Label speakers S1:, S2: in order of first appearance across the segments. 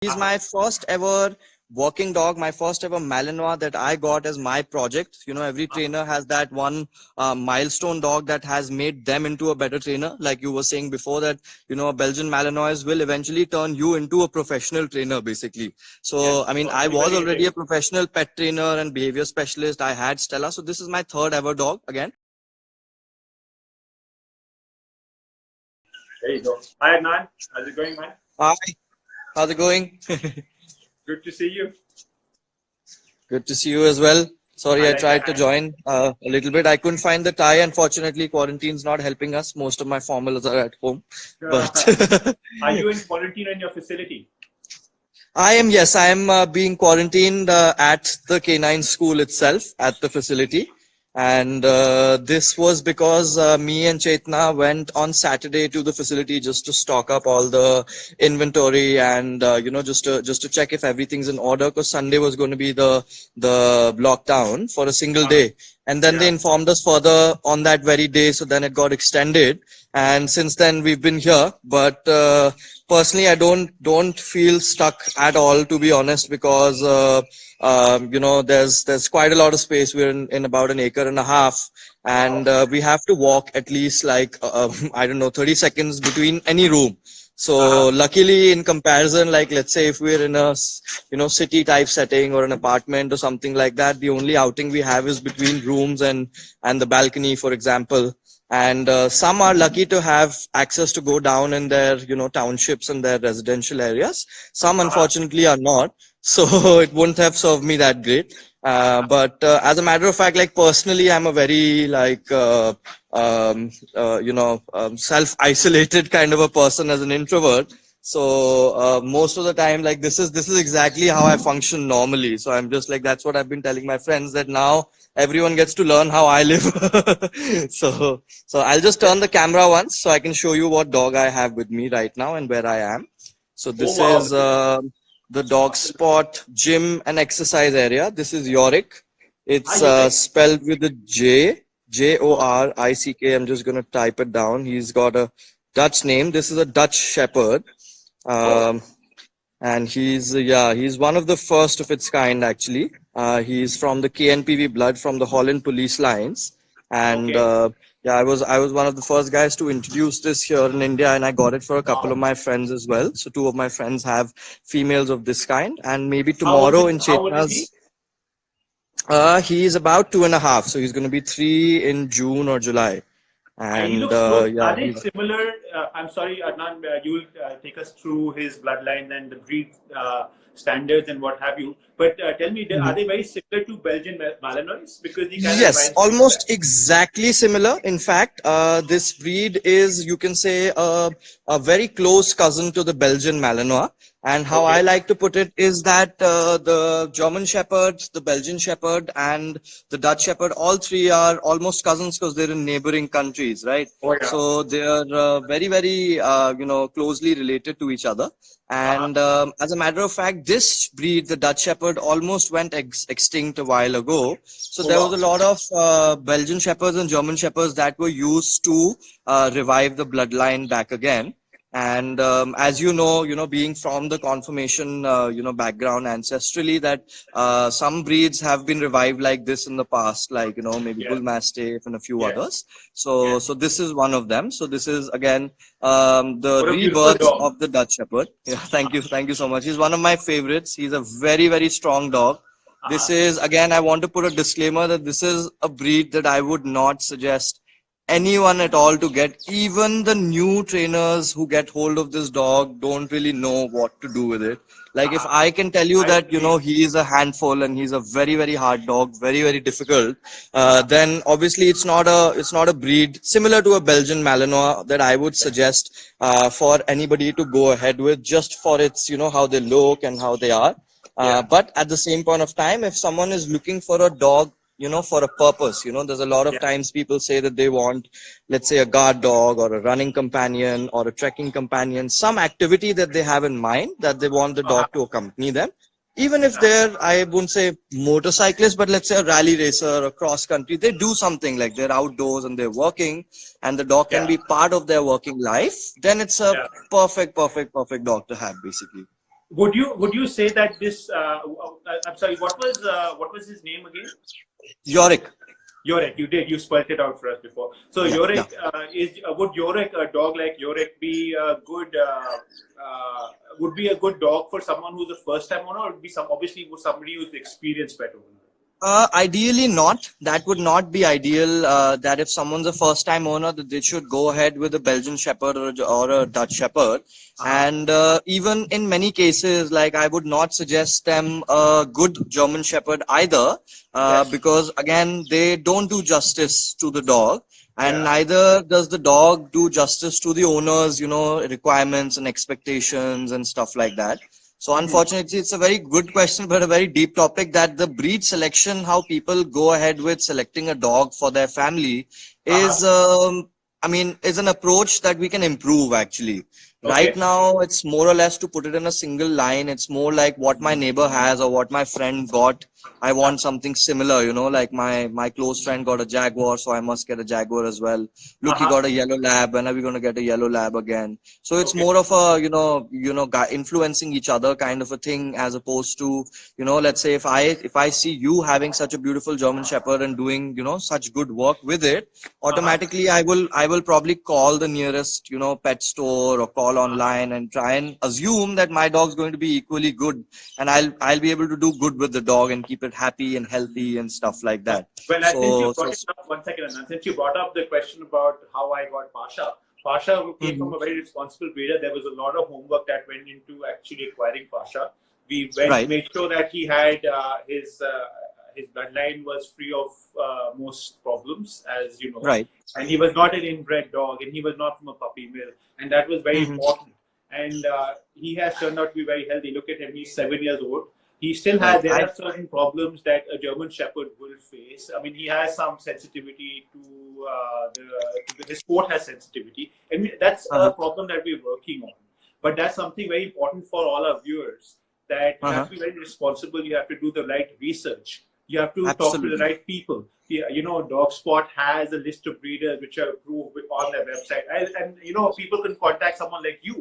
S1: He's my first ever working dog, my first ever Malinois that I got as my project. You know, every trainer has that one milestone dog that has made them into a better trainer. Like you were saying before that, you know, Belgian Malinois will eventually turn you into a professional trainer, basically. So, I mean, I was already a professional pet trainer and behavior specialist. I had Stella. So this is my third ever dog again.
S2: There you go. Hi, Adnan. How's it going, man?
S1: Hi, how's it going?
S2: Good to see you.
S1: Good to see you as well. Sorry, I
S2: like
S1: tried to join a little bit. I couldn't find the tie. Unfortunately, quarantine's not helping us. Most of my formals are at home. But
S2: Are you in quarantine in your facility?
S1: I am, yes, I am being quarantined at the canine school itself, at the facility. And this was because me and Chetna went on Saturday to the facility just to stock up all the inventory and you know, just to check if everything's in order, because Sunday was going to be the lockdown for a single day. And then they informed us further on that very day, so then it got extended. And since then we've been here, but personally I don't feel stuck at all, to be honest, because you know, there's quite a lot of space. We're in about 1.5 acres, and we have to walk at least like I don't know, 30 seconds between any room. So luckily, in comparison, like let's say if we're in a, you know, city type setting or an apartment or something like that, the only outing we have is between rooms and the balcony, for example. And some are lucky to have access to go down in their, you know, townships and their residential areas. Some unfortunately are not. So it wouldn't have served me that great. But as a matter of fact, like personally, I'm a very like, you know, self-isolated kind of a person as an introvert. So most of the time, like this is exactly how I function normally. So I'm just like, that's what I've been telling my friends, that now everyone gets to learn how I live. So I'll just turn the camera once so I can show you what dog I have with me right now and where I am. So this is the dog spot, gym and exercise area. This is Yorick. It's spelled with a J, Jorick. I'm just going to type it down. He's got a Dutch name. This is a Dutch Shepherd. And he's one of the first of its kind, actually. He's from the KNPV blood, from the Holland police lines. And yeah, I was one of the first guys to introduce this here in India, and I got it for a couple of my friends as well. So 2 of my friends have females of this kind, and maybe tomorrow in Chetna's, he's about 2.5, so he's going to be 3 in June or July. And
S2: are they similar? I'm sorry, Adnan, you'll take us through his bloodline and the breed standards and what have you. But tell me, are they very similar to Belgian Malinois? Because
S1: yes, almost exactly similar. In fact, this breed is, you can say, a very close cousin to the Belgian Malinois. And how I like to put it is that the German Shepherd, the Belgian Shepherd, and the Dutch Shepherd, all three are almost cousins because they're in neighboring countries, right? So they are very, very, you know, closely related to each other. And as a matter of fact, this breed, the Dutch Shepherd, almost went extinct a while ago. So there was a lot of Belgian Shepherds and German Shepherds that were used to revive the bloodline back again. And as you know, being from the conformation, you know, background ancestrally, that some breeds have been revived like this in the past, like, you know, maybe Bull Mastiff and a few others. So this is one of them. So this is again the rebirth of the Dutch Shepherd. Yeah, thank you so much. He's one of my favorites. He's a very, very strong dog. This is, again, I want to put a disclaimer that this is a breed that I would not suggest anyone at all to get. Even the new trainers who get hold of this dog don't really know what to do with it. Like if I can tell you that, you know, he is a handful and he's a very, very hard dog, very, very difficult, then obviously it's not a breed similar to a Belgian Malinois that I would suggest for anybody to go ahead with, just for its, you know, how they look and how they are. But at the same point of time, if someone is looking for a dog, you know, for a purpose, you know, there's a lot of times people say that they want, let's say, a guard dog or a running companion or a trekking companion, some activity that they have in mind that they want the dog to accompany them. Even if they're, I wouldn't say motorcyclist, but let's say a rally racer or cross country, they do something like they're outdoors and they're working and the dog can be part of their working life, then it's a perfect dog to have, basically.
S2: Would you say that this? I'm sorry. What was his name again?
S1: Yorick.
S2: Yorick. You did. You spelled it out for us before. So
S1: Yeah, yeah.
S2: Yorick would Yorick, a dog like Yorick, be a good would be a good dog for someone who's a first time owner, or would be obviously somebody who's experienced pet owner?
S1: Ideally not. That would not be ideal. That if someone's a first-time owner, that they should go ahead with a Belgian Shepherd or a Dutch Shepherd. And even in many cases, like I would not suggest them a good German Shepherd either,
S2: Yes.
S1: because again, they don't do justice to the dog. And
S2: Yeah.
S1: neither does the dog do justice to the owner's, requirements and expectations and stuff like that. So unfortunately, it's a very good question, but a very deep topic that the breed selection, how people go ahead with selecting a dog for their family is, is an approach that we can improve actually. Right
S2: Okay.
S1: now, it's more or less to put it in a single line. It's more like what my neighbor has or what my friend got. I want something similar, like my close friend got a Jaguar, so I must get a Jaguar as well. Look, he got a yellow lab. When are we going to get a yellow lab again? So it's
S2: Okay.
S1: more of a, influencing each other kind of a thing, as opposed to, let's say if I see you having such a beautiful German Shepherd and doing, such good work with it, automatically I will probably call the nearest, pet store or call online and try and assume that my dog's going to be equally good, and I'll be able to do good with the dog and keep it happy and healthy and stuff like that.
S2: Well, since you
S1: So
S2: brought it up, one second, Anand, since you brought up the question about how I got Pasha, Pasha came from
S1: Mhm.
S2: a very responsible breeder. There was a lot of homework that went into actually acquiring Pasha. We
S1: Right.
S2: made sure that he had his bloodline was free of most problems, as you know,
S1: Right.
S2: and he was not an inbred dog, and he was not from a puppy mill, and that was very
S1: Hmm.
S2: important. And he has turned out to be very healthy. Look at him; he's 7 years old. He still
S1: Right.
S2: has, there are certain problems that a German Shepherd will face. I mean, he has some sensitivity to his coat has sensitivity. And that's a
S1: Uh-huh.
S2: problem that we're working on. But that's something very important for all our viewers, that you have
S1: Uh-huh.
S2: to be very responsible. You have to do the right research. You have to talk to the
S1: Absolutely.
S2: right people. Yeah, DogSpot has a list of breeders which are approved on their website. And people can contact someone like you,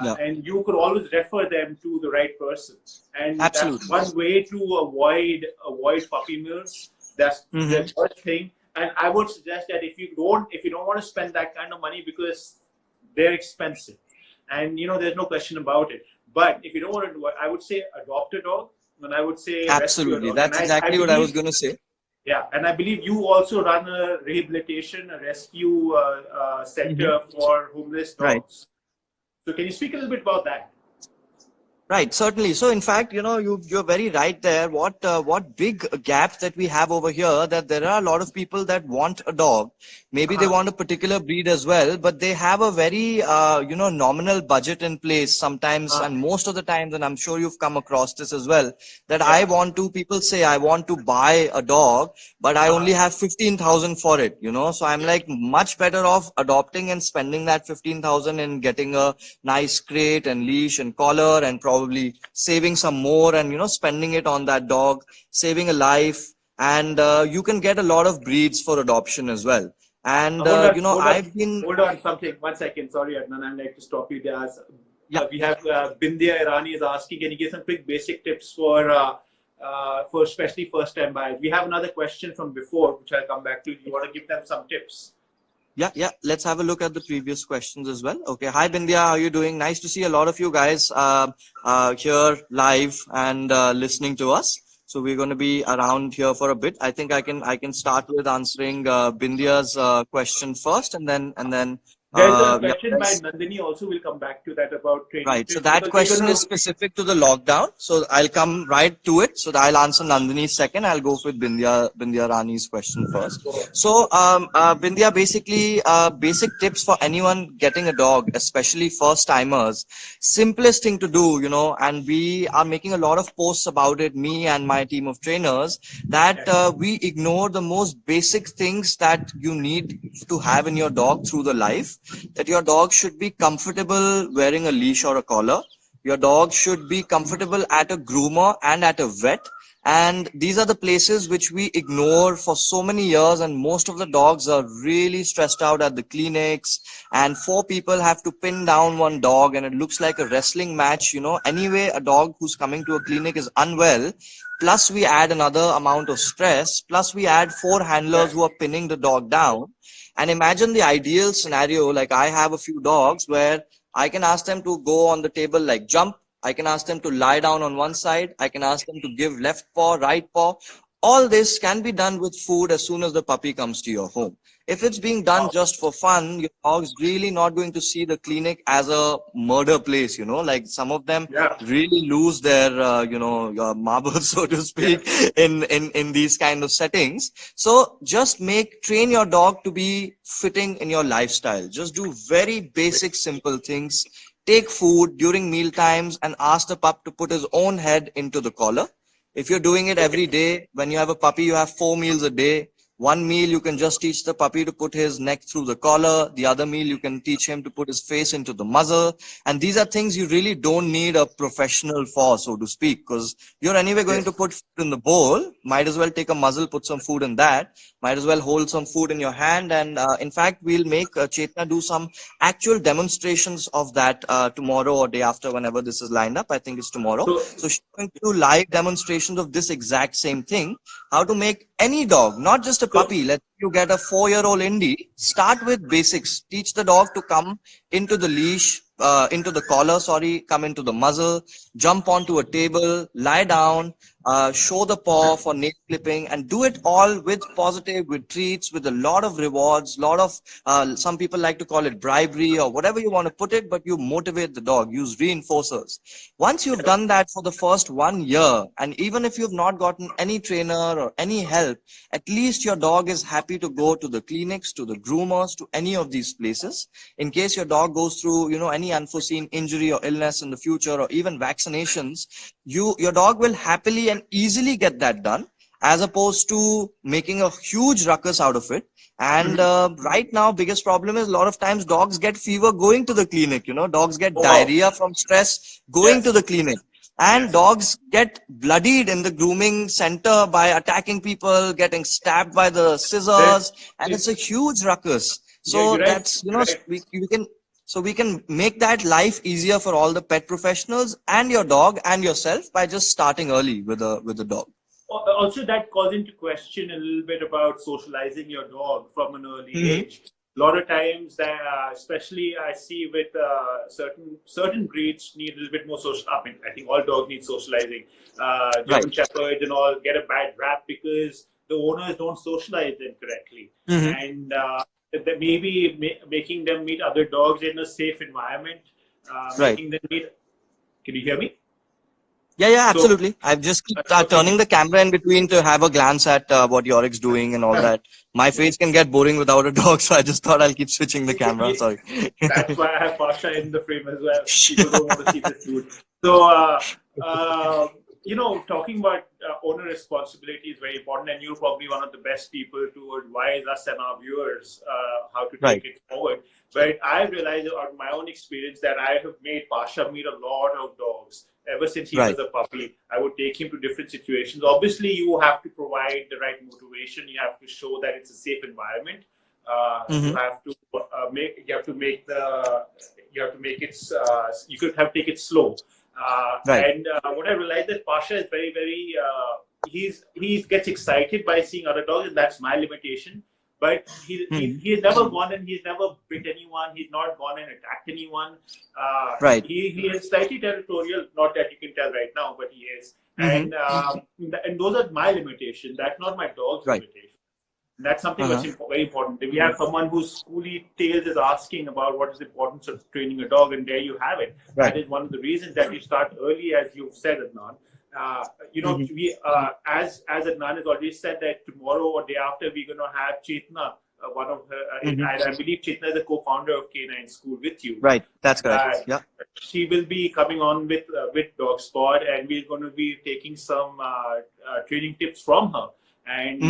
S1: Yeah.
S2: and you could always refer them to the right person. And that's
S1: Absolutely.
S2: one way to avoid puppy mills. That's
S1: Hmm.
S2: the first thing. And I would suggest that if you don't want to spend that kind of money, because they're expensive, and there's no question about it. But if you don't want to do it, I would say adopt a dog, and I would say rescue a
S1: Absolutely.
S2: dog. And
S1: That's
S2: I
S1: exactly what I was
S2: believe,
S1: going to say.
S2: yeah, and I believe you also run a rehabilitation, a rescue
S1: Hmm.
S2: center for homeless
S1: Right.
S2: dogs. So can you speak a little bit about that?
S1: Right, certainly. So, in fact, you're very right there. What big gap that we have over here, that there are a lot of people that want a dog. Maybe they
S2: Uh-huh.
S1: want a particular breed as well, but they have a very nominal budget in place sometimes,
S2: Uh,
S1: and most of the times, and I'm sure you've come across this as well. That
S2: yeah.
S1: people say I want to buy a dog, but I only
S2: Uh-huh.
S1: have 15,000 for it. So I'm like much better off adopting and spending that 15,000 and getting a nice crate and leash and collar, and probably saving some more and spending it on that dog, saving a life. And you can get a lot of breeds for adoption as well. And
S2: Hold on,
S1: I've been.
S2: hold on. Something. 1 second. Sorry, Adnan. I'd like to stop you there.
S1: Yeah.
S2: We have Bindya Irani is asking, can you give some quick basic tips for especially first-time buyers? We have another question from before, which I'll come back to. You want to give them some tips?
S1: Yeah. Let's have a look at the previous questions as well. Okay. Hi, Bindya. How are you doing? Nice to see a lot of you guys here live and listening to us. So we're going to be around here for a bit. I think I can start with answering Bindya's question first, and then
S2: There's a
S1: yeah,
S2: question by Nandini also. We'll come back to that about training
S1: right. So
S2: tips,
S1: that
S2: because we're
S1: question
S2: going
S1: is
S2: to.
S1: specific to the lockdown. So I'll come right to it. So I'll answer Nandini's second. I'll go with Bindya Rani's question first. So Bindya, basically, basic tips for anyone getting a dog, especially first timers. Simplest thing to do, and we are making a lot of posts about it, me and my team of trainers, that we ignore the most basic things that you need to have in your dog through the life. That your dog should be comfortable wearing a leash or a collar. Your dog should be comfortable at a groomer and at a vet. And these are the places which we ignore for so many years. And most of the dogs are really stressed out at the clinics. And four people have to pin down one dog, and it looks like a wrestling match. Anyway, a dog who's coming to a clinic is unwell. Plus, we add another amount of stress. Plus, we add four handlers who are pinning the dog down. And imagine the ideal scenario, like I have a few dogs where I can ask them to go on the table like jump. I can ask them to lie down on one side. I can ask them to give left paw, right paw. All this can be done with food as soon as the puppy comes to your home. If it's being done just for fun, your dog's really not going to see the clinic as a murder place, like some of them
S2: Yeah.
S1: really lose their, marbles, so to speak, in these kind of settings. So just train your dog to be fitting in your lifestyle. Just do very basic, simple things. Take food during meal times and ask the pup to put his own head into the collar. If you're doing it every day, when you have a puppy, you have 4 meals a day. One meal, you can just teach the puppy to put his neck through the collar. The other meal, you can teach him to put his face into the muzzle. And these are things you really don't need a professional for, so to speak, because you're anyway going to put food in the bowl. Might as well take a muzzle, put some food in that. Might as well hold some food in your hand. And in fact, we'll make Chetna do some actual demonstrations of that tomorrow or day after, whenever this is lined up. I think it's tomorrow. So she's going to do live demonstrations of this exact same thing. How to make any dog, not just a puppy. Let's say you get a 4-year-old Indie. Start with basics. Teach the dog to come into the leash, into the collar, come into the muzzle, jump onto a table, lie down, show the paw for nail clipping, and do it all with positive, with treats, with a lot of rewards, some people like to call it bribery or whatever you want to put it, but you motivate the dog, use reinforcers. Once you've done that for the first 1 year, and even if you've not gotten any trainer or any help, at least your dog is happy to go to the clinics, to the groomers, to any of these places. In case your dog goes through, any unforeseen injury or illness in the future, or even vaccinations, your dog will happily and easily get that done, as opposed to making a huge ruckus out of it. And right now, biggest problem is a lot of times dogs get fever going to the clinic. Dogs get diarrhea from stress going to the clinic. And dogs get bloodied in the grooming center by attacking people, getting stabbed by the scissors, and it's a huge ruckus. So that's, we can make that life easier for all the pet professionals and your dog and yourself by just starting early with a dog.
S2: Also, that calls into question a little bit about socializing your dog from an early age. A lot of times, especially I see with certain breeds, need a little bit more social. I mean, I think all dogs need socializing. German Shepherds and all get a bad rap because the owners don't socialize them correctly, and that maybe making them meet other dogs in a safe environment, making them meet. Can you hear me?
S1: Yeah, absolutely. I've just keep turning the camera in between to have a glance at what Yorik's doing and all that. My face can get boring without a dog, so I just thought I'll keep switching the camera. Sorry.
S2: That's why I have Pasha in the frame as well. People don't want to see this dude. So, talking about owner responsibility is very important, and you're probably one of the best people to advise us and our viewers how to take it forward. But I realized out of my own experience that I have made Pasha meet a lot of dogs. Ever since he was a puppy, I would take him to different situations. Obviously, you have to provide the right motivation. You have to show that it's a safe environment. You have to take it slow. And what I realized that Pasha is very, very, he gets excited by seeing other dogs, and that's my limitation. But he's never gone and he's never bit anyone. He's not gone and attacked anyone. He is slightly territorial, not that you can tell right now, but he is. And those are my limitations. That's not my dog's limitation. That's something that's very important. If we have someone whose schooly tales is asking about what is the importance of training a dog, and there you have it. That is one of the reasons that you start early, as you've said, Adnan. We as Adnan has already said that tomorrow or day after we're going to have Chetna, one of her. I believe Chetna is a co-founder of K9 School with you.
S1: Right, that's correct.
S2: She will be coming on with Dog Spot, and we're going to be taking some training tips from her. And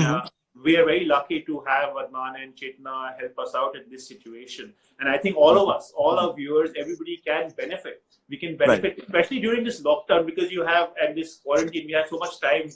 S2: we are very lucky to have Adnan and Chetna help us out in this situation. And I think all of us, all our viewers, everybody can benefit. We can
S1: Right.
S2: benefit, especially during this lockdown, because you have, and this quarantine, we have so much time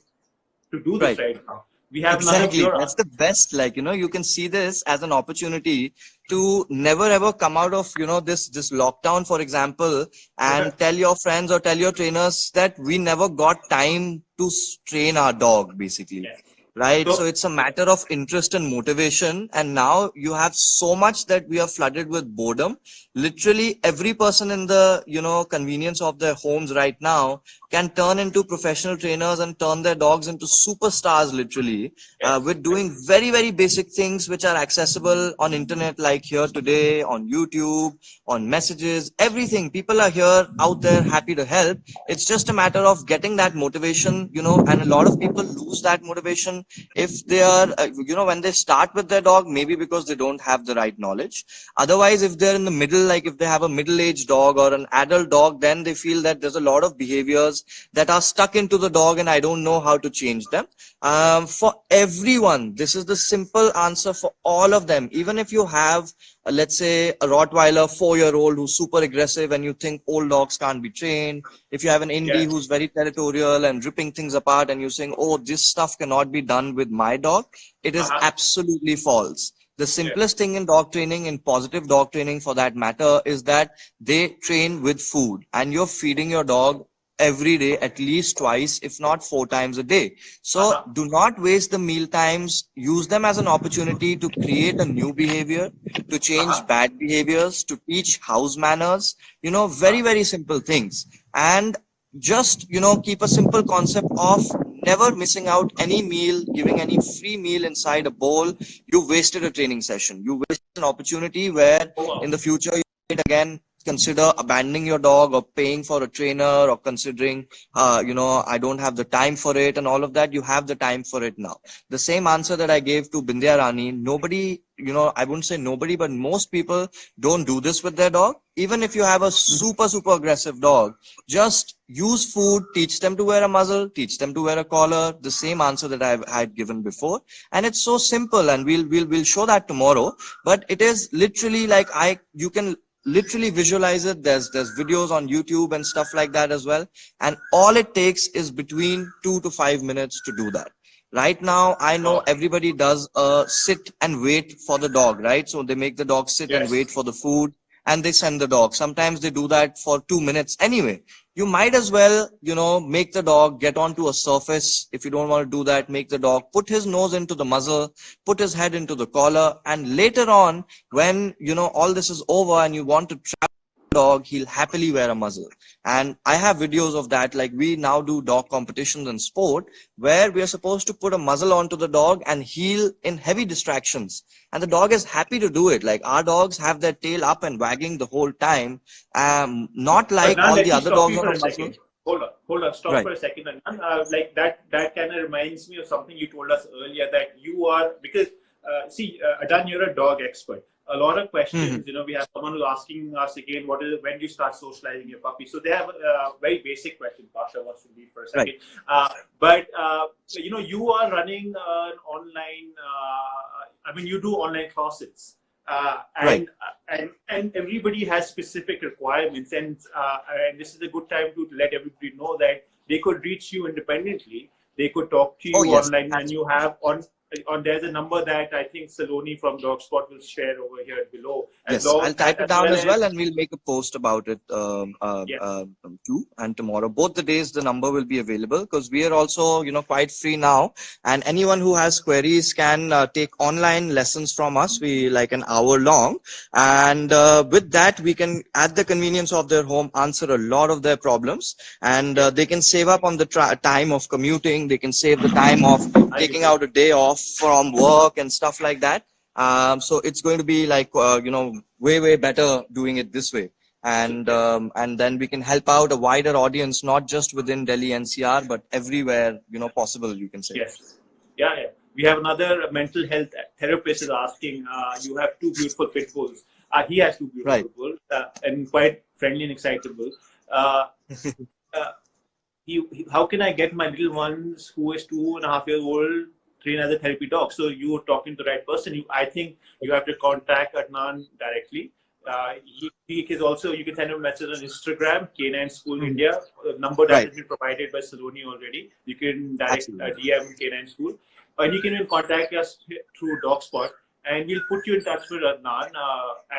S2: to do this
S1: Right.
S2: right now. We have another
S1: Exactly.
S2: viewer.
S1: That's the best. Like, you can see this as an opportunity to never ever come out of, this lockdown, for example, and tell your friends or tell your trainers that we never got time to train our dog, basically.
S2: Yes.
S1: Right. So
S2: So,
S1: it's a matter of interest and motivation. And now you have so much that we are flooded with boredom. Literally every person in the, convenience of their homes right now can turn into professional trainers and turn their dogs into superstars, literally,
S2: yes.
S1: with doing very, very basic things which are accessible on internet, like here today, on YouTube, on messages, everything. People are here out there happy to help. It's just a matter of getting that motivation, and a lot of people lose that motivation if they are, when they start with their dog, maybe because they don't have the right knowledge. Otherwise, if they're in the middle, like if they have a middle-aged dog or an adult dog, then they feel that there's a lot of behaviors that are stuck into the dog and I don't know how to change them. For everyone, this is the simple answer for all of them. Even if you have, let's say, a Rottweiler 4-year-old who's super aggressive and you think old dogs can't be trained. If you have an Indie
S2: Yes.
S1: who's very territorial and ripping things apart and you're saying, oh, this stuff cannot be done with my dog, it is absolutely false. The simplest thing in dog training, in positive dog training for that matter, is that they train with food and you're feeding your dog every day, at least twice, if not 4 times a day. So do not waste the meal times. Use them as an opportunity to create a new behavior, to change bad behaviors, to teach house manners, very, very simple things. And just, keep a simple concept of never missing out any meal, giving any free meal inside a bowl. You wasted a training session. You wasted an opportunity where
S2: Oh, wow.
S1: in the future you might again consider abandoning your dog or paying for a trainer or considering, I don't have the time for it and all of that. You have the time for it now. The same answer that I gave to Bindya Rani, nobody, I wouldn't say nobody, but most people don't do this with their dog. Even if you have a super, super aggressive dog, just use food, teach them to wear a muzzle, teach them to wear a collar, the same answer that I've had given before. And it's so simple, and we'll show that tomorrow. But it is literally like you can literally visualize it. There's videos on YouTube and stuff like that as well. And all it takes is between 2 to 5 minutes to do that. Right now, I know everybody does sit and wait for the dog, right? So they make the dog sit and wait for the food and they send the dog. Sometimes they do that for 2 minutes anyway. You might as well, make the dog get onto a surface. If you don't want to do that, make the dog put his nose into the muzzle, put his head into the collar. And later on, when, all this is over and you want to trap the dog, he'll happily wear a muzzle. And I have videos of that. Like we now do dog competitions and sport where we are supposed to put a muzzle onto the dog and heel in heavy distractions. And the dog is happy to do it. Like our dogs have their tail up and wagging the whole time. Not like
S2: Now
S1: all
S2: let
S1: the
S2: me
S1: other
S2: stop
S1: dogs
S2: you
S1: on
S2: for
S1: a
S2: a
S1: muzzle.
S2: second. Hold on, stop
S1: Right.
S2: for a second. Like that kind of reminds me of something you told us earlier, that you are, because Adnan, you're a dog expert. A lot of questions, we have someone who's asking us again, when do you start socializing your puppy? So they have a very basic question. Pasha wants to leave for a second. But you are running an online, you do online classes. And everybody has specific requirements, and this is a good time to let everybody know that they could reach you independently. They could talk to you online, and you have on there's a number that I think Saloni from Dogspot will share over here below.
S1: Yes, I'll type it down as well, and we'll make a post about it too. And tomorrow, both the days, the number will be available because we are also, quite free now. And anyone who has queries can take online lessons from us. We like an hour long, and with that, we can, at the convenience of their home, answer a lot of their problems. And they can save up on the time of commuting. They can save the time of taking out a day off from work and stuff like that. So it's going to be like, way better doing it this way. And then we can help out a wider audience, not just within Delhi NCR, but everywhere, possible, you can say.
S2: Yes. Yeah. We have another mental health therapist is asking, you have two beautiful pit bulls. He has two beautiful pit bulls and quite friendly and excitable. How can I get my little ones who is 2.5 years old train as a therapy dog. So you are talking to the right person. I think you have to contact Adnan directly. He is also, you can send him a message on Instagram, Canine School India, a number that
S1: Right.
S2: has been provided by Saloni already. You can direct
S1: Absolutely.
S2: DM Canine School, and you can even contact us through DogSpot, and we'll put you in touch with Adnan,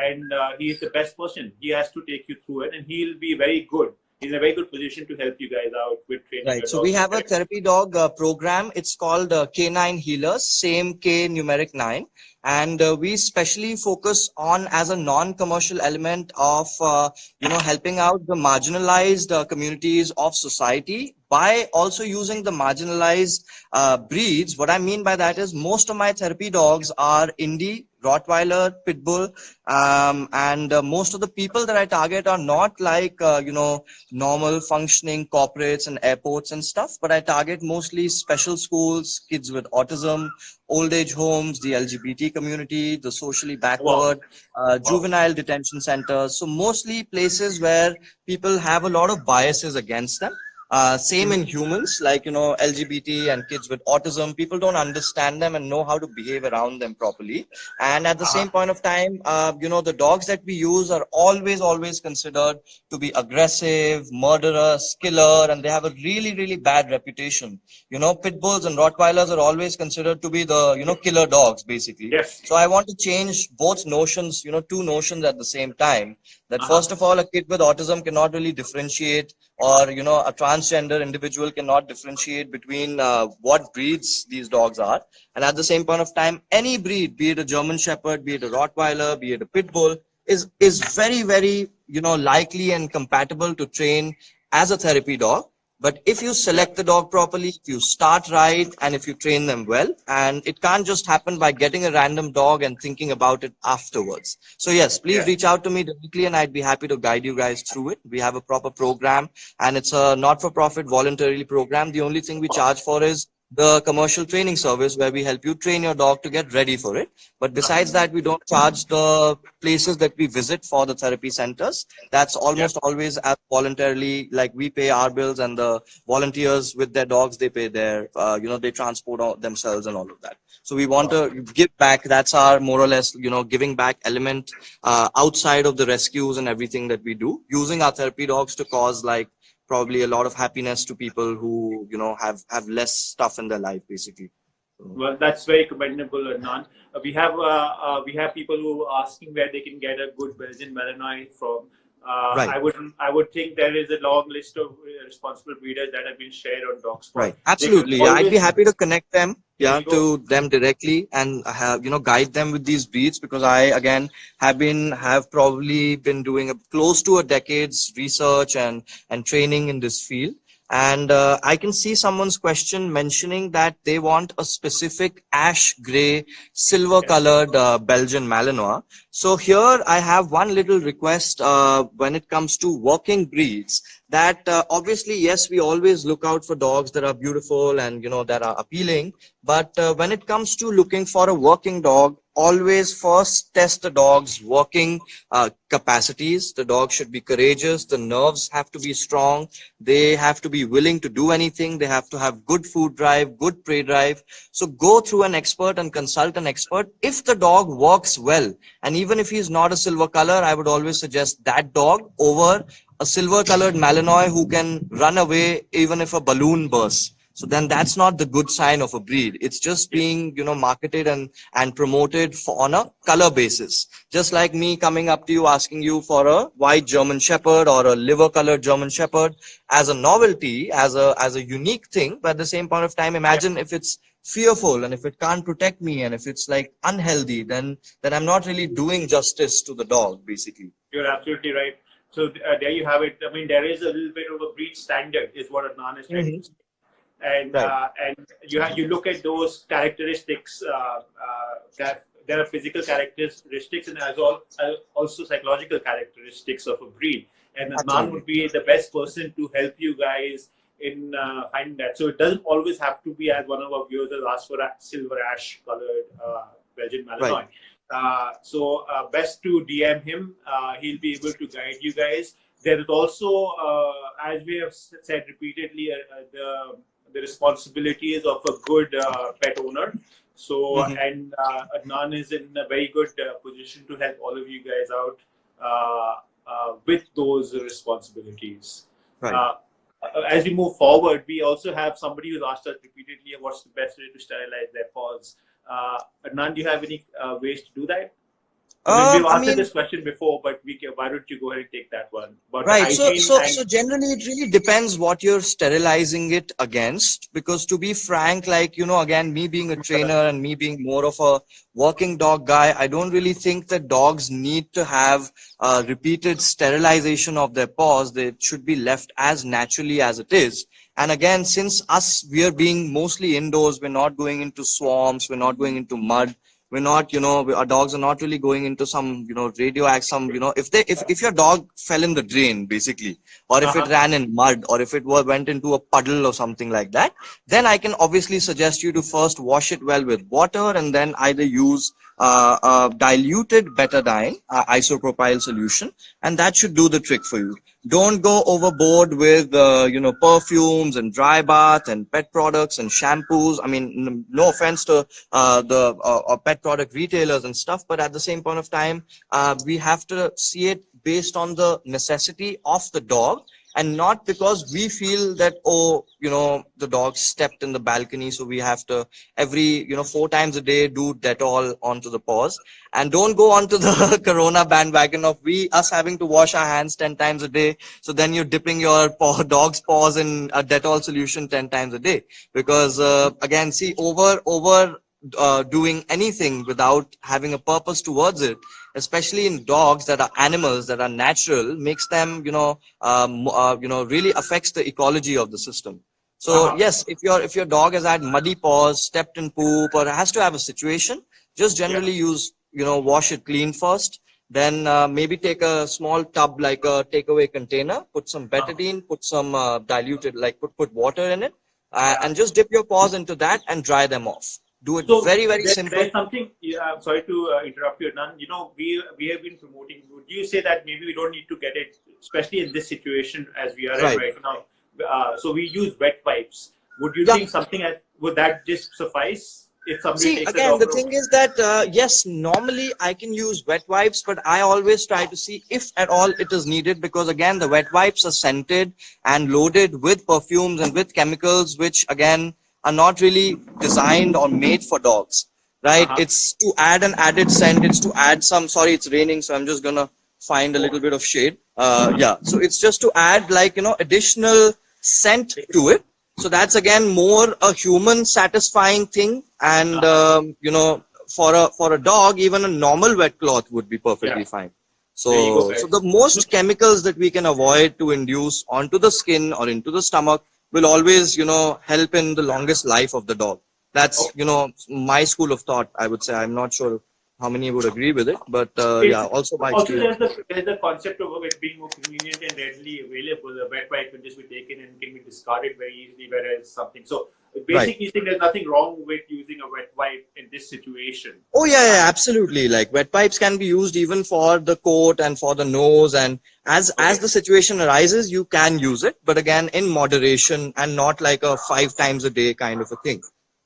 S2: and he is the best person. He has to take you through it, and he'll be very good. He's in a very good position to help you guys out with training
S1: Right.
S2: your
S1: So we
S2: dogs.
S1: have a therapy dog program. It's called K9 Healers, same K numeric 9. And we specially focus on as a non-commercial element of, helping out the marginalized communities of society by also using the marginalized breeds. What I mean by that is most of my therapy dogs are Indie, Rottweiler, Pitbull, and most of the people that I target are not like, normal functioning corporates and airports and stuff, but I target mostly special schools, kids with autism, old age homes, the LGBT community, the socially
S2: Wow.
S1: backward, juvenile detention centers. So mostly places where people have a lot of biases against them. Same in humans, like, LGBT and kids with autism. People don't understand them and know how to behave around them properly. And at the same point of time, the dogs that we use are always considered to be aggressive, murderous, killer, and they have a really, really bad reputation. Pit bulls and Rottweilers are always considered to be the, killer dogs, basically.
S2: Yes.
S1: So I want to change both notions, two notions at the same time. That
S2: Uh-huh.
S1: first of all, a kid with autism cannot really differentiate, or, a transgender individual cannot differentiate between what breeds these dogs are. And at the same point of time, any breed, be it a German Shepherd, be it a Rottweiler, be it a Pit Bull, is very, very, likely and compatible to train as a therapy dog. But if you select the dog properly, if you start right, and if you train them well, and it can't just happen by getting a random dog and thinking about it afterwards. So yes, please reach out to me directly and I'd be happy to guide you guys through it. We have a proper program, and it's a not-for-profit voluntarily program. The only thing we charge for is the commercial training service, where we help you train your dog to get ready for it. But besides that, we don't charge the places that we visit for the therapy centers. That's almost always as voluntarily, like we pay our bills, and the volunteers with their dogs, they pay their, they transport themselves and all of that. So we want to give back. That's our more or less, giving back element outside of the rescues and everything that we do, using our therapy dogs to cause like probably a lot of happiness to people who, have less stuff in their life, basically.
S2: Well, that's very commendable, Adnan. We have people who are asking where they can get a good Belgian Malinois from.
S1: Right.
S2: I would think there is a long list of responsible breeders that have been shared on DogSpot.
S1: Right. Absolutely. Yeah, I'd be happy to connect them, to them directly, and have, guide them with these breeds, because I again have probably been doing close to a decade's research and training in this field. And I can see someone's question mentioning that they want a specific ash gray, silver colored Belgian Malinois. So here I have one little request when it comes to working breeds, that obviously, yes, we always look out for dogs that are beautiful and, that are appealing. But when it comes to looking for a working dog, always first test the dog's working capacities. The dog should be courageous. The nerves have to be strong. They have to be willing to do anything. They have to have good food drive, good prey drive. So go through an expert and consult an expert. If the dog works well, and even if he's not a silver color, I would always suggest that dog over a silver colored Malinois who can run away even if a balloon bursts. So then that's not the good sign of a breed. It's just being, marketed and promoted on a color basis. Just like me coming up to you asking you for a white German Shepherd or a liver colored German Shepherd as a novelty, as a unique thing. But at the same point of time, imagine if it's fearful and if it can't protect me and if it's like unhealthy, then I'm not really doing justice to the dog, basically.
S2: You're absolutely right. So there you have it. I mean, there is a little bit of a breed standard, is what Adnan is trying to say. And you look at those characteristics, that there are physical characteristics and as also psychological characteristics of a breed. And Adnan would be the best person to help you guys in finding that. So it doesn't always have to be, as one of our viewers has asked for, a silver ash colored Belgian Malinois. So best to DM him. He'll be able to guide you guys. there is also, as we have said repeatedly, the responsibilities of a good pet owner. So,
S1: Hmm.
S2: and Adnan is in a very good position to help all of you guys out uh, with those responsibilities.
S1: Right.
S2: Uh, as we move forward, we also have somebody who's asked us repeatedly what's the best way to sterilize their paws. Adnan, do you have any ways to do that? I mean, we've
S1: I
S2: answered
S1: mean,
S2: this question before, but why don't you go ahead and take that one about the
S1: right. So,
S2: hygiene
S1: so,
S2: and
S1: so generally, it really depends what you're sterilizing it against. Because to be frank, like, again, me being a trainer and me being more of a working dog guy, I don't really think that dogs need to have repeated sterilization of their paws. They should be left as naturally as it is. And again, since we are being mostly indoors, we're not going into swamps, we're not going into mud. We're not, our dogs are not really going into some, radioactive, if your dog fell in the drain, basically, or if it
S2: uh-huh.
S1: ran in mud, or if it went into a puddle or something like that, then I can obviously suggest you to first wash it well with water and then either use diluted betadine, isopropyl solution, and that should do the trick for you. Don't go overboard with perfumes and dry bath and pet products and shampoos. I mean, no offense to the pet product retailers and stuff, but at the same point of time, we have to see it based on the necessity of the dog, and not because we feel that, oh, the dog stepped in the balcony, so we have to every 4 times a day do Dettol onto the paws. And don't go onto the corona bandwagon of us having to wash our hands 10 times a day, so then you're dipping your dog's paws in a Dettol solution 10 times a day. Because again, see, over doing anything without having a purpose towards it, especially in dogs that are animals that are natural, makes them really affects the ecology of the system. So
S2: Uh-huh.
S1: yes, if your dog has had muddy paws, stepped in poop, or has to have a situation, just
S2: Yeah.
S1: generally use, wash it clean first. Then maybe take a small tub like a takeaway container, put some
S2: Uh-huh.
S1: betadine, put some diluted, like put water in it,
S2: Yeah.
S1: and just dip your paws into that and dry them off. Do it
S2: So
S1: very, very simple.
S2: there's something. Yeah, I'm sorry to interrupt you, Nan. You know, we have been promoting. Would you say that maybe we don't need to get it, especially in this situation as we are in
S1: Right.
S2: right now? So we use wet wipes. Would you
S1: Yeah.
S2: think would that just suffice if somebody
S1: See,
S2: takes a
S1: again,
S2: dog
S1: the
S2: for a
S1: thing
S2: walk?
S1: is that, yes, normally I can use wet wipes, but I always try to see if at all it is needed, because again, the wet wipes are scented and loaded with perfumes and with chemicals, which again are not really designed or made for dogs, right?
S2: Uh-huh.
S1: It's to add an added scent, it's to add some, sorry, it's raining, so I'm just gonna find a
S2: Oh,
S1: little bit of shade. Yeah, so it's just to add, like, additional scent to it. So that's again more a human satisfying thing. And
S2: uh-huh.
S1: for a dog, even a normal wet cloth would be
S2: Yeah.
S1: perfectly fine.
S2: There you go,
S1: So the
S2: guys.
S1: most chemicals that we can avoid to induce onto the skin or into the stomach will always, help in the longest life of the dog. That's,
S2: Okay.
S1: my school of thought, I would say. I'm not sure how many would agree with it, but
S2: It's
S1: yeah, also my
S2: also
S1: experience.
S2: there's the concept of it being more convenient and readily available. A wet wipe can just be taken and can be discarded very easily, whereas something. So
S1: Right.
S2: basically, think there's nothing wrong with using a wet wipe in this situation.
S1: Oh yeah,
S2: Uh,
S1: yeah, absolutely. Like wet pipes can be used even for the coat and for the nose, and as
S2: okay.
S1: the situation arises, you can use it, but again in moderation and not like a 5 times a day kind of a thing.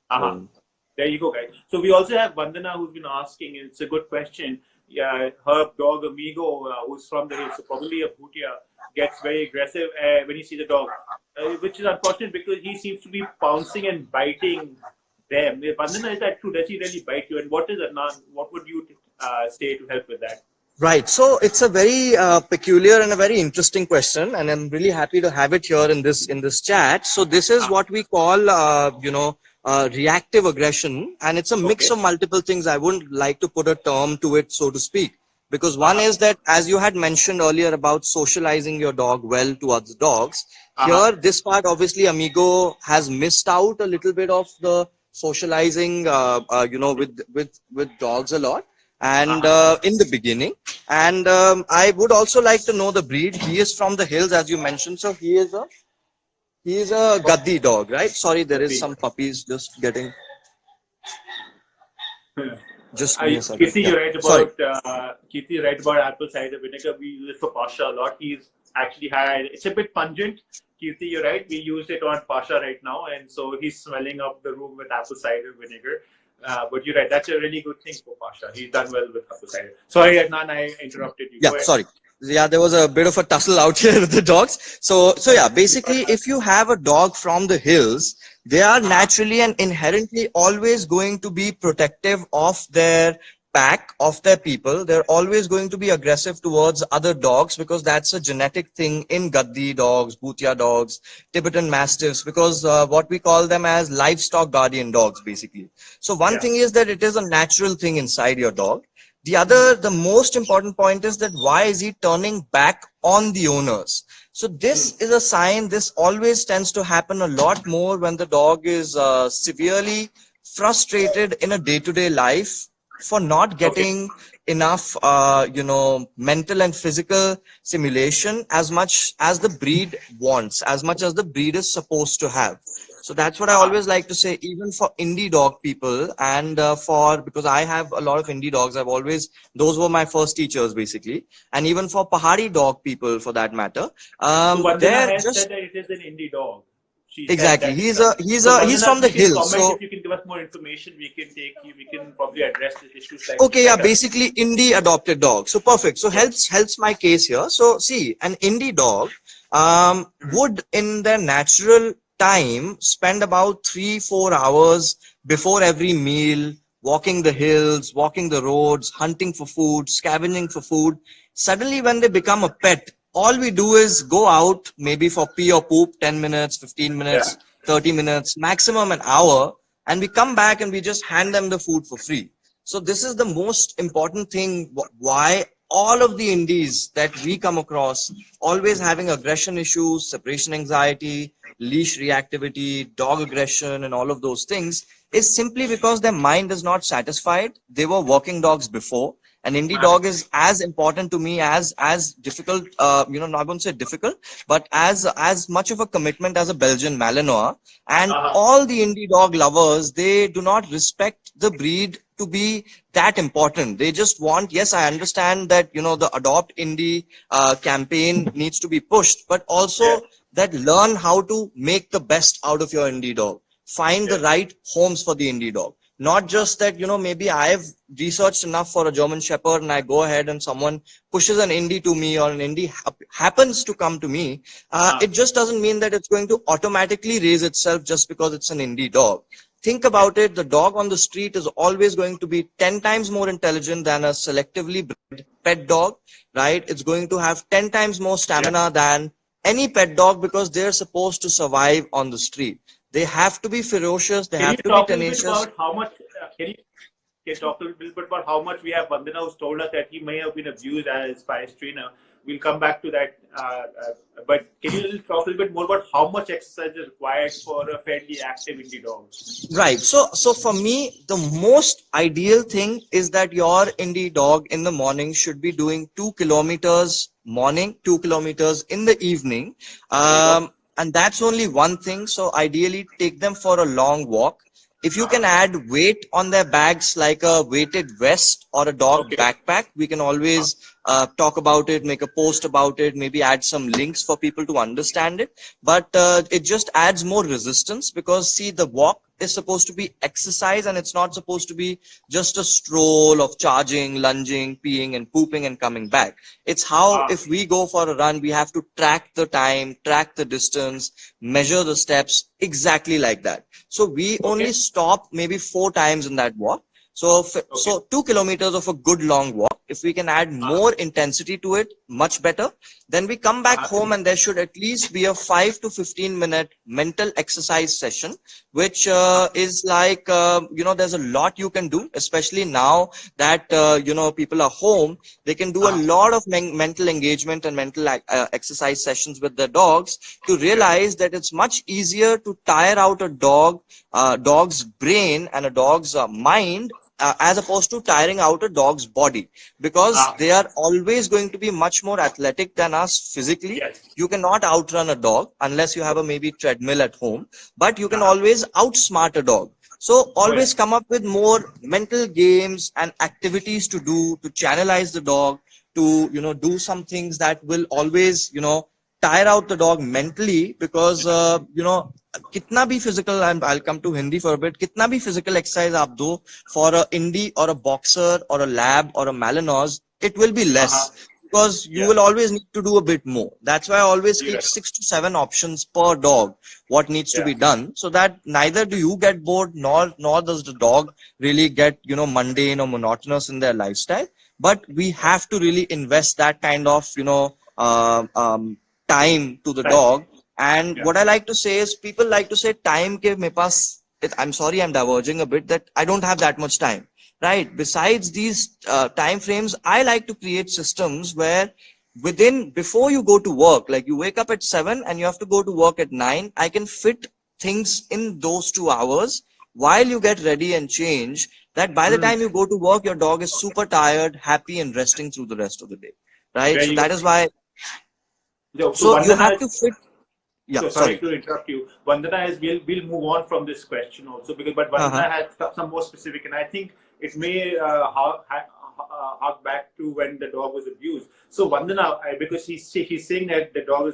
S2: Uh-huh.
S1: So,
S2: There you go, guys. So we also have Vandana who's been asking, and it's a good question. Yeah, her dog Amigo, who's from the hills, so probably a Bhutia, gets very aggressive when you see the dog, which is unfortunate because he seems to be pouncing and biting them. Vandana, is that true? Does he really bite you? And what is Adnan? What would you say to help with that?
S1: right. So it's a very peculiar and a very interesting question, and I'm really happy to have it here in this chat. So this is
S2: Ah,
S1: what we call, reactive aggression, and it's a mix
S2: okay.
S1: of multiple things. I wouldn't like to put a term to it, so to speak, because one
S2: Uh-huh.
S1: is that, as you had mentioned earlier about socializing your dog well to other dogs.
S2: Uh-huh.
S1: Here, this part obviously Amigo has missed out a little bit of the socializing, with dogs a lot, and
S2: Uh-huh.
S1: in the beginning. And I would also like to know the breed. He is from the hills, as you mentioned. So he is a Gaddi dog, right? Sorry, there is
S2: Okay.
S1: some puppies just getting. Just give me a
S2: I,
S1: second.
S2: Kirti,
S1: Yeah.
S2: you're right
S1: Sorry.
S2: about Kirti, you're right about apple cider vinegar. We use it for pasha a lot. He's actually had, it's a bit pungent. Kirti, you're right. We use it on Pasha right now, and so he's smelling up the room with apple cider vinegar. But you're right. That's a really good thing for Pasha. He's done well with apple cider. Sorry, Adnan, I interrupted you.
S1: Yeah,
S2: Go ahead.
S1: sorry. Yeah, there was a bit of a tussle out here with the dogs. So yeah, basically, if you have a dog from the hills, they are naturally and inherently always going to be protective of their pack, of their people. They're always going to be aggressive towards other dogs because that's a genetic thing in Gaddi dogs, Bhutia dogs, Tibetan Mastiffs, because what we call them as livestock guardian dogs, basically. So one
S2: Yeah.
S1: thing is that it is a natural thing inside your dog. The other, the most important point is that why is he turning back on the owners? So this is a sign. This always tends to happen a lot more when the dog is severely frustrated in a day-to-day life for not
S2: Okay.
S1: getting enough, mental and physical simulation as much as the breed wants, as much as the breed is supposed to have. So that's what I
S2: Uh-huh.
S1: always like to say, even for indie dog people, and because I have a lot of indie dogs, those were my first teachers basically, and even for Pahari dog people for that matter,
S2: So Vandana
S1: they're
S2: has said
S1: just
S2: that it is an indie dog. She said
S1: exactly.
S2: that.
S1: He's
S2: So
S1: he's
S2: Vandana,
S1: from the
S2: please
S1: hills,
S2: comment
S1: so
S2: if you can give us more information. We can take you. We can probably address this issue slightly
S1: okay, yeah,
S2: better.
S1: basically indie adopted dog. So perfect. So
S2: Yeah.
S1: helps my case here. So see, an indie dog would in their natural time spend about 3-4 hours before every meal, walking the hills, walking the roads, hunting for food, scavenging for food. Suddenly, when they become a pet, all we do is go out maybe for pee or poop, 10 minutes, 15
S2: Yeah.
S1: minutes, 30 minutes, maximum an hour, and we come back and we just hand them the food for free. So this is the most important thing why all of the indies that we come across always having aggression issues, separation anxiety, leash reactivity, dog aggression, and all of those things is simply because their mind is not satisfied. They were working dogs before. An indie dog is as important to me as difficult, not going to say difficult, but as much of a commitment as a Belgian Malinois. And
S2: Uh-huh.
S1: all the indie dog lovers, they do not respect the breed to be that important. They just want, yes, I understand that, the adopt indie campaign needs to be pushed, but
S2: Yeah.
S1: also that learn how to make the best out of your indie dog. Find the
S2: Yeah.
S1: right homes for the indie dog. Not just that, maybe I've researched enough for a German Shepherd and I go ahead and someone pushes an indie to me or an indie happens to come to me. It just doesn't mean that it's going to automatically raise itself just because it's an indie dog. Think
S2: Yeah.
S1: about it. The dog on the street is always going to be 10 times more intelligent than a selectively bred pet dog, right? It's going to have 10 times more
S2: Yeah.
S1: stamina than any pet dog because they're supposed to survive on the street. They have to be ferocious. They
S2: Can you
S1: have to be
S2: talk a little bit
S1: tenacious.
S2: about how much? Can you talk a little bit about how much we have Vandana who's told us that he may have been abused as by his trainer. We'll come back to that. But can you talk a little bit more about how much exercise is required for a fairly active indie dog?
S1: Right. So for me, the most ideal thing is that your indie dog in the morning should be doing 2 kilometers morning, 2 kilometers in the evening.
S2: There you go.
S1: And that's only one thing. So ideally take them for a long walk. If you can
S2: Uh-huh.
S1: add weight on their bags like a weighted vest or a dog
S2: Okay.
S1: backpack, we can always talk about it, make a post about it, maybe add some links for people to understand it. But it just adds more resistance because see, the walk is supposed to be exercise and it's not supposed to be just a stroll of charging, lunging, peeing and pooping and coming back. It's how
S2: Ah.
S1: if we go for a run, we have to track the time, track the distance, measure the steps exactly like that. So we only
S2: Okay.
S1: stop maybe 4 times in that walk. So,
S2: Okay.
S1: so 2 kilometers of a good long walk. If we can add
S2: Uh-huh.
S1: more intensity to it, much better. Then we come back
S2: Uh-huh.
S1: home and there should at least be a 5 to 15 minute mental exercise session, which is like, there's a lot you can do, especially now that, people are home. They can do a
S2: Uh-huh.
S1: lot of mental engagement and mental exercise sessions with their dogs to
S2: Yeah.
S1: realize that it's much easier to tire out a dog's brain and a dog's mind as opposed to tiring out a dog's body because
S2: Ah.
S1: they are always going to be much more athletic than us physically.
S2: Yes.
S1: You cannot outrun a dog unless you have a maybe treadmill at home, but you can
S2: Uh-huh.
S1: always outsmart a dog. So
S2: Oh yeah.
S1: always come up with more mental games and activities to do to channelize the dog, to, do some things that will always, tire out the dog mentally, because, kitna bhi physical, and I'll come to Hindi for a bit, kitna bhi physical exercise aap do for a indie or a boxer or a lab or a Malinois, it will be
S2: Uh-huh.
S1: less, because you
S2: Yeah.
S1: will always need to do a bit more. That's why I always
S2: You're
S1: keep
S2: right.
S1: 6 to 7 options per dog, what needs to
S2: Yeah.
S1: be done, so that neither do you get bored, nor does the dog really get, mundane or monotonous in their lifestyle. But we have to really invest that kind of, time to the
S2: Right.
S1: dog. And
S2: Yeah.
S1: what I like to say is, people like to say, time ke me paas, I'm sorry, I'm diverging a bit, that I don't have that much time. Right. Besides these time frames, I like to create systems where before you go to work, like you wake up at 7 and you have to go to work at 9, I can fit things in those 2 hours while you get ready and change, that by the
S2: Mm.
S1: time you go to work, your dog is super tired, happy, and resting through the rest of the day. Right. So
S2: Very
S1: that
S2: good.
S1: is why,
S2: So
S1: so you
S2: Vandana,
S1: have to fit. Yeah.
S2: so sorry
S1: Sorry.
S2: to interrupt you. Vandana has we'll move on from this question also, because but
S1: Uh-huh.
S2: Vandana had some more specific, and I think it may hark back to when the dog was abused. So Vandana, because he's saying that the dog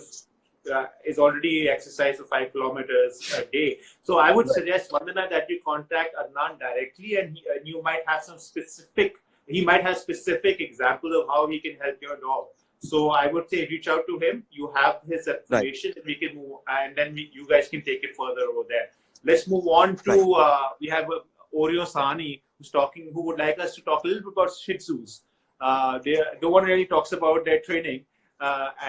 S2: is already exercised for 5 kilometers a day. So I would suggest, Vandana, that you contact Adnan directly, and you might have some specific. He might have specific examples of how he can help your dog. So I would say reach out to him. You have his
S1: Right.
S2: information, and we can move, and then you guys can take it further over there. Let's move on
S1: Right.
S2: to we have Oreo Sani who would like us to talk a little bit about Shih Tzus. No one really talks about their training,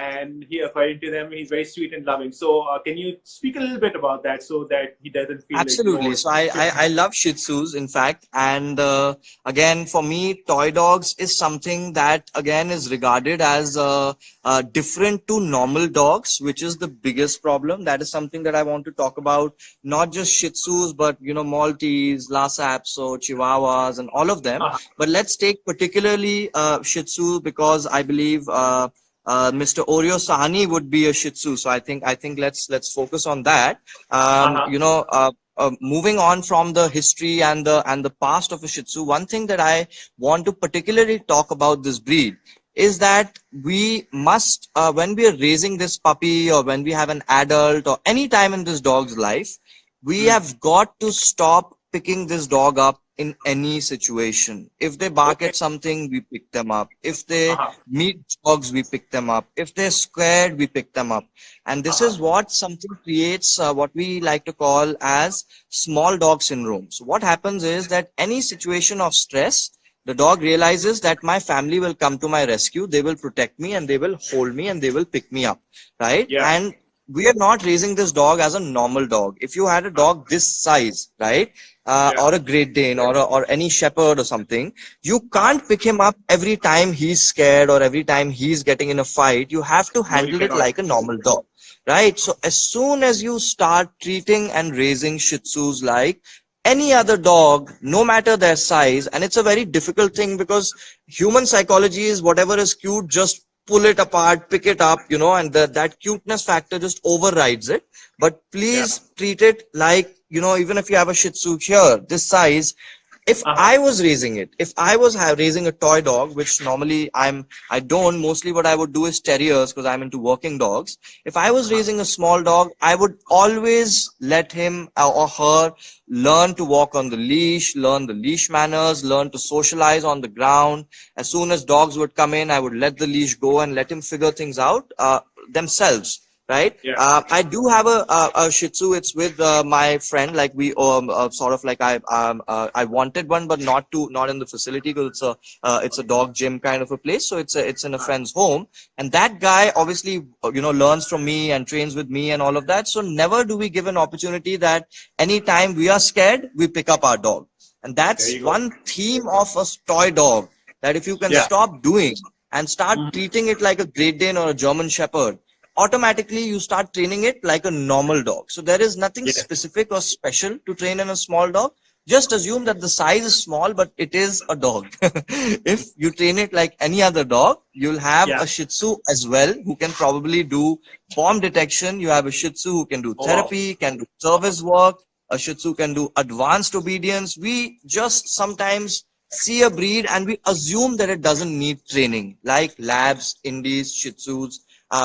S2: and according to them, he's very sweet and loving. So can you speak a little bit about that so that he doesn't feel
S1: Absolutely.
S2: ignored?
S1: So I love Shih Tzus, in fact. And again, for me, toy dogs is something that, again, is regarded as different to normal dogs, which is the biggest problem. That is something that I want to talk about, not just Shih Tzus, but, Maltese, Lhasa Apso, Chihuahuas, and all of them.
S2: Uh-huh.
S1: But let's take particularly Shih Tzu, because I believe Mr. Oreo Sahani would be a Shih Tzu. So I think let's focus on that.
S2: Uh-huh.
S1: Moving on from the history and the past of a Shih Tzu, one thing that I want to particularly talk about this breed is that we must, when we are raising this puppy, or when we have an adult, or any time in this dog's life, we
S2: Mm.
S1: have got to stop picking this dog up in any situation. If they bark
S2: Okay.
S1: at something, we pick them up. If they
S2: Uh-huh.
S1: meet dogs, we pick them up. If they're scared, we pick them up. And this is
S2: Uh-huh.
S1: what something creates, what we like to call as small dog syndrome. So what happens is that any situation of stress, the dog realizes that my family will come to my rescue, they will protect me, and they will hold me, and they will pick me up, right?
S2: Yeah.
S1: And we are not raising this dog as a normal dog. If you had a dog this size, right,
S2: Yeah.
S1: or a Great Dane, or any Shepherd or something, you
S2: Uh-huh.
S1: can't pick him up every time he's scared or every time he's getting in a fight. You have to
S2: No, you
S1: handle it
S2: cannot.
S1: like a normal dog, right? So as soon as you start treating and raising Shih Tzus like any other dog, no matter their size, and it's a very difficult thing, because human psychology is, whatever is cute, just pull it apart, pick it up, and that cuteness factor just overrides it. But
S2: Yeah.
S1: please treat it like, even if you have a Shih Tzu here, this size, if
S2: Uh-huh.
S1: I was raising it, if I was raising a toy dog, which normally I don't, mostly what I would do is terriers, because I'm into working dogs. If I was
S2: Uh-huh.
S1: raising a small dog, I would always let him or her learn to walk on the leash, learn the leash manners, learn to socialize on the ground. As soon as dogs would come in, I would let the leash go and let him figure things out themselves. Right.
S2: Yeah.
S1: I do have a Shih Tzu. It's with my friend. Like we sort of like I wanted one, but not in the facility, because it's a dog gym kind of a place. So it's in a friend's home, and that guy obviously learns from me and trains with me and all of that. So never do we give an opportunity that anytime we are scared, we pick up our dog, and
S2: There
S1: that's
S2: you go.
S1: one theme of a toy dog, that if you can
S2: Yeah.
S1: stop doing and start
S2: Mhm.
S1: treating it like a Great Dane or a German Shepherd, automatically you start training it like a normal dog. So there is nothing
S2: Yes.
S1: specific or special to train in a small dog. Just assume that the size is small, but it is a dog. If you train it like any other dog, you'll have
S2: Yeah.
S1: a Shih Tzu as well, who can probably do bomb detection. You have a Shih Tzu who can do
S2: Oh wow.
S1: therapy, can do service work. A Shih Tzu can do advanced obedience. We just sometimes see a breed and we assume that it doesn't need training, like Labs, Indies, Shih Tzus.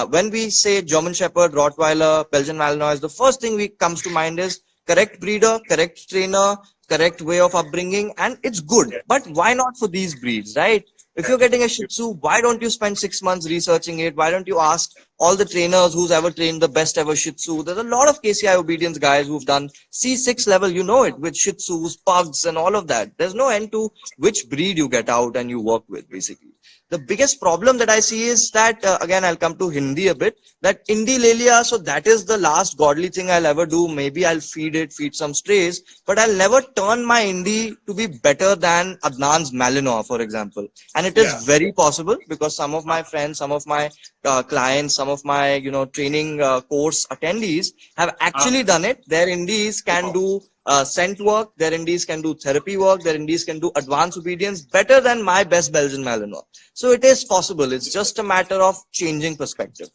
S1: When we say German Shepherd, Rottweiler, Belgian Malinois, the first thing we comes to mind is correct breeder, correct trainer, correct way of upbringing, and it's good.
S2: Yeah,
S1: But why not for these breeds, right? If you're getting a Shih Tzu, why don't you spend 6 months researching it? Why don't you ask all the trainers who's ever trained the best ever Shih Tzu? There's a lot of KCI obedience guys who've done C6 level, you know it, with Shih Tzus, pugs, and all of that. There's no end to which breed you get out and you work with, basically. The biggest problem that I see is that, again, I'll come to Hindi a bit, that Indi le liya, so that is the last godly thing I'll ever do. Maybe I'll feed some strays, but I'll never turn my Indi to be better than Adnan's Malinois, for example. And it is
S2: yeah.
S1: very possible because some of my friends, some of my clients, some of my, training course attendees have actually done it. Their Indies can do scent work, their Indies can do therapy work, their Indies can do advanced obedience better than my best Belgian Malinois. So it is possible. It's just a matter of changing perspective.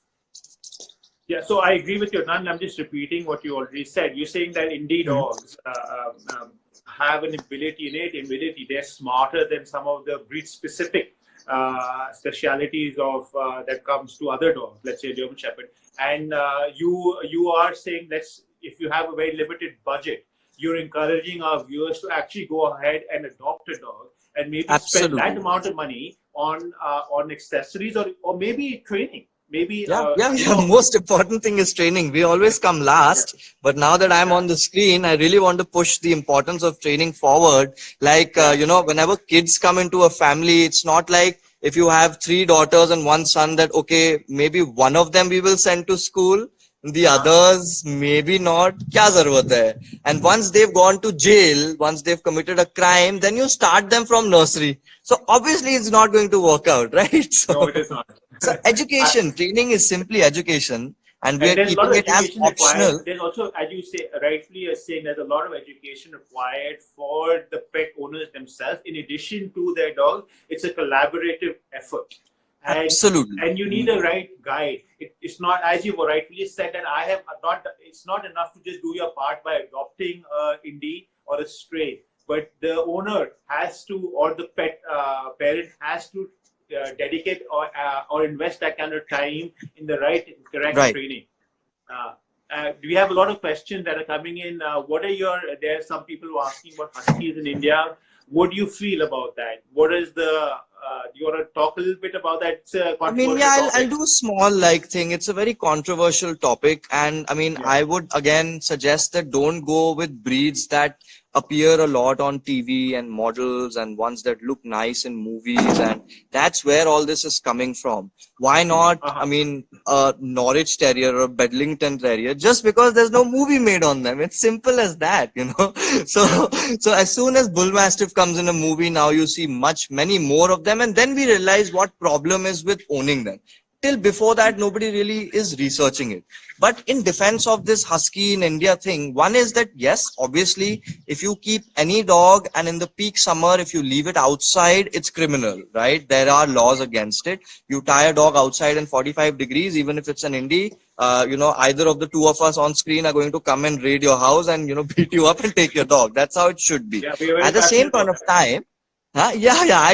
S2: Yeah, so I agree with you, Adnan. I'm just repeating what you already said. You're saying that indie dogs have an innate ability. They're smarter than some of the breed-specific specialities of that comes to other dogs, let's say German Shepherd. And you are saying that if you have a very limited budget, you're encouraging our viewers to actually go ahead and adopt a dog and maybe spend that amount of money on accessories or maybe training. Maybe
S1: Most important thing is training. We always come last, but now that I'm on the screen, I really want to push the importance of training forward. Like whenever kids come into a family, it's not like if you have 3 daughters and 1 son that okay, maybe one of them we will send to school, the others maybe not. Kya zarurat hai? And once they've gone to jail, once they've committed a crime, then you start them from nursery. So obviously it's not going to work out, right?
S2: No, it is not.
S1: So education, training is simply education, and we are
S2: there's a lot
S1: keeping
S2: of
S1: it as
S2: education
S1: optional.
S2: required. There's also, as you say, rightfully are saying, there's a lot of education required for the pet owners themselves. In addition to their dog, it's a collaborative effort.
S1: Absolutely.
S2: And you need a right guide. It's not, as you rightfully said, that I have not. It's not enough to just do your part by adopting a indie or a stray, but the owner has to, or the pet parent has to dedicate or invest that kind of time in the correct training. We have a lot of questions that are coming in. What are there are some people who are asking about Huskies in India. What do you feel about that? What is the, do you want to talk a little bit about that? It's a
S1: I'll do a small thing. It's a very controversial topic. And I would again suggest that don't go with breeds that appear a lot on TV and models and ones that look nice in movies. And that's where all this is coming from. Why not, a Norwich Terrier or a Bedlington Terrier just because there's no movie made on them? It's simple as that, So as soon as Bull Mastiff comes in a movie, now you see many more of them. And then we realize what problem is with owning them. Till before that, nobody really is researching it. But in defense of this Husky in India thing, one is that, yes, obviously, if you keep any dog and in the peak summer, if you leave it outside, it's criminal, right? There are laws against it. You tie a dog outside in 45 degrees, even if it's an Indie, either of the two of us on screen are going to come and raid your house and, beat you up and take your dog. That's how it should be.
S2: Yeah,
S1: at the same point of time, I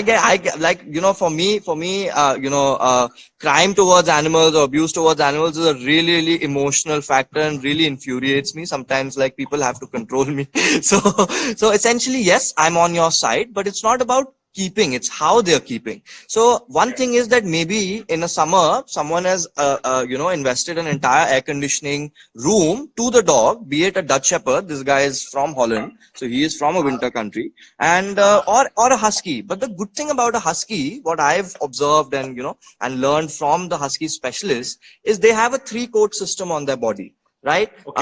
S1: get, like, for me, crime towards animals or abuse towards animals is a really, really emotional factor and really infuriates me. Sometimes, like, people have to control me. So essentially, yes, I'm on your side, but it's not about keeping, it's how they're keeping. So one thing is that maybe in a summer, someone has, invested an entire air conditioning room to the dog, be it a Dutch Shepherd. This guy is from Holland, so he is from a winter country, and or a Husky. But the good thing about a Husky, what I've observed and and learned from the Husky specialists, is they have a 3-coat system on their body. Right.
S2: Okay.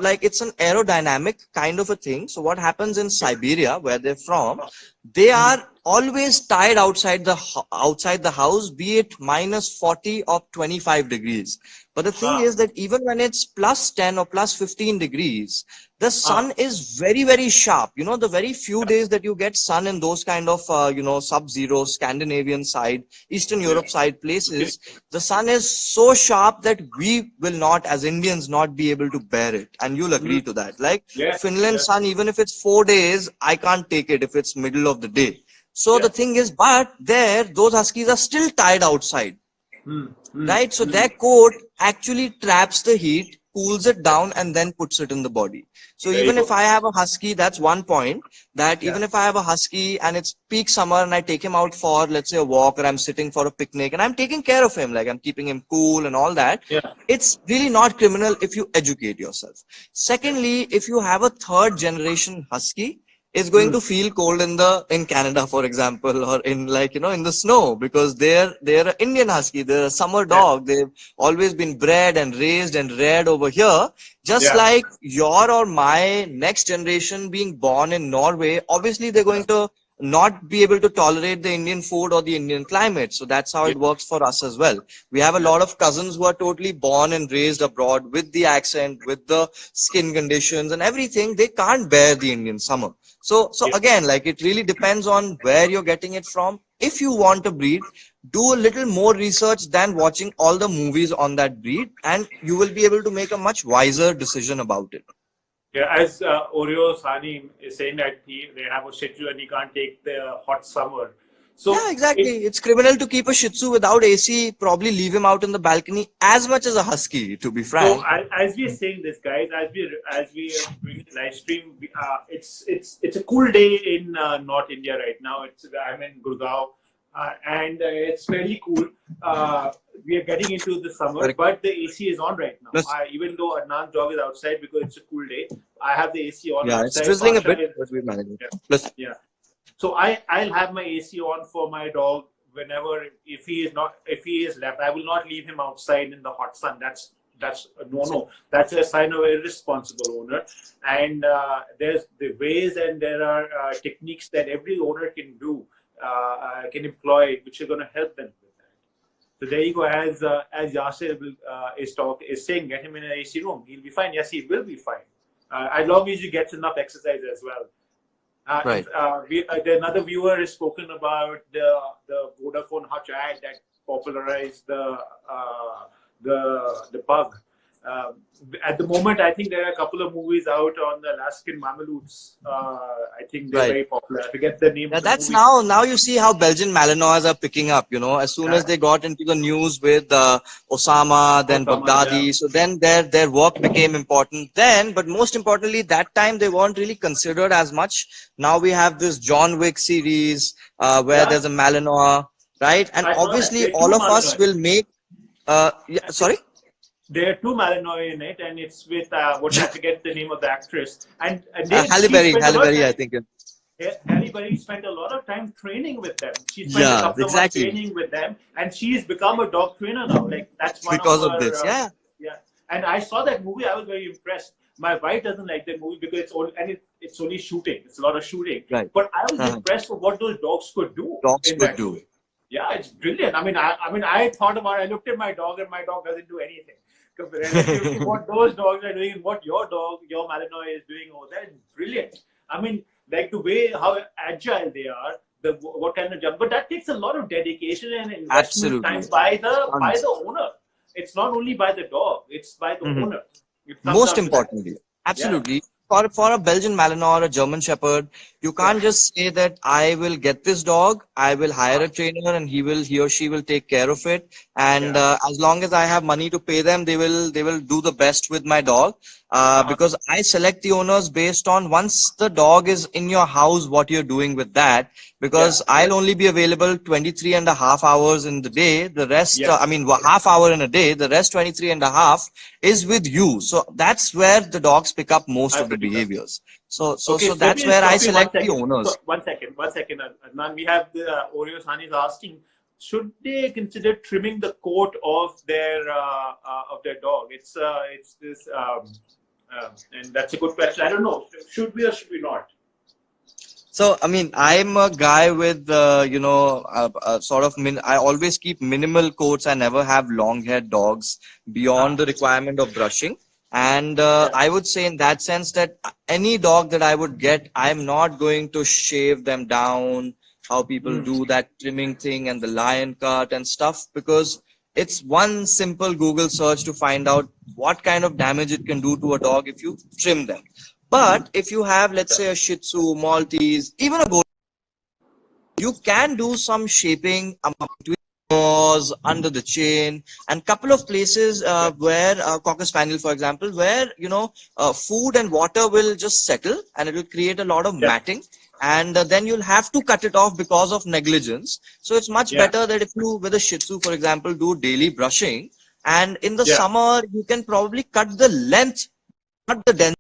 S1: Like it's an aerodynamic kind of a thing. So what happens in Siberia, where they're from, they are always tied outside the house, be it -40 or 25 degrees. But the thing is that even when it's plus 10 or plus 15 degrees, the sun is very, very sharp. You know, the very few days that you get sun in those kind of, sub-zero Scandinavian side, Eastern Europe side
S2: Okay.
S1: places, the sun is so sharp that we will not, as Indians, not be able to bear it. And you'll agree to that. Like
S2: Yes,
S1: Finland
S2: yes.
S1: sun, even if it's 4 days, I can't take it if it's middle of the day. So the
S2: Yeah.
S1: thing is, but there, those huskies are still tied outside,
S2: Hmm. Hmm.
S1: right? So
S2: Hmm.
S1: their coat actually traps the heat, cools it down, and then puts it in the body. So
S2: There you
S1: even if
S2: go.
S1: I have a husky, that's one point, that
S2: Yeah.
S1: even if I have a husky and it's peak summer and I take him out for, let's say, a walk, or I'm sitting for a picnic and I'm taking care of him, like I'm keeping him cool and all that,
S2: Yeah.
S1: it's really not criminal if you educate yourself. Secondly, if you have a third generation husky, is going
S2: Hmm.
S1: to feel cold in Canada, for example, or in, like, in the snow, because they're an Indian husky, they're a summer
S2: Yeah.
S1: dog. They've always been bred and raised and reared over here, just
S2: Yeah.
S1: like your or my next generation being born in Norway. Obviously, they're going to not be able to tolerate the Indian food or the Indian climate. So that's how
S2: Yeah.
S1: it works for us as well. We have a
S2: Yeah.
S1: lot of cousins who are totally born and raised abroad, with the accent, with the skin conditions and everything. They can't bear the Indian summer. So
S2: Yeah.
S1: again, like, it really depends on where you're getting it from. If you want a breed, do a little more research than watching all the movies on that breed, and you will be able to make a much wiser decision about it.
S2: Yeah, as Oreo Sani is saying that they have a Shih Tzu and he can't take the hot summer.
S1: Yeah,
S2: So
S1: exactly.
S2: it
S1: It's criminal to keep a Shih Tzu without AC, probably leave him out in the balcony as much as a husky, to be
S2: so
S1: frank.
S2: as we are saying this, guys, as we are doing the live stream, it's a cool day in North India right now. I'm in Gurgaon, and it's fairly cool. Uh, we are getting into the summer,
S1: Correct.
S2: but the AC is on right now.
S1: Plus,
S2: Even though Adnan's dog is outside because it's a cool day, I have the AC on
S1: yeah, it's
S2: outside.
S1: drizzling a
S2: Pasha
S1: bit,
S2: is,
S1: but we manage it.
S2: yeah,
S1: Plus,
S2: yeah. So I'll have my AC on for my dog whenever, if he is left, I will not leave him outside in the hot sun. That's a no. That's a sign of a irresponsible owner. And there's the ways and there are techniques that every owner can employ, which are going to help them with that. So there you go. As Yasir is saying, get him in an AC room. He'll be fine. Yes, he will be fine. As long as he gets enough exercise as well.
S1: right.
S2: Another viewer has spoken about the Vodafone Hutch ad that popularized the pug. Uh, at the moment, I think there are a couple of movies out on the Alaskan Mamelutes. I think they're
S1: Right.
S2: very popular. I forget the name
S1: Yeah,
S2: of the
S1: that's
S2: movie.
S1: now you see how Belgian Malinois are picking up, as soon as
S2: Uh,
S1: they got into the news with Osama, then
S2: Osama, yeah,
S1: Baghdadi. So then their work became important then, but most importantly, that time they weren't really considered as much. Now we have this John Wick series, where
S2: yeah.
S1: there's a Malinois, right? And
S2: I saw that.
S1: obviously
S2: There are two
S1: all of us
S2: Malinois.
S1: will make, yeah, sorry?
S2: There are two Malinois in it, and it's with what I forget the name of the actress. And she
S1: Halle
S2: spent a lot of
S1: Berry, I
S2: time.
S1: think.
S2: Halle Berry spent a lot of time training with them. She spent a
S1: Yeah,
S2: couple of months
S1: exactly.
S2: training with them, and she's become a dog trainer now. Like that's one of
S1: Because of
S2: her.
S1: this. Yeah,
S2: Yeah, and I saw that movie. I was very impressed. My wife doesn't like that movie because it's only shooting. It's a lot of shooting.
S1: right.
S2: But I was impressed with what those dogs could do
S1: Dogs
S2: in
S1: could
S2: that
S1: do.
S2: movie. Yeah, it's brilliant. I thought about. I looked at my dog, and my dog doesn't do anything. Relative to what those dogs are doing and what your Malinois is doing over there, it's brilliant. I mean, like the way how agile they are, what kind of jump, but that takes a lot of dedication and investment time
S1: Absolutely.
S2: by the
S1: Tons.
S2: owner. It's not only by the dog; it's by the
S1: Mhm.
S2: owner. It comes
S1: Most
S2: down to that.
S1: importantly,
S2: Yeah,
S1: absolutely. For a Belgian Malinois or a German Shepherd, you
S2: yeah,
S1: can't just say that I will get this dog, I will hire a trainer, and he or she will take care of it. And
S2: yeah.
S1: as long as I have money to pay them, they will do the best with my dog.
S2: Uh-huh.
S1: Because I select the owners based on, once the dog is in your house, what you're doing with that.
S2: Yeah,
S1: Because I'll only be available 23 and a half hours in the day. The rest,
S2: yeah.
S1: half hour in a day. The rest 23 and a half is with you. So that's where the dogs pick up most
S2: I
S1: of the
S2: believe that.
S1: behaviors. So so
S2: Okay,
S1: so
S2: so let
S1: that's
S2: me
S1: where I
S2: stop you one
S1: select the
S2: second. So
S1: owners.
S2: one second, Adnan. We have the Oreo San is asking, should they consider trimming the coat of their dog? It's this, and that's a good question. I don't know. Should we or should we not?
S1: So, I mean, I'm a guy with, sort of, I always keep minimal coats. I never have long haired dogs beyond
S2: Ah,
S1: the requirement of brushing. And
S2: yeah.
S1: I would say in that sense that any dog that I would get, I'm not going to shave them down, how people
S2: Mm.
S1: do that trimming thing and the lion cut and stuff, because it's one simple Google search to find out what kind of damage it can do to a dog if you trim them. But if you have, let's say, a Shih Tzu, Maltese, even a Golden, you can do some shaping between paws, under the chin, and couple of places where Cocker Spaniel, for example, where food and water will just settle and it will create a lot of
S2: Yeah.
S1: matting. And then you'll have to cut it off because of negligence. So it's much
S2: Yeah.
S1: better that if you, with a Shih Tzu, for example, do daily brushing, and in the
S2: Yeah.
S1: summer you can probably cut the length, not the density.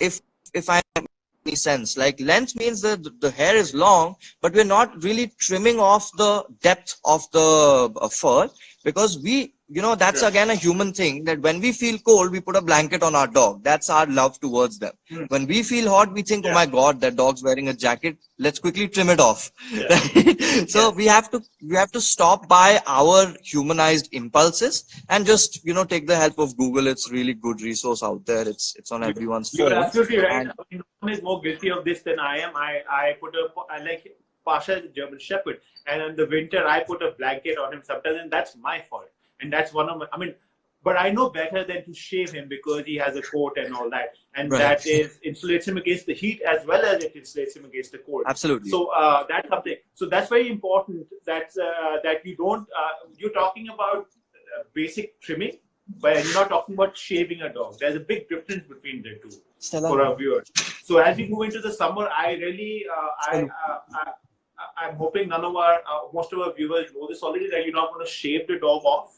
S1: If I make any sense, like length means that the hair is long, but we're not really trimming off the depth of the fur, because that's
S2: Sure.
S1: again a human thing, that when we feel cold we put a blanket on our dog. That's our love towards them.
S2: Mm.
S1: When we feel hot we think, oh
S2: Yeah.
S1: my god, that dog's wearing a jacket, let's quickly trim it off.
S2: Yeah.
S1: Right? So
S2: Yes.
S1: we have to stop by our humanized impulses and just take the help of Google. It's really good resource out there. It's on everyone's
S2: You're
S1: phone.
S2: absolutely right.
S1: And
S2: I mean, no one is more guilty of this than I am. I like Pasha the German Shepherd, and in the winter I put a blanket on him sometimes, and that's my fault. And that's one of my. I mean, but I know better than to shave him because he has a coat and all that, and
S1: right,
S2: that is insulates him against the heat as well as it insulates him against the cold.
S1: absolutely.
S2: So that's something. So that's very important. That you don't. You're talking about basic trimming, but you're not talking about shaving a dog. There's a big difference between the two
S1: Stella,
S2: for our viewers. So as we move into the summer, I really, I'm hoping none of our, most of our viewers know this already, that you're not going to shave the dog off,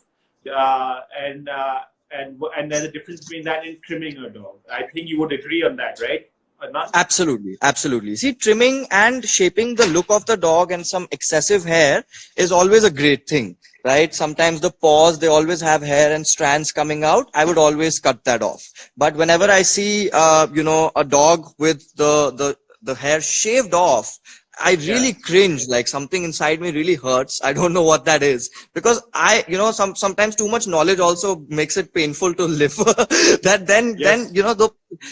S2: and there's a difference between that and trimming a dog. I think you would agree on that, right? Not?
S1: Absolutely, absolutely. See, trimming and shaping the look of the dog and some excessive hair is always a great thing, right? Sometimes the paws, they always have hair and strands coming out. I would always cut that off. But whenever I see, a dog with the hair shaved off, I really cringe. Like something inside me really hurts. I don't know what that is, because sometimes too much knowledge also makes it painful to live. That then
S2: Yes.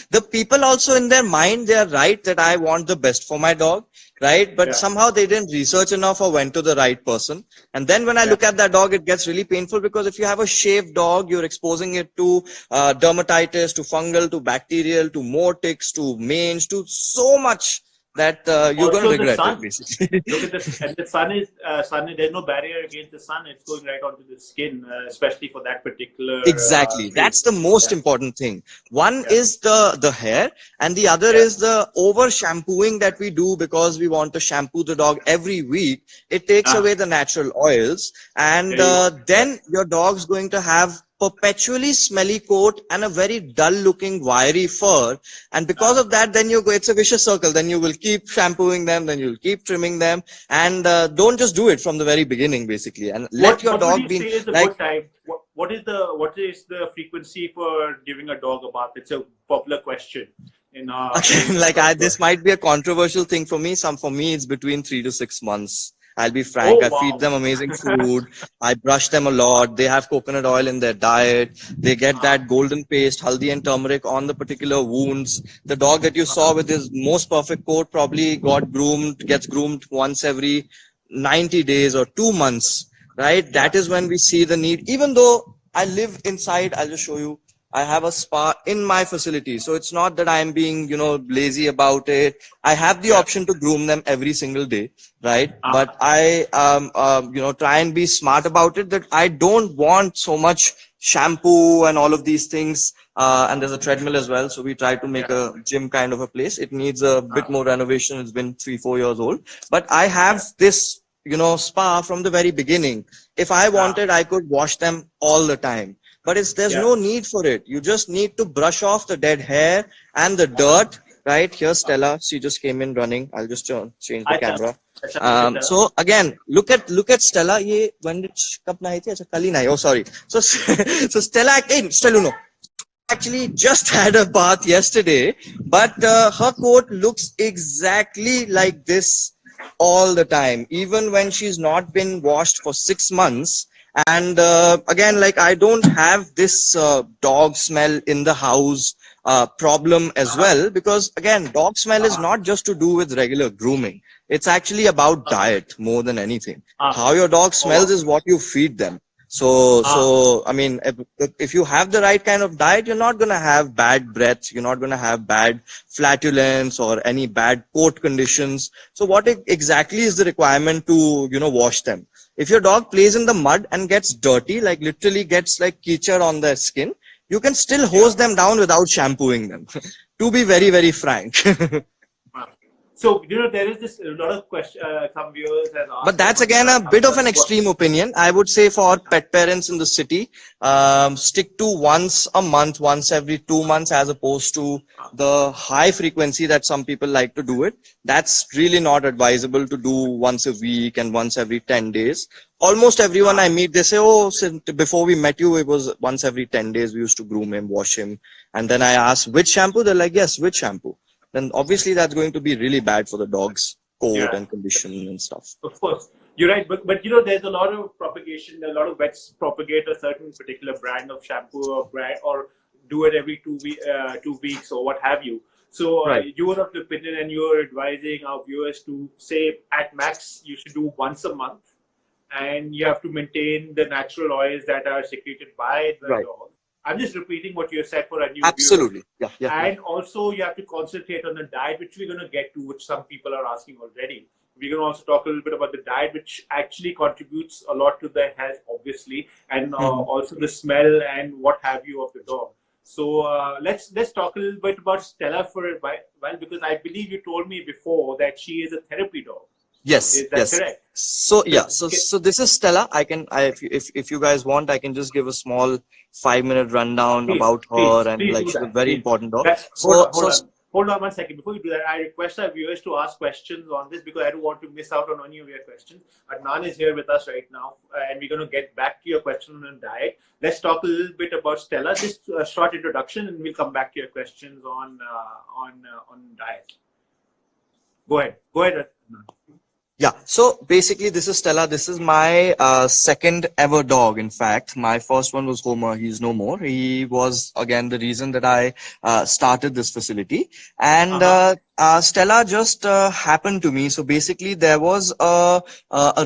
S1: the people also in their mind, they are right that I want the best for my dog, right? But
S2: Yeah.
S1: somehow they didn't research enough or went to the right person. And then when I
S2: Yeah.
S1: look at that dog, it gets really painful, because if you have a shaved dog, you're exposing it to dermatitis, to fungal, to bacterial, to more ticks, to mange, to so much that you're going to
S2: Also the
S1: regret it,
S2: sun.
S1: basically.
S2: Look at this, and the sun. There's no barrier against the sun. It's going right onto the skin, especially for that particular
S1: Exactly.
S2: breed.
S1: That's the most
S2: Yeah.
S1: important thing. One
S2: Yeah.
S1: is the hair, and the other
S2: Yeah.
S1: is the over shampooing that we do, because we want to shampoo the dog every week. It takes
S2: Ah,
S1: away the natural oils, and
S2: there you go.
S1: then your dog's going to have perpetually smelly coat and a very dull looking wiry fur. And because
S2: Ah.
S1: of that, then it's a vicious circle. Then you will keep shampooing them, then you'll keep trimming them, and don't just do it from the very beginning, basically, and let your
S2: What would
S1: dog
S2: you
S1: be
S2: say is a
S1: like.
S2: good time? What is the frequency for giving a dog a bath? It's a popular question in
S1: Again, like this might be a controversial thing for me. For me, it's between 3 to 6 months. I'll be frank.
S2: Oh
S1: I feed
S2: wow.
S1: them amazing food. I brush them a lot. They have coconut oil in their diet. They get
S2: Uh,
S1: that golden paste, haldi and turmeric on the particular wounds. The dog that you saw with his most perfect coat probably gets groomed once every 90 days or 2 months, right?
S2: yeah.
S1: That is when we see the need. Even though I live inside, I'll just show you. I have a spa in my facility. So it's not that I'm being, lazy about it. I have the
S2: Yeah.
S1: option to groom them every single day, right?
S2: Uh,
S1: But I, try and be smart about it, that I don't want so much shampoo and all of these things. And there's a treadmill as well. So we try to make
S2: yeah.
S1: a gym kind of a place. It needs a bit
S2: Uh,
S1: more renovation. It's been 3, 4 years old, but I have
S2: yeah.
S1: this, spa from the very beginning. If I
S2: Uh,
S1: wanted, I could wash them all the time. But there's
S2: yeah.
S1: no need for it. You just need to brush off the dead hair and the dirt. Right, here's Stella. She just came in running. I'll just change the
S2: Hi, Stella.
S1: camera.
S2: Stella.
S1: So again, look at Stella. When did कब नहाई थी? अच्छा कल ही नहाई. Oh sorry. So so Stella, hey, Stella, no. actually just had a bath yesterday, but her coat looks exactly like this all the time, even when she's not been washed for 6 months. And again, like I don't have this dog smell in the house problem as
S2: Uh-huh.
S1: well, because again, dog smell is
S2: Uh-huh.
S1: not just to do with regular grooming. It's actually about
S2: Uh-huh.
S1: diet more than anything.
S2: Uh-huh.
S1: How your dog
S2: Oh,
S1: smells
S2: wow.
S1: is what you feed them. So I mean, if you have the right kind of diet, you're not gonna have bad breath. You're not gonna have bad flatulence or any bad coat conditions. So what exactly is the requirement to wash them? If your dog plays in the mud and gets dirty, like literally gets like keychair on their skin, you can still
S2: Yeah.
S1: hose them down without shampooing them. To be very very frank.
S2: Uh, So, there is this a lot of question. Some viewers has
S1: But
S2: asked us
S1: that's
S2: on
S1: again a bit of an
S2: what.
S1: extreme opinion. I would say for pet parents in the city, stick to once a month, once every 2 months, as opposed to the high frequency that some people like to do it. That's really not advisable to do once a week and once every 10 days. Almost everyone I
S2: Uh,
S1: meet, they say, oh, since before we met you, it was once every 10 days. We used to groom him, wash him. And then I ask, which shampoo? They're like, yes, which shampoo? Then obviously that's going to be really bad for the dog's coat
S2: yeah.
S1: and condition and stuff.
S2: Of course, you're right, but there's a lot of propagation. A lot of vets propagate a certain particular brand of shampoo or brand, or do it every 2 weeks or what have you. So
S1: Right.
S2: you are of the opinion, and you're advising our viewers to say at max you should do once a month, and you have to maintain the natural oils that are secreted by the
S1: Right.
S2: dog. I'm just repeating what you said for our new viewers.
S1: Absolutely. Yeah. Yeah. Yeah.
S2: And also, you have to concentrate on the diet, which we're going to get to, which some people are asking already. We're going to also talk a little bit about the diet, which actually contributes a lot to the health, obviously, and
S1: Mhm.
S2: also the smell and what have you of the dog. So let's talk a little bit about Stella for a while, because I believe you told me before that she is a therapy dog.
S1: Yes.
S2: Is that
S1: Yes.
S2: correct?
S1: So
S2: So,
S1: yeah. So this is Stella. If you guys want, I can just give a small 5 minute rundown
S2: please,
S1: about her,
S2: please,
S1: and
S2: please
S1: like
S2: do
S1: she's a
S2: that.
S1: very
S2: Please.
S1: important dog.
S2: That's hold
S1: So
S2: on, hold
S1: so
S2: on, hold on 1 second. Before you do that, I request our viewers to ask questions on this because I don't want to miss out on any of your questions. Adnan is here with us right now, and we're going to get back to your question on diet. Let's talk a little bit about Stella. Just a short introduction, and we'll come back to your questions on diet. Go ahead, Adnan.
S1: yeah, so basically, this is Stella. This is my second ever dog. In fact, my first one was Homer. He's no more. He was again the reason that I started this facility. And
S2: Uh huh.
S1: Stella just happened to me. So basically, there was a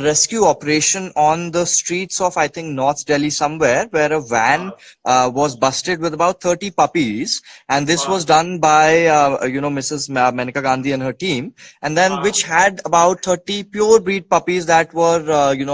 S1: rescue operation on the streets of, I think, North Delhi somewhere, where a van was busted with about 30 puppies, and this was done by Mrs. Menaka Gandhi and her team, and then which had about 30 pure breed puppies that were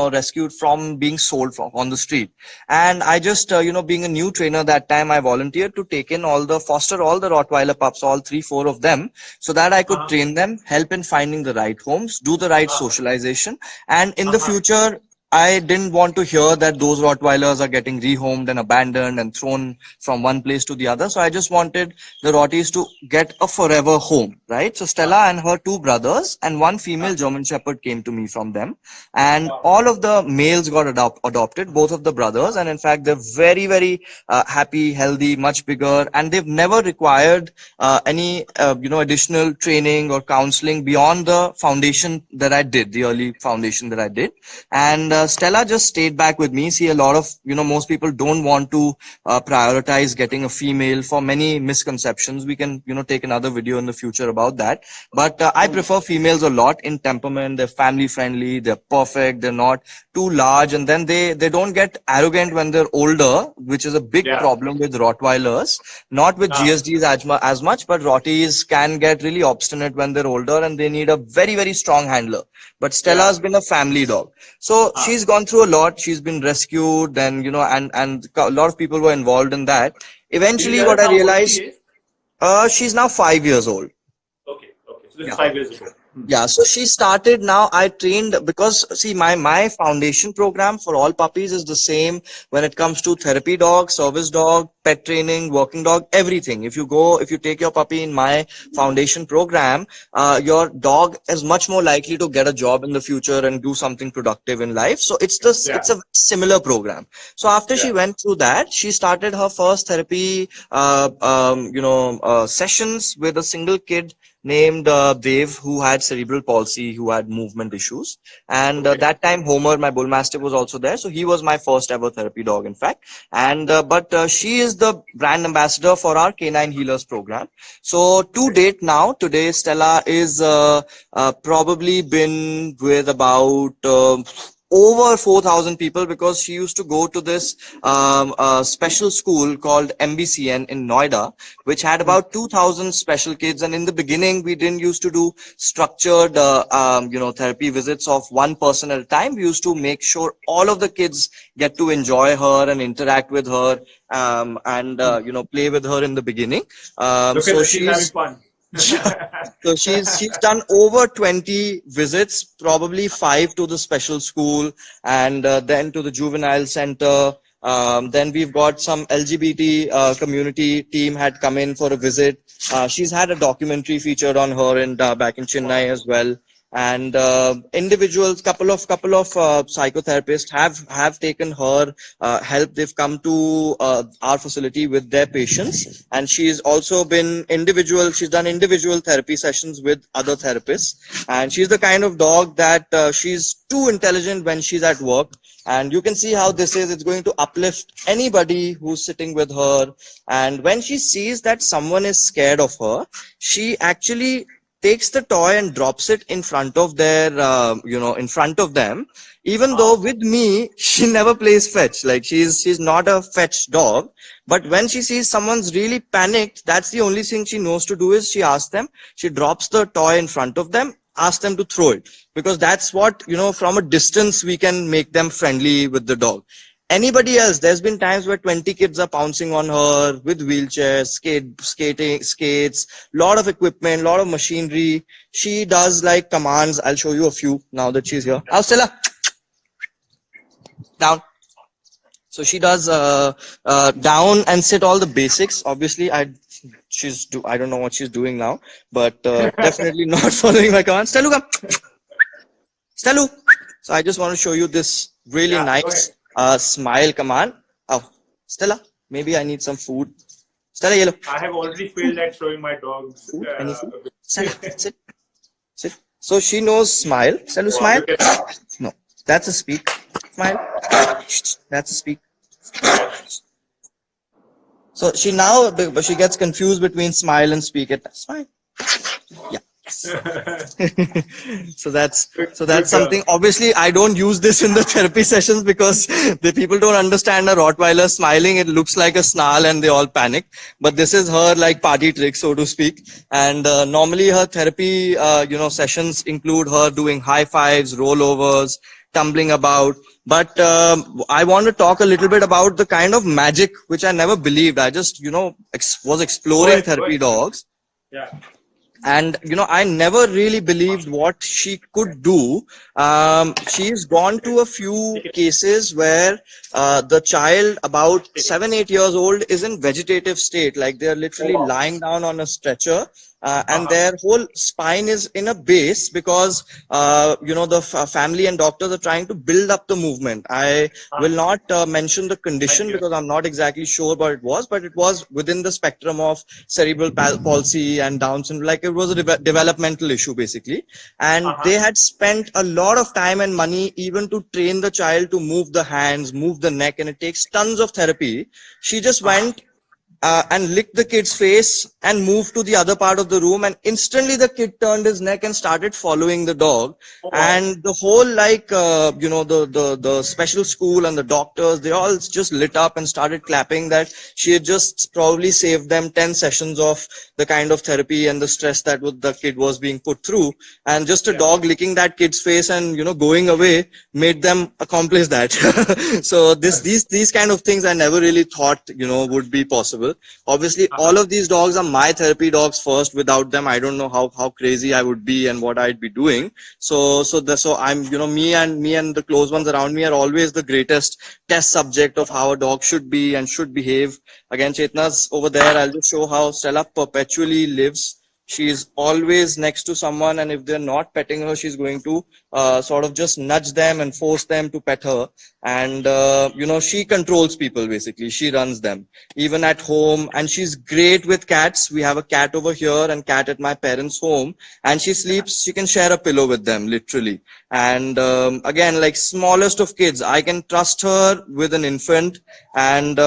S1: rescued from being sold from on the street. And I just being a new trainer that time, I volunteered to take in foster all the Rottweiler pups, all 3 4 of them, so that I could train them, help in finding the right homes, do the right socialization, and in the future I didn't want to hear that those Rottweilers are getting rehomed and abandoned and thrown from one place to the other. So I just wanted the Rotties to get a forever home, right? So Stella and her 2 brothers and one female German Shepherd came to me from them. And all of the males got adopted, both of the brothers. And in fact, they're very, very happy, healthy, much bigger. And they've never required any, additional training or counseling beyond the foundation that I did, the early foundation that I did. And Stella just stayed back with me. See, a lot of most people don't want to prioritize getting a female for many misconceptions. We can take another video in the future about that, but I prefer females a lot in temperament. They're family friendly, they're perfect, they're not too large, and then they don't get arrogant when they're older, which is a big
S2: Yeah.
S1: problem with Rottweilers. Not with GSDs as much, but Rotties can get really obstinate when they're older, and they need a very very strong handler. But
S2: Yeah.
S1: Stella's been a family dog. So she's gone through a lot. She's been rescued, then and a lot of people were involved in that.
S2: Can you
S1: Eventually,
S2: tell
S1: what
S2: us
S1: I
S2: how old she
S1: realized,
S2: is?
S1: she's now 5 years old.
S2: Okay. Okay. So this is
S1: Yeah.
S2: 5 years ago.
S1: Yeah, so she started now. I trained because see, my foundation program for all puppies is the same when it comes to therapy dog, service dog, pet training, working dog, everything. If you take your puppy in my foundation program, your dog is much more likely to get a job in the future and do something productive in life. So it's
S2: Yeah.
S1: a similar program. So after she
S2: Yeah.
S1: went through that, she started her first therapy, sessions with a single kid named Dev, who had cerebral palsy, who had movement issues. And
S2: Okay.
S1: that time, Homer, my bull mastiff, was also there. So he was my first ever therapy dog, in fact. And but she is the brand ambassador for our Canine Healers program. So to
S2: Okay.
S1: date now, today Stella is probably been with about over 4,000 people, because she used to go to this special school called MBCN in Noida, which had
S2: Hmm.
S1: about 2,000 special kids. And in the beginning, we didn't used to do structured, therapy visits of one person at a time. We used to make sure all of the kids get to enjoy her and interact with her, and play with her in the beginning.
S2: Look at
S1: So
S2: her. She's having
S1: she's
S2: fun.
S1: yeah. So she's done over 20 visits, probably 5 to the special school, and then to the juvenile center. Then we've got some LGBT community team had come in for a visit. She's had a documentary featured on her in back in Chennai as well. And individuals, couple of psychotherapists have taken her help. They've come to our facility with their patients, and she's also been individual. She's done individual therapy sessions with other therapists, and she's the kind of dog that she's too intelligent when she's at work. And you can see how this is. It's going to uplift anybody who's sitting with her. And when she sees that someone is scared of her, she actually takes the toy and drops it in front of in front of them. Even though
S2: Wow.
S1: with me, she never plays fetch. Like she's not a fetch dog. But when she sees someone's really panicked, that's the only thing she knows to do is she asks them, she drops the toy in front of them, asks them to throw it. Because that's what, from a distance, we can make them friendly with the dog. Anybody else, there's been times where 20 kids are pouncing on her with wheelchairs, skates, lot of equipment, lot of machinery. She does like commands. I'll show you a few now that she's here. Now, Stella, down. So she does down and sit, all the basics. Obviously, I don't know what she's doing now, but definitely not following my command. Stella, come. Stella. So I just want to show you this really
S2: Yeah. Go ahead.
S1: nice smile command. Oh, Stella, maybe I need some food. Stella, yellow.
S2: I have already failed at showing my dogs.
S1: Food? Any food? Stella, sit. Sit. So she knows smile. Stella,
S2: Wow,
S1: smile.
S2: look at that.
S1: No, that's a speak. Smile. That's a speak. So she gets confused between smile and speak. Smile. Yeah. so that's
S2: Good
S1: something.
S2: girl.
S1: Obviously, I don't use this in the therapy sessions, because the people don't understand a Rottweiler smiling. It looks like a snarl and they all panic. But this is her like party trick, so to speak. And normally her therapy sessions include her doing high fives, rollovers, tumbling about. But I want to talk a little bit about the kind of magic which I never believed. I just was
S2: Go
S1: exploring
S2: ahead. Go
S1: therapy
S2: ahead.
S1: dogs.
S2: Yeah.
S1: And I never really believed what she could do. She's gone to a few
S2: Take it.
S1: cases where the child about 7-8 years old is in vegetative state, like they're
S2: Oh,
S1: literally
S2: wow.
S1: lying down on a stretcher, and
S2: Uh-huh.
S1: their whole spine is in a base, because the family and doctors are trying to build up the movement. I will not mention the
S2: Thank
S1: condition,
S2: you.
S1: because I'm not exactly sure what it was, but it was within the spectrum of cerebral palsy and Down syndrome. Like it was a developmental issue basically, and
S2: Uh-huh.
S1: they had spent a lot of time and money even to train the child to move the hands, move the neck, and it takes tons of therapy. She just went and licked the kid's face and moved to the other part of the room, and instantly the kid turned his neck and started following the dog.
S2: Oh, wow.
S1: And the whole the special school and the doctors, they all just lit up and started clapping that she had just probably saved them 10 sessions of the kind of therapy and the stress that the kid was being put through. And just a
S2: Yeah.
S1: dog licking that kid's face and going away made them accomplish that. So these kind of things I never really thought would be possible. Obviously, all of these dogs are my therapy dogs first. Without them, I don't know how crazy I would be and what I'd be doing. So I'm, me and the close ones around me are always the greatest test subject of how a dog should be and should behave. Again, Chetna's over there. I'll just show how Stella perpetually lives. She's always next to someone, and if they're not petting her, she's going to sort of just nudge them and force them to pet her. And she controls people basically. She runs them even at home, and she's great with cats. We have a cat over here and cat at my parents' home, and she sleeps. She can share a pillow with them literally. And again, like smallest of kids, I can trust her with an infant. And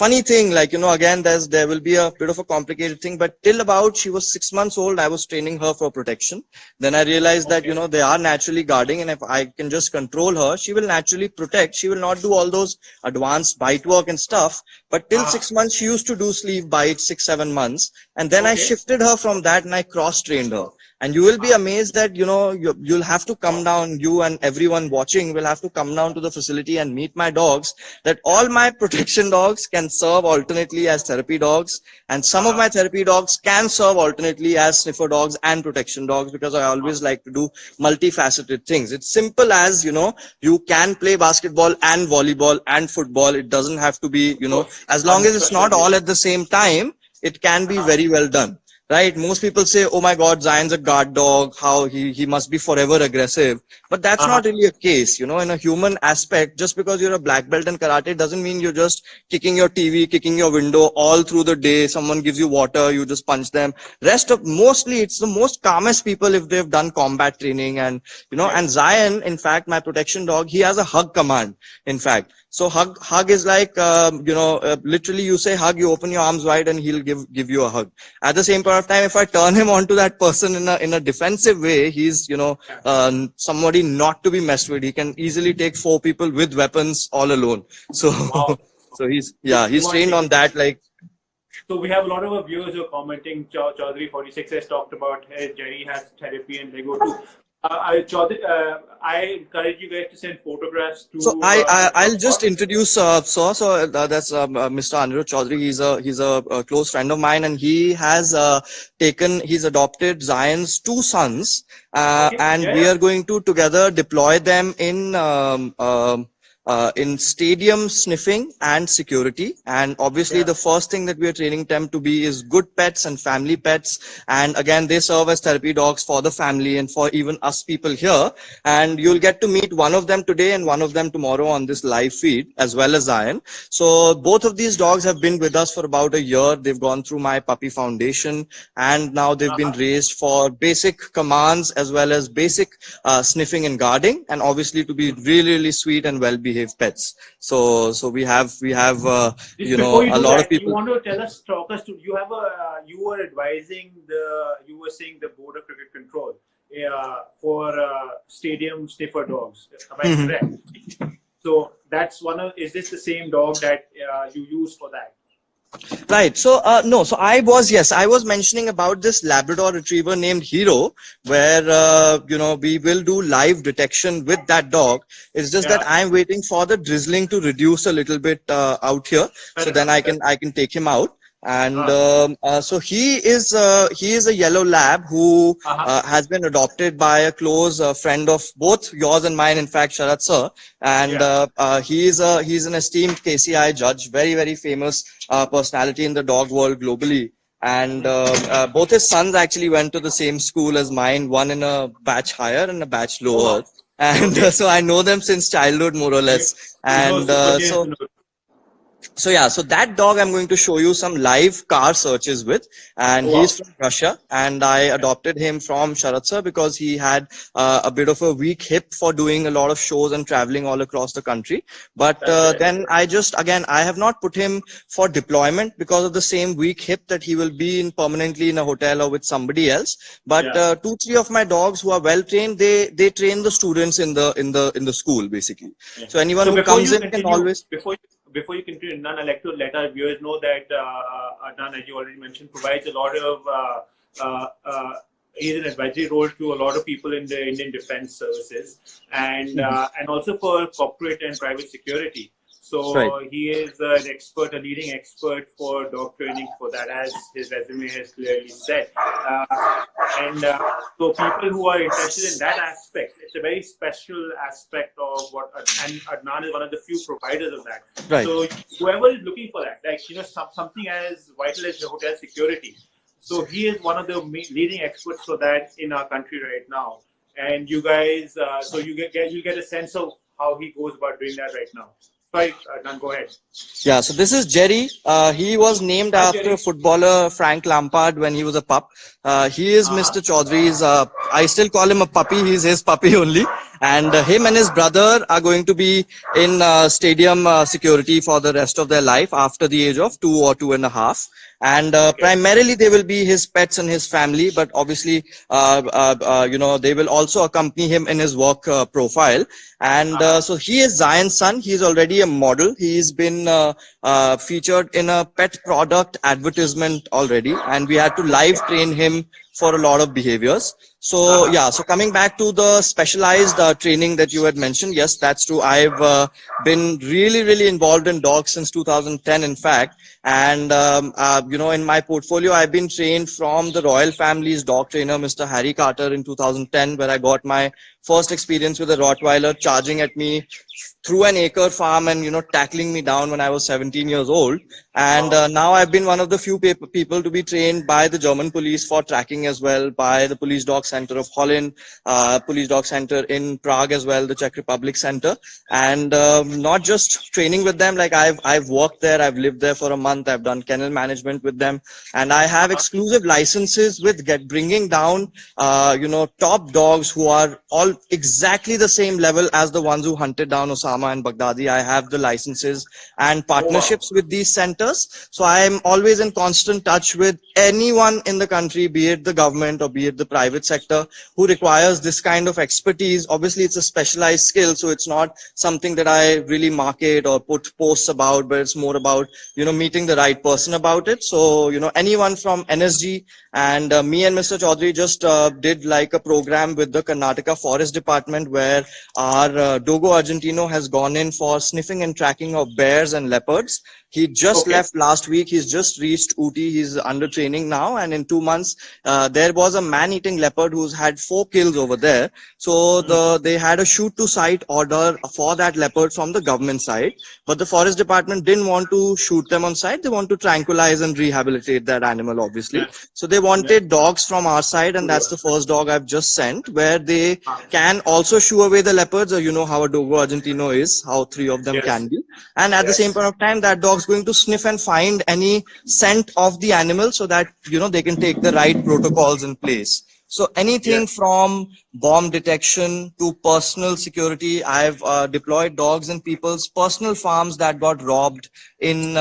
S1: funny thing, like, again, there will be a bit of a complicated thing, but till about she was 6 months old, I was training her for protection. Then I realized that, they are naturally guarding, and if I can just control her, she will naturally protect. She will not do all those advanced bite work and stuff. But till 6 months, she used to do sleeve bites, 6-7 months. And then I shifted her from that and I cross trained her. And you will be amazed that, you'll have to come down, you and everyone watching will have to come down to the facility and meet my dogs, that all my protection dogs can serve alternately as therapy dogs. And some of my therapy dogs can serve alternately as sniffer dogs and protection dogs, because I always like to do multifaceted things. It's simple as, you can play basketball and volleyball and football. It doesn't have to be, as long as it's not all at the same time, it can be very well done. Right? Most people say, oh my God, Zion's a guard dog. How he must be forever aggressive. But that's not really a case. In a human aspect, just because you're a black belt in karate doesn't mean you're just kicking your TV, kicking your window all through the day. Someone gives you water, you just punch them. Mostly it's the most calmest people if they've done combat training. And, and Zion, in fact, my protection dog, he has a hug command, in fact. So hug is like, literally you say hug, you open your arms wide and he'll give you a hug. At the same point of time, if I turn him onto that person in a defensive way, he's, somebody not to be messed with. He can easily take 4 people with weapons all alone. So, so he's trained on that. Like,
S2: so we have a lot of our viewers who are commenting. Chaudhary 46 has talked about, hey, Jerry has therapy and they go to. I encourage you guys to send photographs to.
S1: So I'll just introduce that's Mr. Anirudh Chaudhary. He's a close friend of mine, and he has he's adopted Zion's 2 sons, we are going to together deploy them in stadium sniffing and security. And obviously the first thing that we are training them to be is good pets and family pets. And again, they serve as therapy dogs for the family and for even us people here. And you'll get to meet one of them today and one of them tomorrow on this live feed, as well as Zion. So both of these dogs have been with us for about a year. They've gone through my puppy foundation, and now they've been raised for basic commands as well as basic sniffing and guarding, and obviously to be really, really sweet and well-behaved pets. So we have a lot of people.
S2: You want to talk us to, you were advising you were saying the Board of Cricket Control for stadium sniffer dogs. Am I correct? So that's is this the same dog that you use for that?
S1: Right. So, no. So I was mentioning about this Labrador retriever named Hero, where, we will do live detection with that dog. It's just that I'm waiting for the drizzling to reduce a little bit out here. So then I can take him out. And so he is a yellow lab who has been adopted by a close friend of both yours and mine, in fact, Sharat sir. And he's an esteemed KCI judge, very, very famous personality in the dog world globally. And both his sons actually went to the same school as mine, one in a batch higher and a batch lower. And so I know them since childhood, more or less. And so that dog I'm going to show you some live car searches with, and he's from Russia, and I adopted him from Sharat sir because he had a bit of a weak hip for doing a lot of shows and traveling all across the country. But then I have not put him for deployment because of the same weak hip that he will be in permanently in a hotel or with somebody else. But 2-3 of my dogs who are well trained, they train the students in the school basically. So anyone who comes in can always.
S2: Before you continue, Adnan, I'd like to let our viewers know that Adnan, as you already mentioned, provides a lot of he's an advisory role to a lot of people in the Indian Defence Services and also for corporate and private security.
S1: Right.
S2: So he is an expert, a leading expert for dog training for that, as his resume has clearly said. And so people who are interested in that aspect, it's a very special aspect of what, and Adnan is one of the few providers of that.
S1: Right.
S2: So whoever is looking for that, like, something as vital as the hotel security. So he is one of the leading experts for that in our country right now. And you guys, so you get a sense of how he goes about doing that right now. Sorry, Adnan, go ahead.
S1: Yeah, so this is Jerry. He was named
S2: Hi,
S1: after
S2: Jerry.
S1: footballer Frank Lampard when he was a pup. He is Mr.
S2: Uh-huh.
S1: Chaudhary's, I still call him a puppy. He's his puppy only. And him and his brother are going to be in stadium security for the rest of their life after the age of 2 or 2.5. And
S2: Okay.
S1: primarily they will be his pets and his family, but obviously, they will also accompany him in his work profile. And
S2: Uh-huh.
S1: so he is Zion's son. He's already a model. He's been featured in a pet product advertisement already, and we had to live train him for a lot of behaviors. So
S2: Uh-huh.
S1: yeah, so coming back to the specialized training that you had mentioned, yes, that's true. I've been really involved in dogs since 2010, in fact. And in my portfolio, I've been trained from the royal family's dog trainer, Mr. Harry Carter, in 2010, where I got my first experience with a Rottweiler charging at me through an acre farm and tackling me down when I was 17 years old. And
S2: Wow.
S1: now I've been one of the few people to be trained by the German police for tracking as well, by the Police Dog Center of Holland, Police Dog Center in Prague as well, the Czech Republic Center. And not just training with them, like I've worked there, I've lived there for a month, I've done kennel management with them, and I have
S2: Uh-huh.
S1: exclusive licenses with bringing down top dogs who are all exactly the same level as the ones who hunted down Osama and Baghdadi. I have the licenses and
S2: Oh, wow.
S1: partnerships with these centers. So I am always in constant touch with anyone in the country, be it the government or be it the private sector, who requires this kind of expertise. Obviously, it's a specialized skill, so it's not something that I really market or put posts about, but it's more about, meeting the right person about it. So, anyone from NSG and me and Mr. Chaudhary just did like a program with the Karnataka Forest Department where our Dogo Argentino has gone in for sniffing and tracking of bears and leopards. He just
S2: Okay.
S1: left last week. He's just reached Ooty. He's under training now. And in 2 months, there was a man-eating leopard who's had 4 kills over there. So they had a shoot to sight order for that leopard from the government side. But the forest department didn't want to shoot them on sight. They want to tranquilize and rehabilitate that animal, obviously.
S2: Yeah.
S1: So they
S2: Yeah.
S1: wanted dogs from our side. And that's the first dog I've just sent, where they
S2: Uh,
S1: can also shoo away the leopards, or how a Dogo Argentino is, how 3 of them
S2: yes.
S1: can be. And at the same
S2: Yes.
S1: point of time, that dog's going to sniff and find any scent of the animal so that, they can take the right protocols in place. So anything
S2: Yes.
S1: from bomb detection to personal security. I've deployed dogs in people's personal farms that got robbed in,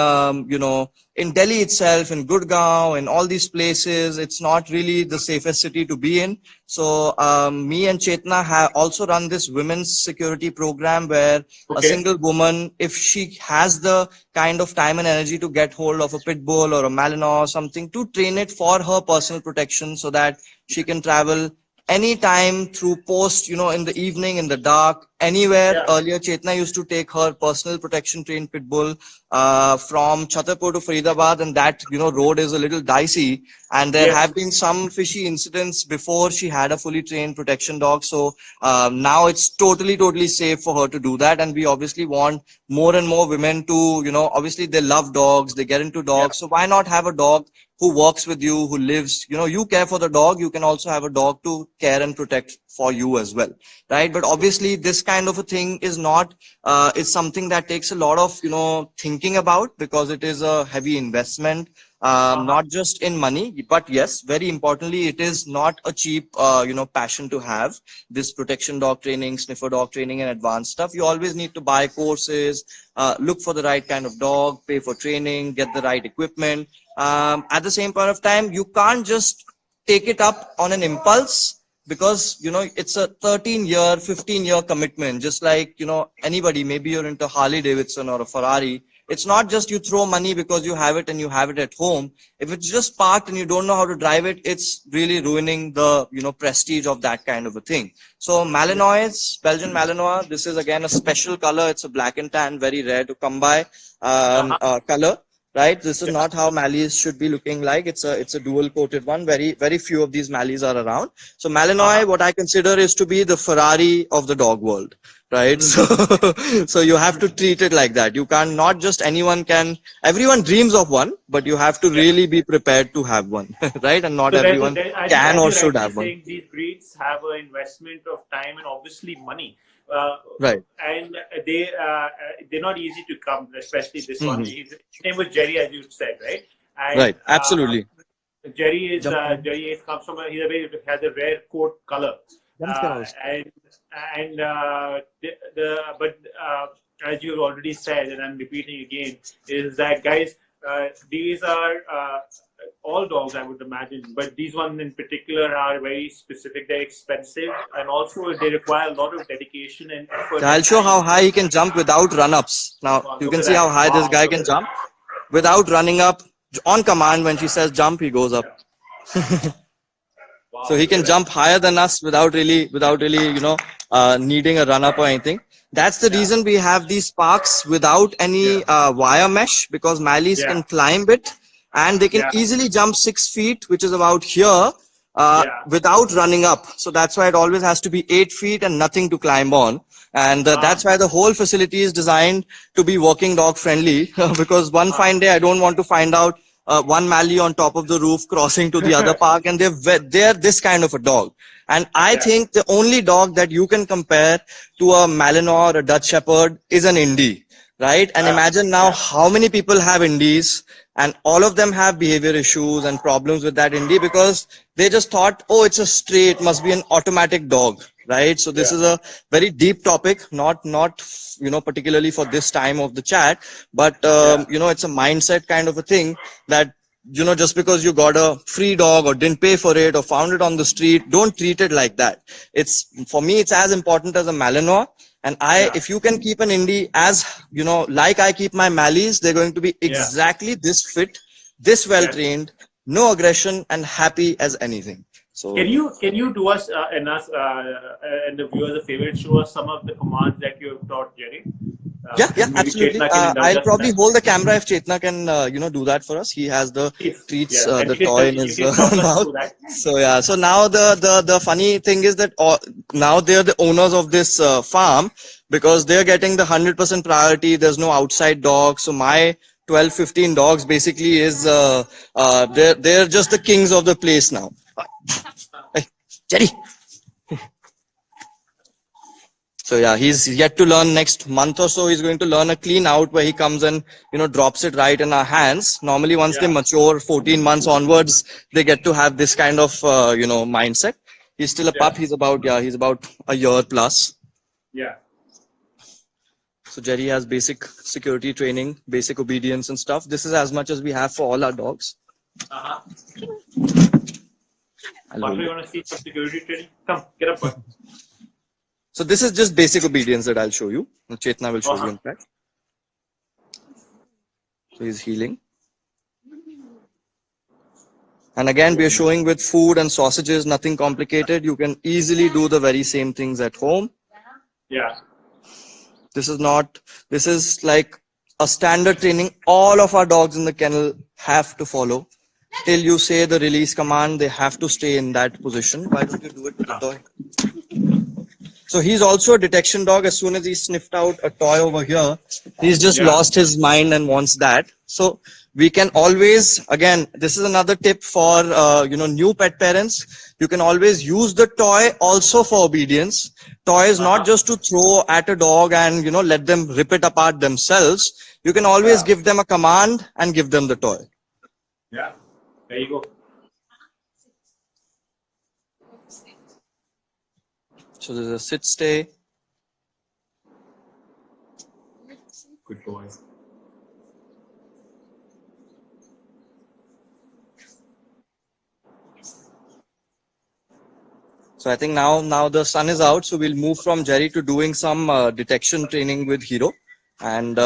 S1: in Delhi itself, in Gurgaon, in all these places. It's not really the safest city to be in. So me and Chetna have also run this women's security program where a
S2: Okay.
S1: single woman, if she has the kind of time and energy to get hold of a pit bull or a Malinois or something, to train it for her personal protection so that she can travel anytime through post, in the evening, in the dark, anywhere.
S2: Yeah.
S1: Earlier, Chetna used to take her personal protection trained pit bull from Chhatarpur to Faridabad, and that, road is a little dicey. And there
S2: Yes.
S1: have been some fishy incidents before she had a fully trained protection dog. So now it's totally safe for her to do that. And we obviously want more and more women to, obviously they love dogs, they get into
S2: Yeah.
S1: dogs. So why not have a dog who works with you, who lives, you care for the dog, you can also have a dog to care and protect for you as well, right? But obviously this kind of a thing is not, it's something that takes a lot of, thinking about, because it is a heavy investment,
S2: Uh-huh.
S1: not just in money, but yes, very importantly, it is not a cheap, passion to have this protection dog training, sniffer dog training and advanced stuff. You always need to buy courses, look for the right kind of dog, pay for training, get the right equipment. At the same point of time, you can't just take it up on an impulse, because it's a 13-year 15-year commitment. Just like anybody, maybe you're into Harley Davidson or a Ferrari, it's not just you throw money because you have it and you have it at home. If it's just parked and you don't know how to drive it, it's really ruining the, prestige of that kind of a thing. So Malinois, Belgian Malinois, this is again a special color. It's a black and tan, very rare to come by color. Right, this is not how Mallies should be looking like. It's a dual coated one. Very few of these Mallies are around. So Malinois, what I consider is to be the Ferrari of the dog world, right? So so you have to treat it like that. You can't, not just everyone dreams of one, but you have to really be prepared to have one, right? And not
S2: So
S1: everyone can
S2: as
S1: or
S2: you're
S1: should
S2: rightly
S1: have one.
S2: saying, these breeds have an investment of time and obviously money.
S1: Right.
S2: And they're not easy to come, especially this one.
S1: Hmm.
S2: His name was Jerry, as you said, right? And
S1: Right, absolutely. Jump on.
S2: Comes from has a rare coat color,
S1: Jump kara usko.
S2: and but as you've already said, and I'm repeating again, is that guys, these are all dogs, I would imagine, but these ones in particular are very specific. They're expensive, and also they require a lot of dedication and effort
S1: I'll
S2: and
S1: show
S2: time.
S1: how high he can jump without run-ups. Now you
S2: Look
S1: can
S2: at
S1: see how
S2: that!
S1: high this
S2: Wow,
S1: guy
S2: look
S1: can
S2: at that!
S1: jump without running up. On command, when she says jump, he goes up.
S2: Wow,
S1: So he
S2: look
S1: can
S2: at
S1: jump higher than us without really, needing a run up or anything. That's the reason we have these parks without any wire mesh, because Mallies
S2: yeah,
S1: can climb it and they can
S2: yeah,
S1: easily jump 6 feet, which is about here,
S2: yeah.
S1: without running up. So that's why it always has to be 8 feet and nothing to climb on. And that's why the whole facility is designed to be working dog friendly. Because one fine day I don't want to find out one Mallee on top of the roof crossing to the other park, and they're this kind of a dog. And I
S2: Yeah,
S1: think the only dog that you can compare to a Malinois or a Dutch Shepherd is an Indie, right? And imagine now
S2: yeah,
S1: how many people have Indies, and all of them have behavior issues and problems with that Indie because they just thought, oh, it's a stray, it must be an automatic dog, right? So this
S2: yeah,
S1: is a very deep topic, not particularly for this time of the chat, but
S2: yeah,
S1: it's a mindset kind of a thing that just because you got a free dog or didn't pay for it or found it on the street, don't treat it like that. It's, for me, it's as important as a Malinois. And
S2: yeah,
S1: if you can keep an Indie as, like I keep my Mallies, they're going to be
S2: yeah.
S1: exactly this fit, this well
S2: Yes.
S1: trained, no aggression, and happy as anything. So
S2: Can you do us and the viewers a favor, show us some of the commands that you have taught Jerry?
S1: yeah,
S2: Maybe
S1: absolutely.
S2: Chetna can indulge
S1: I'll
S2: us in
S1: probably
S2: that.
S1: hold the camera if Chetna can, do that for us. He has the treats,
S2: Yeah, and
S1: the toy in
S2: you
S1: his
S2: can talk us
S1: mouth.
S2: through that.
S1: So yeah. So now the funny thing is that now they're the owners of this farm because they're getting the 100% priority. There's no outside dogs. So my 12-15 dogs basically is they're just the kings of the place now. Hey, Jerry. So yeah, he's yet to learn. Next month or so he's going to learn a clean out where he comes and drops it right in our hands. Normally once they
S2: Yeah,
S1: mature 14 months onwards, they get to have this kind of mindset. He's still a
S2: yeah,
S1: pup. He's about a year plus.
S2: yeah.
S1: So Jerry has basic security training, basic obedience and stuff. This is as much as we have for all our dogs.
S2: Uh-huh.
S1: I'll
S2: What
S1: hold
S2: do you
S1: it.
S2: want to see some security training? Come, get up, bud.
S1: So this is just basic obedience that I'll show you. Chetna will show you in fact. So he's healing. And again, we are showing with food and sausages, nothing complicated. You can easily do the very same things at home.
S2: Yeah,
S1: This is like a standard training. All of our dogs in the kennel have to follow. Till you say the release command, they have to stay in that position. Why don't you do it with the toy? So he's also a detection dog. As soon as he sniffed out a toy over here, he's just
S2: yeah,
S1: lost his mind and wants that. So we can always, again, this is another tip for new pet parents. You can always use the toy also for obedience. Toy is not just to throw at a dog and let them rip it apart themselves. You can always
S2: yeah,
S1: give them a command and give them the toy.
S2: yeah. There you go.
S1: So there's a sit stay.
S2: Good boy.
S1: So I think now the sun is out, so we'll move from Jerry to doing some detection training with Hero, and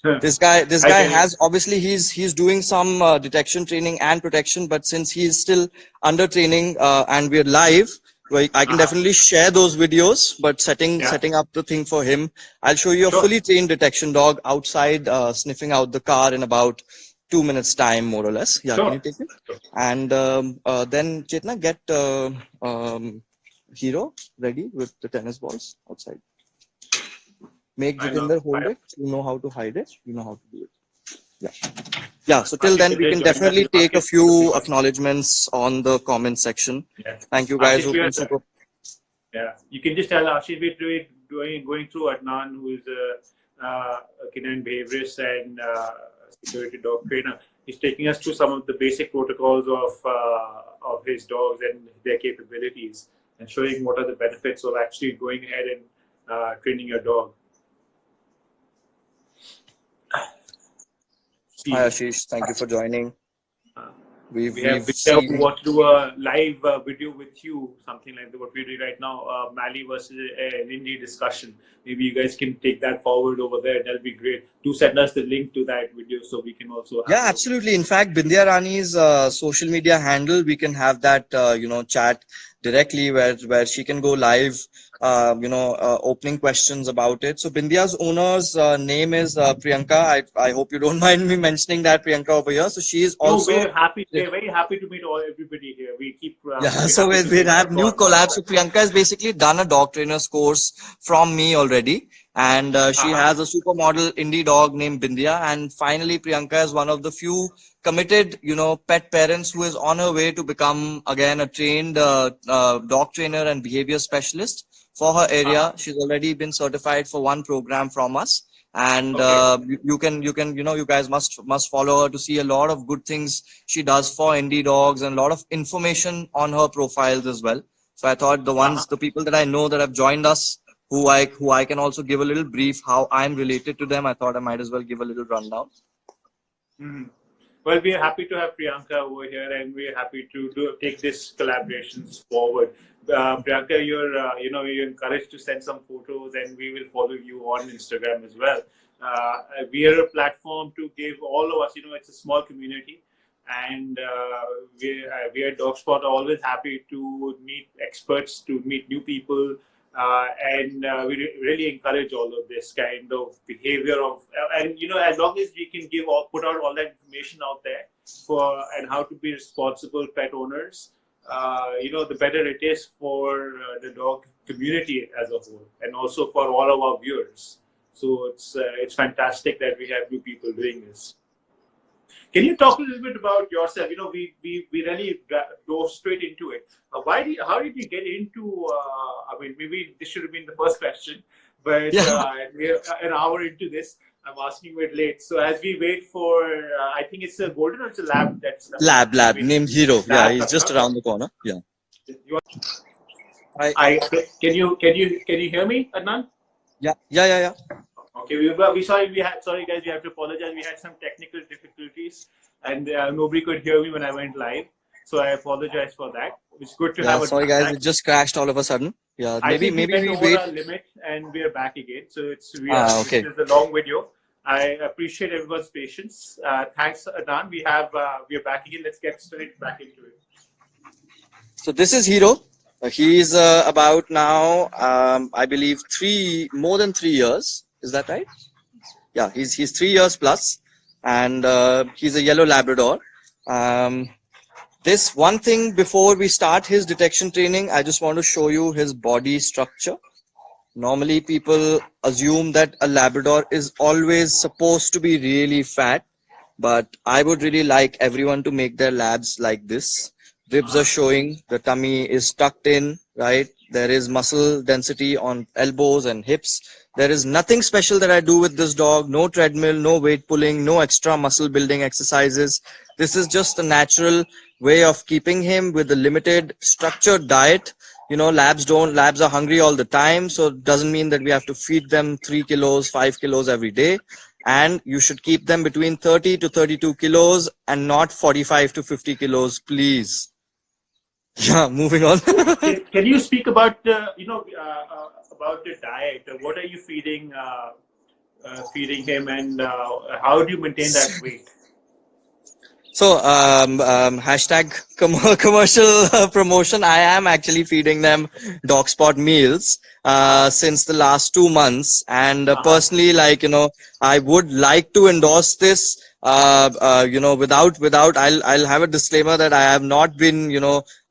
S1: This guy
S2: I get it.
S1: has, obviously he's doing some detection training and protection, but since he's still under training and we're live, I can
S2: Uh-huh.
S1: definitely share those videos. But
S2: Yeah,
S1: setting up the thing for him, I'll show you a
S2: sure.
S1: fully trained detection dog outside sniffing out the car in about 2 minutes time, more or less. Yeah, can you
S2: Sure.
S1: take it?
S2: Sure.
S1: And then Chetna, get Hero ready with the tennis balls outside. Make
S2: I know.
S1: Jitinder hold it. You know how to hide it. You know how to do it. Yeah. Yeah. So till then,
S2: Ashish
S1: we
S2: has
S1: can
S2: joined us.
S1: definitely take a
S2: Ashish, want to be
S1: few
S2: first?
S1: acknowledgements on the comment section.
S2: Yeah.
S1: Thank you guys
S2: Ashish,
S1: who've
S2: we are
S1: been super.
S2: Yeah, you can just tell Ashish we're going through Adnan, who is a canine behaviorist and security dog trainer. He's taking us through some of the basic protocols of his dogs and their capabilities, and showing what are the benefits of actually going ahead and training your dog.
S1: Hi
S2: See,
S1: Ashish, thank you for joining.
S2: uh, we have
S1: We've
S2: Vidya who
S1: seen.
S2: wants to do a live video with you, something like what we're doing right now, Mali versus an indie discussion. Maybe you guys can take that forward over there. That'll be great. Do send us the link to that video so we can also have
S1: Yeah,
S2: a look.
S1: absolutely. In fact, Bindya Rani's social media handle, we can have that chat directly where she can go live. Opening questions about it. So Bindya's owner's name is Priyanka. I hope you don't mind me mentioning that, Priyanka, over here. So she is
S2: No,
S1: also.
S2: we're happy. We're very happy to meet everybody here. We keep.
S1: Yeah,
S2: We're
S1: so
S2: happy to
S1: we
S2: meet
S1: have new
S2: across our
S1: collabs. So
S2: platform.
S1: Priyanka has basically done a dog trainer's course from me already, and she
S2: Uh-huh.
S1: has a supermodel indie dog named Bindya. And finally, Priyanka is one of the few committed, pet parents who is on her way to become again a trained dog trainer and behavior specialist for her area.
S2: Uh-huh.
S1: She's already been certified for one program from us, and
S2: Okay.
S1: you guys must follow her to see a lot of good things she does for indie dogs and a lot of information on her profiles as well. So I thought
S2: Uh-huh.
S1: the people that I know that have joined us, who I can also give a little brief how I'm related to them, I thought I might as well give a little rundown.
S2: Mhm. Well, we are happy to have Priyanka over here, and we are happy to take this collaborations forward. Priyanka, you're encouraged to send some photos, and we will follow you on Instagram as well. We are a platform to give all of us. It's a small community, and we at DogSpot are always happy to meet experts, to meet new people, and we really encourage all of this kind of behavior of, and as long as we can put out all that information out there for and how to be responsible pet owners, the better it is for the dog community as a whole, and also for all of our viewers. So it's fantastic that we have new people doing this. Can you talk a little bit about yourself? We really dove straight into it. How did you get into? I mean, maybe this should have been the first question, but
S1: Yeah,
S2: we're an hour into this. I'm asking it late. So as we wait for, I think it's a golden or it's a lab that's
S1: lab
S2: waiting.
S1: named Hero. Yeah,
S2: Lab
S1: he's
S2: coming
S1: just
S2: up.
S1: around the corner. Yeah.
S2: You
S1: I
S2: I can you hear me, Adnan?
S1: yeah.
S2: Okay, we sorry guys, we have to apologize. We had some technical difficulties, and nobody could hear me when I went live. So I apologize for that. It's good to
S1: Yeah,
S2: have
S1: sorry
S2: Adnan
S1: guys,
S2: back.
S1: it just crashed all of a sudden. Yeah,
S2: I
S1: maybe
S2: think we
S1: maybe
S2: went
S1: we
S2: over
S1: wait.
S2: our limit, and we are back again. So this
S1: Okay.
S2: is a long video. I appreciate everyone's patience. Thanks, Adnan. We are back again. Let's get straight back into it.
S1: So this is Hero. He's about now, I believe, more than 3 years. Is that right? Yeah, he's 3 years plus, and he's a yellow Labrador. Um, this one thing before we start his detection training, I just want to show you his body structure. Normally, people assume that a Labrador is always supposed to be really fat, but I would really like everyone to make their labs like this. Ribs are showing, the tummy is tucked in, right? There is muscle density on elbows and hips. There is nothing special that I do with this dog. No treadmill, no weight pulling, no extra muscle building exercises. This is just a natural way of keeping him with a limited structured diet. Labs are hungry all the time, so it doesn't mean that we have to feed them 3 kilos 5 kilos every day, and you should keep them between 30 to 32 kilos and not 45 to 50 kilos, please. Yeah, moving on.
S2: Can you speak about about the diet? What are you feeding? feeding him, and how do you maintain that weight?
S1: So, hashtag commercial promotion. I am actually feeding them dog spot meals
S2: Uh-huh.
S1: since the last 2 months, and
S2: Uh-huh.
S1: personally, like I would like to endorse this. Without I'll have a disclaimer that I have not been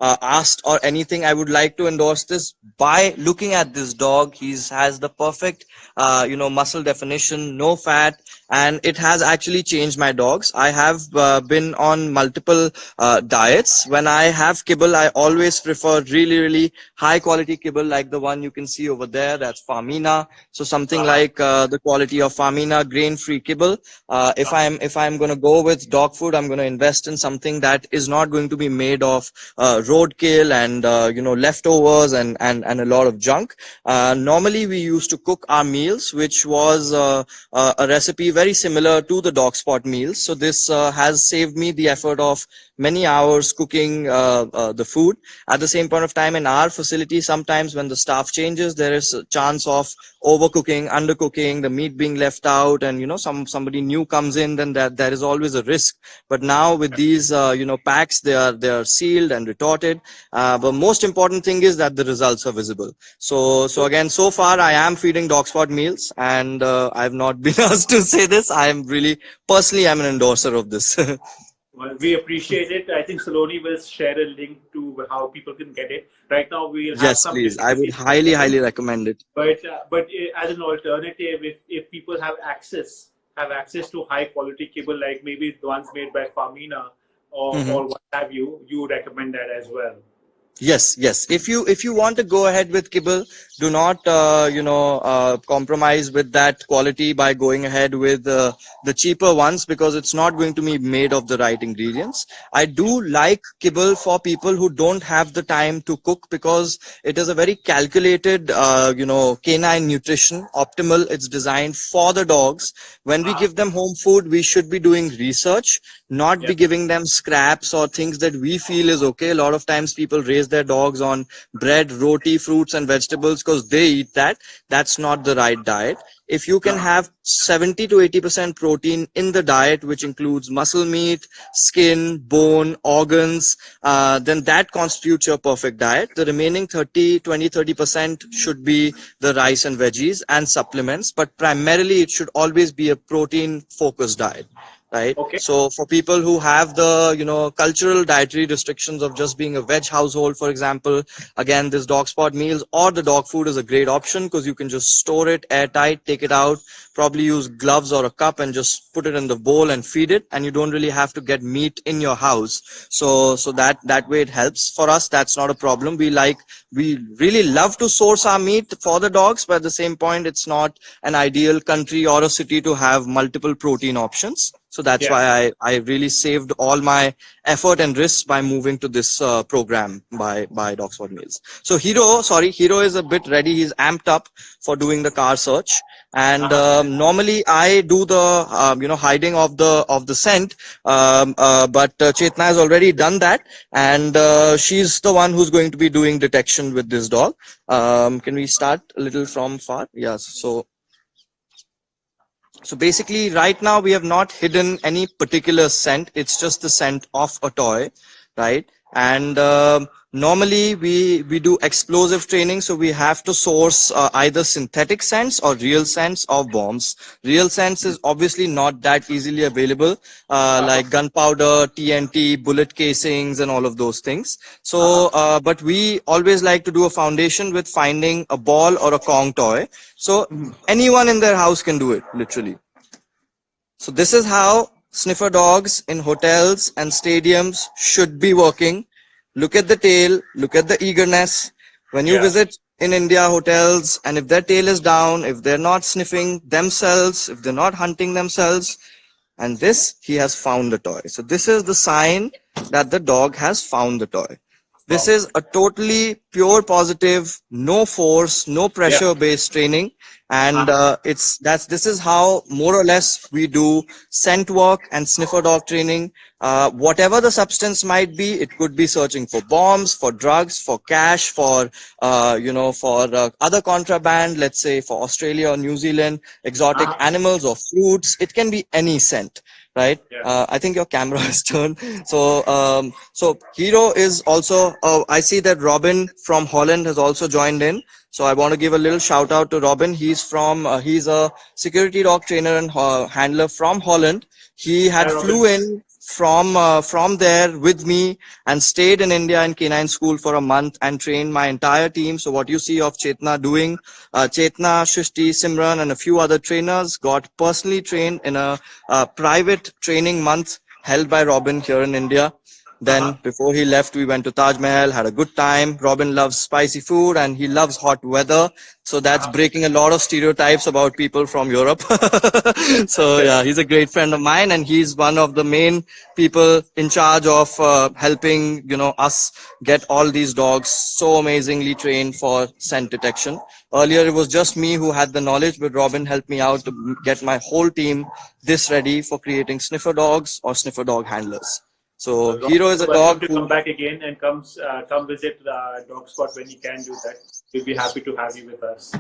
S1: asked or anything. I would like to endorse this by looking at this dog. He's has the perfect muscle definition, no fat, and it has actually changed my dogs. I have been on multiple diets. When I have kibble, I always prefer really high quality kibble like the one you can see over there. That's Farmina. So something
S2: Uh-huh.
S1: like the quality of Farmina, grain free kibble. If
S2: Uh-huh.
S1: I'm going to go with dog food, I'm going to invest in something that is not going to be made of roadkill and leftovers and a lot of junk. Normally we used to cook our meals, which was a recipe very similar to the dog spot meals. So this has saved me the effort of many hours cooking the food. At the same point of time, in our facility, sometimes when the staff changes, there is a chance of overcooking, undercooking, the meat being left out, and somebody new comes in, then that there is always a risk. But now with these packs, they are sealed and retorted. But most important thing is that the results are visible. So again, so far I am feeding dog spot meals, and I've not been asked to say this. I am really personally I'm an endorser of this.
S2: Well, we appreciate it. I think Saloni will share a link to how people can get it. Right now, we'll have
S1: Yes,
S2: some
S1: please. I would
S2: difficulties with
S1: highly
S2: internet,
S1: recommend it.
S2: but as an alternative, if people have access to high quality cable, like maybe the ones made by Farmina
S1: Mhm.
S2: or what have you, you recommend that as well.
S1: Yes. If you want to go ahead with kibble, do not compromise with that quality by going ahead with the cheaper ones, because it's not going to be made of the right ingredients. I do like kibble for people who don't have the time to cook, because it is a very calculated canine nutrition, optimal. It's designed for the dogs. When we
S2: Uh-huh.
S1: give them home food, we should be doing research, not
S2: Yeah.
S1: be giving them scraps or things that we feel is okay. A lot of times people raise their dogs on bread, roti, fruits and vegetables because they eat that. That's not the right diet. If you can
S2: Uh-huh.
S1: have 70 to 80% protein in the diet, which includes muscle meat, skin, bone, organs, then that constitutes your perfect diet. The remaining 30% should be the rice and veggies and supplements, but primarily it should always be a protein focused diet, right?
S2: Okay.
S1: So for people who have the cultural dietary restrictions of just being a veg household, for example, again, this dog spot meals or the dog food is a great option, because you can just store it airtight, take it out, probably use gloves or a cup and just put it in the bowl and feed it, and you don't really have to get meat in your house. So that way it helps. For us, that's not a problem. We really love to source our meat for the dogs, but at the same point, it's not an ideal country or a city to have multiple protein options. So that's
S2: Yeah.
S1: why I really saved all my effort and risks by moving to this program by Doxford Meals. So Hero is a bit ready. He's amped up for doing the car search. And
S2: Uh-huh.
S1: normally I do the hiding of the scent, but Chetna has already done that, and she's the one who's going to be doing detection with this dog. Can we start a little from far? Yes. So basically, right now we have not hidden any particular scent. It's just the scent of a toy, right? And normally we do explosive training, so we have to source either synthetic scents or real scents of bombs. Real scents is obviously not that easily available,
S2: Uh-huh.
S1: like gunpowder, TNT, bullet casings, and all of those things.
S2: Uh-huh.
S1: So, but we always like to do a foundation with finding a ball or a Kong toy. So
S2: Mhm.
S1: anyone in their house can do it, literally. So this is how sniffer dogs in hotels and stadiums should be working. Look at the tail, look at the eagerness. When you
S2: Yeah.
S1: visit in India hotels, and if their tail is down, if they're not sniffing themselves, if they're not hunting themselves, and this, he has found the toy. So this is the sign that the dog has found the toy. This
S2: Wow.
S1: is a totally pure positive, no force, no
S2: Yeah.
S1: pressure based training. And
S2: Uh-huh.
S1: this is how more or less we do scent work and sniffer dog training. whatever the substance might be. It could be searching for bombs, for drugs, for cash, for other contraband, let's say for Australia or New Zealand, exotic
S2: Uh-huh.
S1: animals or fruits. It can be any scent, right?
S2: Yeah.
S1: I think your camera is turned. So Hero is also, I see that Robin from Holland has also joined in. So I want to give a little shout out to Robin. He's a security dog trainer and handler from Holland. He
S2: Hi,
S1: had
S2: Robin.
S1: flew in from there with me and stayed in India in canine school for a month and trained my entire team. So what you see of Chetna doing, Chetna, Shrishti, Simran, and a few other trainers got personally trained in a private training month held by Robin here in India.
S2: Uh-huh.
S1: Then before he left, we went to Taj Mahal, had a good time. Robin loves spicy food and he loves hot weather. So that's
S2: Uh-huh.
S1: breaking a lot of stereotypes about people from Europe. So yeah,
S2: Correct.
S1: he's a great friend of mine and he's one of the main people in charge of helping, us get all these dogs so amazingly trained for scent detection. Earlier, it was just me who had the knowledge, but Robin helped me out to get my whole team this ready for creating sniffer dogs or sniffer dog handlers. So
S2: Robin,
S1: Hero is a
S2: you're welcome
S1: dog
S2: to come
S1: who
S2: back again and come visit Dog Spot when you can do that. We'll be happy to have you with us.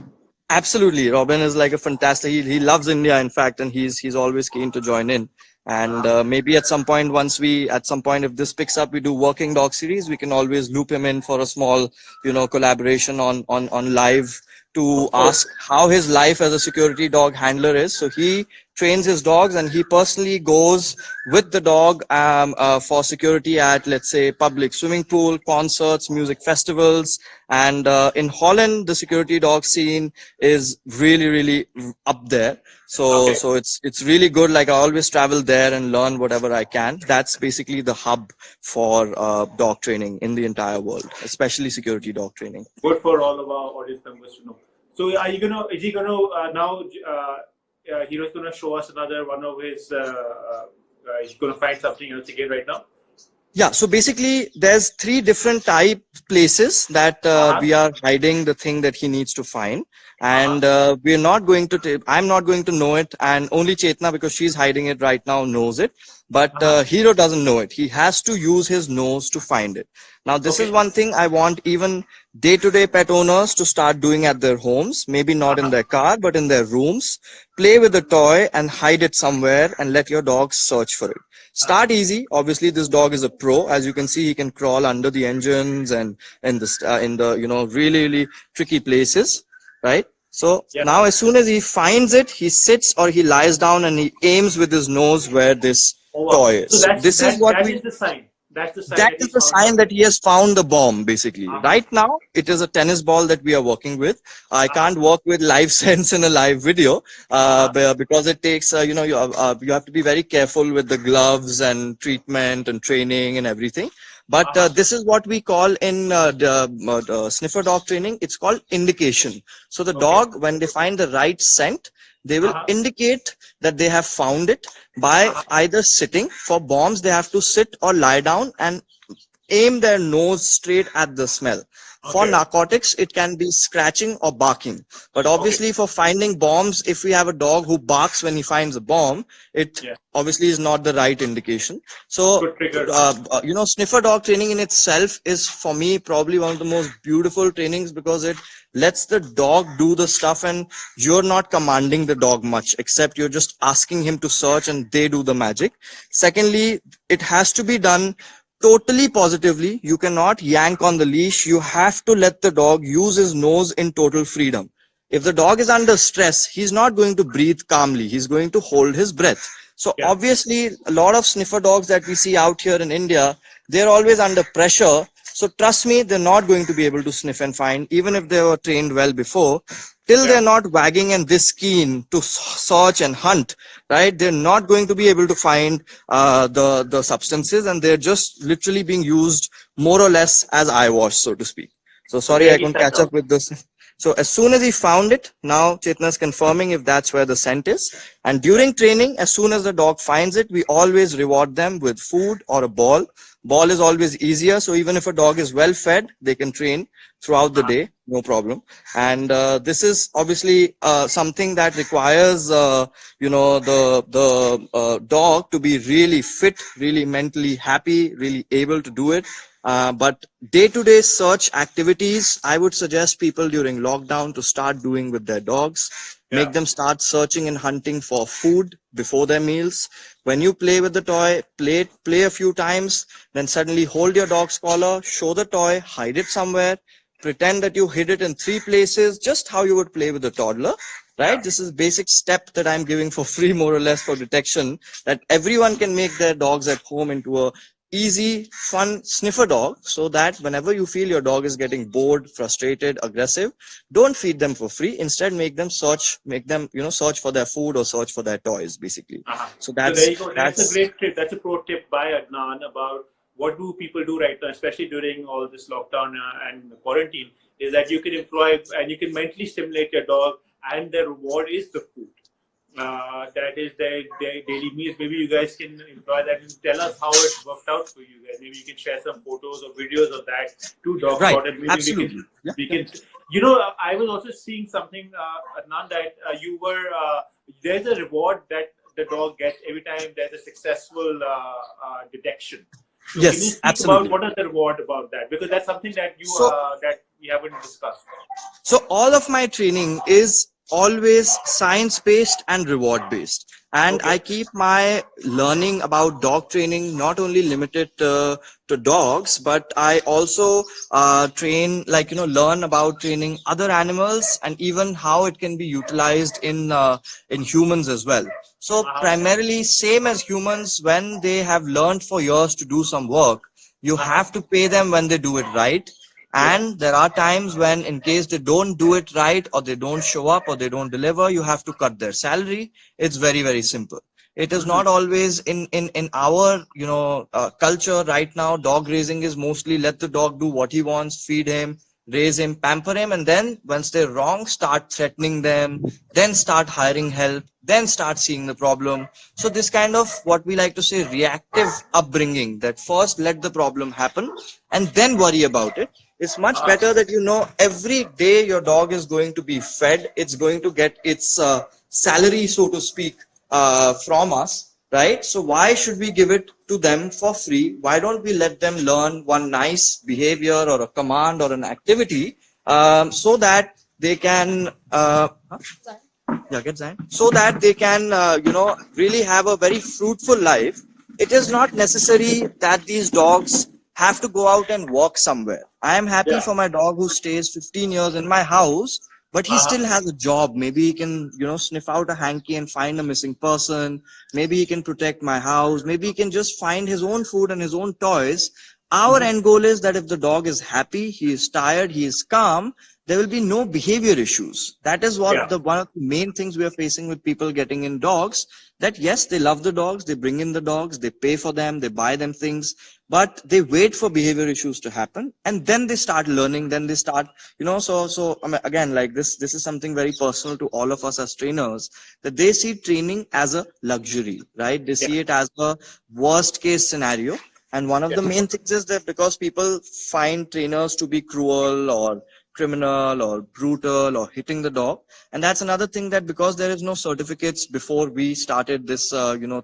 S1: absolutely. Robin is like a fantastic. He loves India, in fact, and he's always keen to join in. And maybe at some point, if this picks up, we do working dog series. We can always loop him in for a small, collaboration on live to
S2: Of
S1: ask
S2: course.
S1: how his life as a security dog handler is. So he trains his dogs and he personally goes with the dog for security at, let's say, public swimming pool, concerts, music festivals. And in Holland, the security dog scene is really, really up there. So,
S2: Okay.
S1: so it's really good. Like I always travel there and learn whatever I can. That's basically the hub for dog training in the entire world, especially security dog training.
S2: Good for all of our audience members to know. So, is he gonna now? Hero's gonna show us another one of his. He's gonna find something else again right now.
S1: Yeah, so basically there's three different type places that
S2: Uh-huh.
S1: we are hiding the thing that he needs to find.
S2: Uh-huh.
S1: And we're not going to, I'm not going to know it. And only Chetna, because she's hiding it right now, knows it. But
S2: Uh-huh.
S1: Hero doesn't know it. He has to use his nose to find it. Now, this is
S2: Okay.
S1: one thing I want even day-to-day pet owners to start doing at their homes. Maybe not in
S2: Uh-huh.
S1: their car, but in their rooms. Play with the toy and hide it somewhere and let your dog search for it. Start easy. Obviously, this dog is a pro. As you can see, he can crawl under the engines and in the really, really tricky places, right? So
S2: Yeah.
S1: now, as soon as he finds it, he sits or he lies down and he aims with his nose where this
S2: Oh, wow.
S1: toy
S2: So
S1: is. So this is what
S2: that
S1: we
S2: is the sign. That's the sign
S1: that
S2: that
S1: is
S2: he's
S1: the
S2: found
S1: sign
S2: something.
S1: that he has found the bomb, basically.
S2: Uh-huh.
S1: Right now, it is a tennis ball that we are working with. I
S2: Uh-huh.
S1: can't work with live sense in a live video
S2: Uh-huh.
S1: because it takes, you have to be very careful with the gloves and treatment and training and everything. But
S2: Uh-huh.
S1: this is what we call in the sniffer dog training. It's called indication. So the
S2: Okay.
S1: dog, when they find the right scent, they will
S2: Uh-huh.
S1: indicate that they have found it by
S2: Uh-huh.
S1: either sitting. For bombs, they have to sit or lie down and aim their nose straight at the smell. For
S2: Okay.
S1: narcotics, it can be scratching or barking. But
S2: Okay.
S1: obviously, for finding bombs, if we have a dog who barks when he finds a bomb, it
S2: Yeah.
S1: obviously is not the right indication. So,
S2: Good trigger.
S1: sniffer dog training in itself is, for me, probably one of the most beautiful trainings because it lets the dog do the stuff and you're not commanding the dog much, except you're just asking him to search and they do the magic. Secondly, it has to be done totally positively. You cannot yank on the leash. You have to let the dog use his nose in total freedom. If the dog is under stress, he's not going to breathe calmly. He's going to hold his breath. So
S2: Yeah.
S1: obviously, a lot of sniffer dogs that we see out here in India, they're always under pressure. So trust me, they're not going to be able to sniff and find, even if they were trained well before. Till
S2: Yeah.
S1: they're not wagging and this keen to search and hunt, right? They're not going to be able to find the substances, and they're just literally being used more or less as eyewash, so to speak. So
S2: So
S1: sorry, I
S2: barely
S1: couldn't
S2: sat
S1: catch up
S2: down.
S1: with this. So as soon as he found it, now Chetna's confirming if that's where the scent is. And
S2: Yeah.
S1: during training, as soon as the dog finds it, we always reward them with food or a ball. Ball is always easier. So even if a dog is well fed, they can train throughout the
S2: Uh-huh.
S1: day No problem. And this is obviously something that requires, the dog to be really fit, really mentally happy, really able to do it. But day-to-day search activities, I would suggest people during lockdown to start doing with their dogs. Make
S2: Yeah.
S1: them start searching and hunting for food before their meals. When you play with the toy, play a few times, then suddenly hold your dog's collar, show the toy, hide it somewhere, pretend that you hid it in 3 places, just how you would play with a toddler, right?
S2: Yeah.
S1: This is basic step that I'm giving for free, more or less, for detection, that everyone can make their dogs at home into a easy, fun sniffer dog, so that whenever you feel your dog is getting bored, frustrated, aggressive, don't feed them for free. Instead, make them, search for their food or search for their toys, basically.
S2: Uh-huh.
S1: So
S2: So there you
S1: that's
S2: go. That's a
S1: that's
S2: great tip. That's a pro tip by Adnan about what do people do right now, especially during all this lockdown and quarantine, is that you can employ and you can mentally stimulate your dog, and the reward is the food. That is their daily meals. Maybe you guys can employ that and tell us how it worked out for you guys. Maybe you can share some photos or videos of that to dog
S1: right.
S2: spot, and maybe
S1: Absolutely. Yeah,
S2: we
S1: yeah.
S2: can. I was also seeing something, Adnan, that you were. There's a reward that the dog gets every time there's a successful detection. So can you
S1: Yes,
S2: speak about
S1: absolutely.
S2: what is the reward about that? Because that's something that you
S1: So
S2: that we haven't discussed.
S1: So all of my training is always science based and reward based. And I
S2: Okay.
S1: keep my learning about dog training not only limited to dogs, but I also learn about training other animals and even how it can be utilized in humans as well. So
S2: Uh-huh.
S1: primarily, same as humans, when they have learned for years to do some work, you
S2: Uh-huh.
S1: have to pay them when they do it right.
S2: Yeah.
S1: And there are times when, in case they don't do it right, or they don't show up, or they don't deliver, you have to cut their salary. It's very, very simple. It is
S2: Mm-hmm.
S1: not always in our culture right now. Dog raising is mostly let the dog do what he wants, feed him, raise him, pamper him, and then once they're wrong, start threatening them, then start hiring help, then start seeing the problem. So this kind of, what we like to say, reactive upbringing, that first let the problem happen and then worry about it. It's much
S2: Uh-huh.
S1: better that every day your dog is going to be fed, it's going to get its salary, so to speak, from us, right? So why should we give it to them for free? Why don't we let them learn one nice behavior or a command or an activity, so that they can yeah, get Zion. So that they can really have a very fruitful life. It is not necessary that these dogs have to go out and work somewhere. I am happy
S2: Yeah.
S1: for my dog who stays 15 years in my house, but he
S2: Uh-huh.
S1: still has a job. Maybe he can sniff out a hanky and find a missing person. Maybe he can protect my house. Maybe he can just find his own food and his own toys. Our
S2: Mm-hmm.
S1: end goal is that if the dog is happy, he is tired, he is calm, there will be no behavior issues. That is what
S2: Yeah.
S1: the one of the main things we are facing with people getting in dogs. That yes, they love the dogs, they bring in the dogs, they pay for them, they buy them things, but they wait for behavior issues to happen, and then they start learning. Then they start, so I mean, again, like this is something very personal to all of us as trainers, that they see training as a luxury, right? They
S2: Yeah.
S1: see it as a worst case scenario. And one of
S2: Yeah.
S1: the main things is that because people find trainers to be cruel or criminal or brutal or hitting the dog. And that's another thing, that because there is no certificates before we started this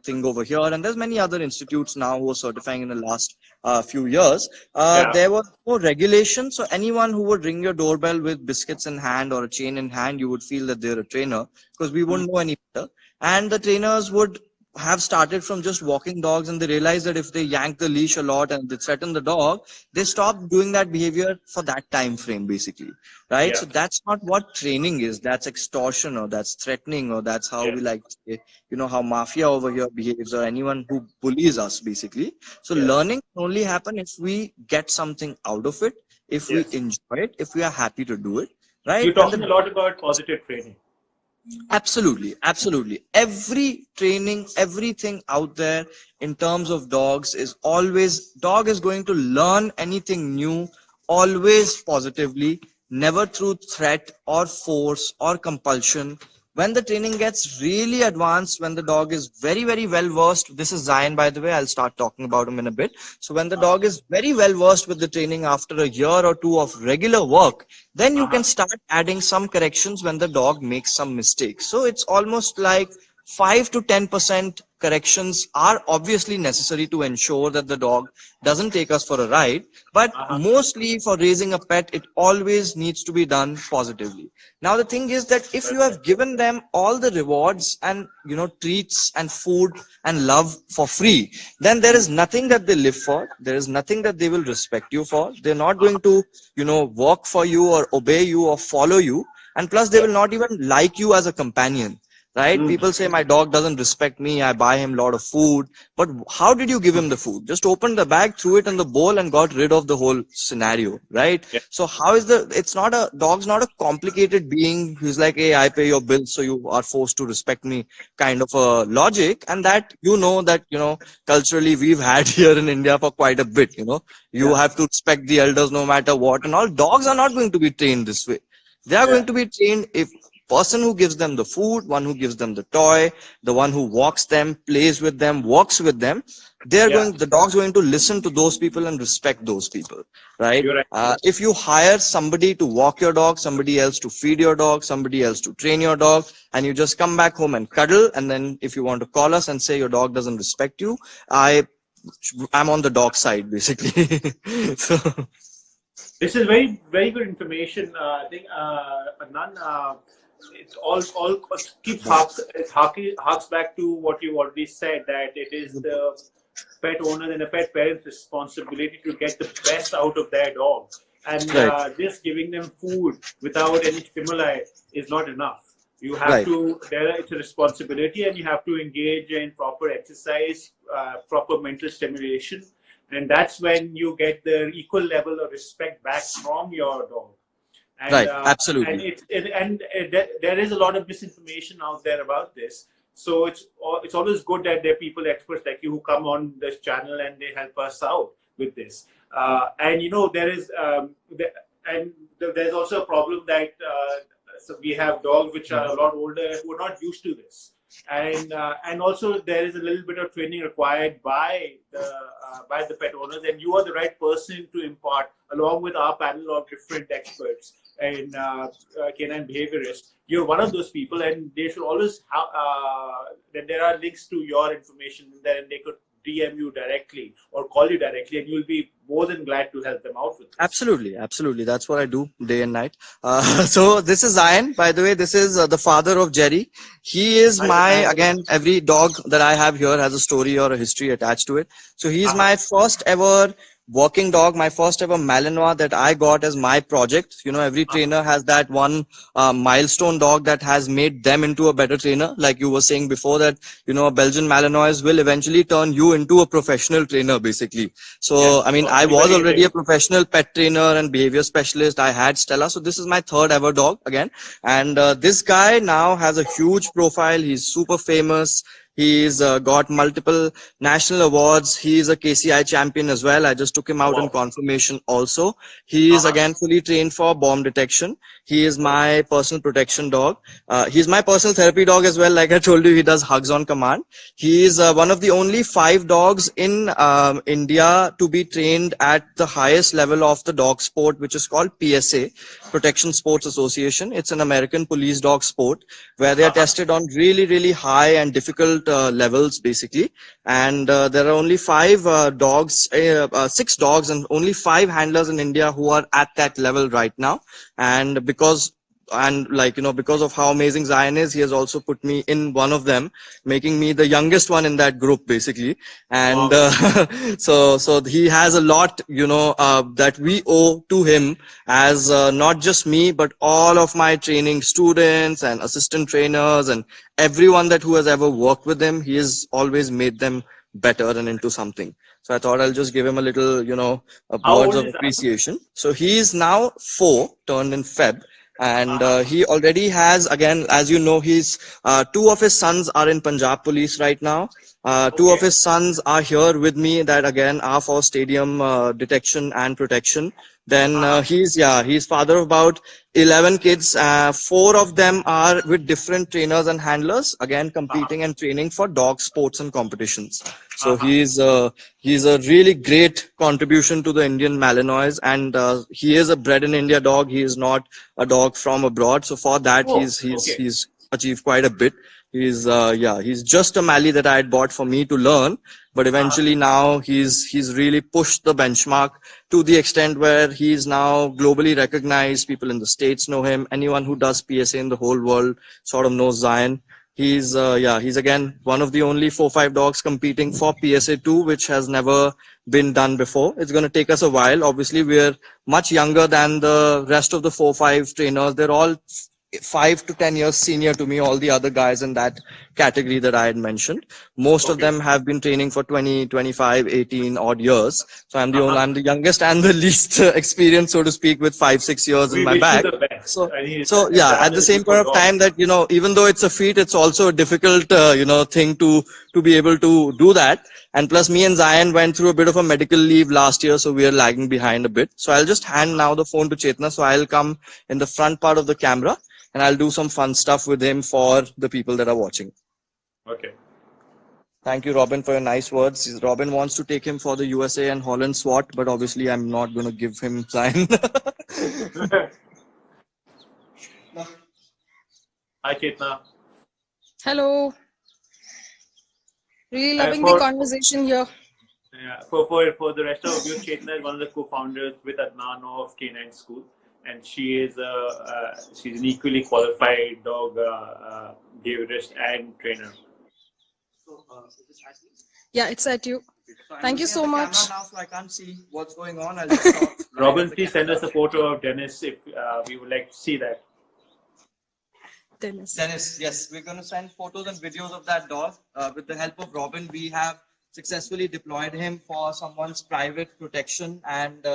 S1: thing over here, and there's many other institutes now who are certifying in the last few years,
S2: Yeah.
S1: there was no regulation. So anyone who would ring your doorbell with biscuits in hand or a chain in hand, you would feel that they're a trainer, because we
S2: Mm.
S1: wouldn't know any better. And the trainers would have started from just walking dogs, and they realized that if they yank the leash a lot and they threaten the dog, they stop doing that behavior for that time frame, basically, right?
S2: Yeah.
S1: So that's not what training is. That's extortion, or that's threatening, or that's how we
S2: Yes.
S1: like to say, how mafia over here behaves, or anyone who bullies us, basically. So
S2: Yes.
S1: learning can only happen if we get something out of it, if we
S2: Yes.
S1: enjoy it, if we are happy to do it, right?
S2: You're
S1: And
S2: talking
S1: the
S2: a lot about positive training.
S1: Absolutely, absolutely. Every training, everything out there in terms of dogs is always, dog is going to learn anything new always positively, never through threat or force or compulsion. When the training gets really advanced, when the dog is very, very well versed, this is Zion, by the way, I'll start talking about him in a bit. So when the
S2: Uh-huh.
S1: dog is very well versed with the training after a year or two of regular work, then you can
S2: Uh-huh.
S1: start adding some corrections when the dog makes some mistakes. So it's almost like 5 to 10% corrections are obviously necessary to ensure that the dog doesn't take us for a ride, but
S2: Uh-huh.
S1: mostly for raising a pet, it always needs to be done positively. Now the thing is that if
S2: Well
S1: you
S2: said.
S1: have given them all the rewards and treats and food and love for free, then there is nothing that they live for, there is nothing that they will respect you for. They're not
S2: Uh-huh.
S1: going to work for you or obey you or follow you, and plus they
S2: Yeah.
S1: will not even like you as a companion. Right?
S2: Mm.
S1: People say my dog doesn't respect me. I buy him a lot of food. But how did you give him the food? Just opened the bag, threw it in the bowl, and got rid of the whole scenario. Right?
S2: Yeah.
S1: So how is it's not a dog's not a complicated being who's like, hey, I pay your bills, so you are forced to respect me kind of a logic. And that, culturally we've had here in India for quite a bit. You
S2: Yeah.
S1: have to respect the elders no matter what. And all dogs are not going to be trained this way. They are
S2: Yeah.
S1: going to be trained if person who gives them the food, one who gives them the toy, the one who walks them, plays with them, works with them,
S2: Yeah.
S1: the dog's going to listen to those people and respect those people, right?
S2: You're right.
S1: If you hire somebody to walk your dog, somebody else to feed your dog, somebody else to train your dog, and you just come back home and cuddle, and then if you want to call us and say your dog doesn't respect you, I'm on the dog side basically. So
S2: This is very, very good information. I think, Adnan, it all keeps harks back to what you already said, that it is the pet owner and the pet parent's responsibility to get the best out of their dog. And
S1: right,
S2: just giving them food without any stimuli is not enough. You have
S1: right,
S2: to, it's a responsibility, and you have to engage in proper exercise, proper mental stimulation, and that's when you get the equal level of respect back from your dog. And
S1: right, absolutely.
S2: there is a lot of misinformation out there about this. So it's always good that there are people, experts like you, who come on this channel and they help us out with this. And there is there's also a problem that so we have dogs which are a lot older who are not used to this, and also there is a little bit of training required by the pet owners, and you are the right person to impart, along with our panel of different experts and canine behaviorists. You're one of those people, and they should always that there are links to your information there, and they could DM you directly or call you directly, and you'll be more than glad to help them out with this.
S1: Absolutely, absolutely. That's what I do day and night. So this is Zion, by the way. This is the father of Jerry. He is
S2: Hi, Adnan.
S1: again, every dog that I have here has a story or a history attached to it. So he's
S2: Uh-huh.
S1: my first ever working dog, my first ever Malinois that I got as my project. Every trainer has that one milestone dog that has made them into a better trainer. Like you were saying before that, a Belgian Malinois will eventually turn you into a professional trainer, basically. So, I
S2: Yes,
S1: mean,
S2: or
S1: I was
S2: anybody
S1: already a
S2: else.
S1: professional pet trainer and behavior specialist. I had Stella. So this is my third ever dog again. And this guy now has a huge profile. He's super famous. He's got multiple national awards. He's a KCI champion as well. I just took him out in
S2: Wow.
S1: confirmation also. He is
S2: Uh-huh.
S1: again fully trained for bomb detection. He is my personal protection dog. He's my personal therapy dog as well. Like I told you, he does hugs on command. He is one of the only 5 dogs in India to be trained at the highest level of the dog sport, which is called PSA, Protection Sports Association. It's an American police dog sport where they are
S2: Uh-huh.
S1: tested on really, really high and difficult levels, basically. And there are only 6 dogs and only 5 handlers in India who are at that level right now. And because of how amazing Zion is, he has also put me in one of them, making me the youngest one in that group, basically. And
S2: Wow.
S1: so he has a lot, that we owe to him, as not just me, but all of my training students and assistant trainers and everyone who has ever worked with him. He has always made them better and into something. So I thought I'll just give him a little,
S2: How
S1: words
S2: old
S1: of
S2: is that?
S1: appreciation. So he is now 4, turned in Feb. And
S2: Uh-huh.
S1: he already has, again, as you know, he's 2 of his sons are in Punjab police right now. Two of his sons are here with me that again are for stadium detection and protection. Then he's father of about 11 kids. Four of them are with different trainers and handlers, again competing and training for dog sports and competitions. So he's a really great contribution to the Indian Malinois, and he is a bred in India dog. He is not a dog from abroad. So for that, he's achieved quite a bit. He's just a Mali that I had bought for me to learn, but eventually now he's really pushed the benchmark to the extent where he's now globally recognized. People in the States know him. Anyone who does PSA in the whole world sort of knows Zion. He's again one of the only 4-5 dogs competing for PSA 2, which has never been done before. It's going to take us a while. Obviously, we're much younger than the rest of the 4-5 trainers. They're all 5 to 10 years senior to me, all the other guys in that category that I had mentioned. Most of them have been training for 20, 25, 18 odd years. So I'm the youngest and the least experienced, so to speak, with 5-6 years in my
S2: wish you
S1: back.
S2: the best.
S1: So yeah, at the same point of time that, even though it's a feat, it's also a difficult, thing to be able to do that. And plus me and Zion went through a bit of a medical leave last year, so we are lagging behind a bit. So I'll just hand now the phone to Chetna. So I'll come in the front part of the camera and I'll do some fun stuff with him for the people that are watching.
S2: Okay.
S1: Thank you, Robin, for your nice words. Robin wants to take him for the USA and Holland SWAT, but obviously I'm not going to give him Zion.
S2: Hi, Chetna.
S3: Hello. Really loving the conversation here.
S2: Yeah, for the rest of you, Chetna is one of the co-founders with Adnan of Canine School, and she's an equally qualified dog behaviorist and trainer.
S3: Yeah, it's at you. Thank you so much.
S1: Now, so I can't see what's going on. I'll just stop.
S2: Robin, please send us a photo of Dennis if we would like to see that.
S3: Dennis,
S1: yes, we're going to send photos and videos of that dog. With the help of Robin, we have successfully deployed him for someone's private protection, and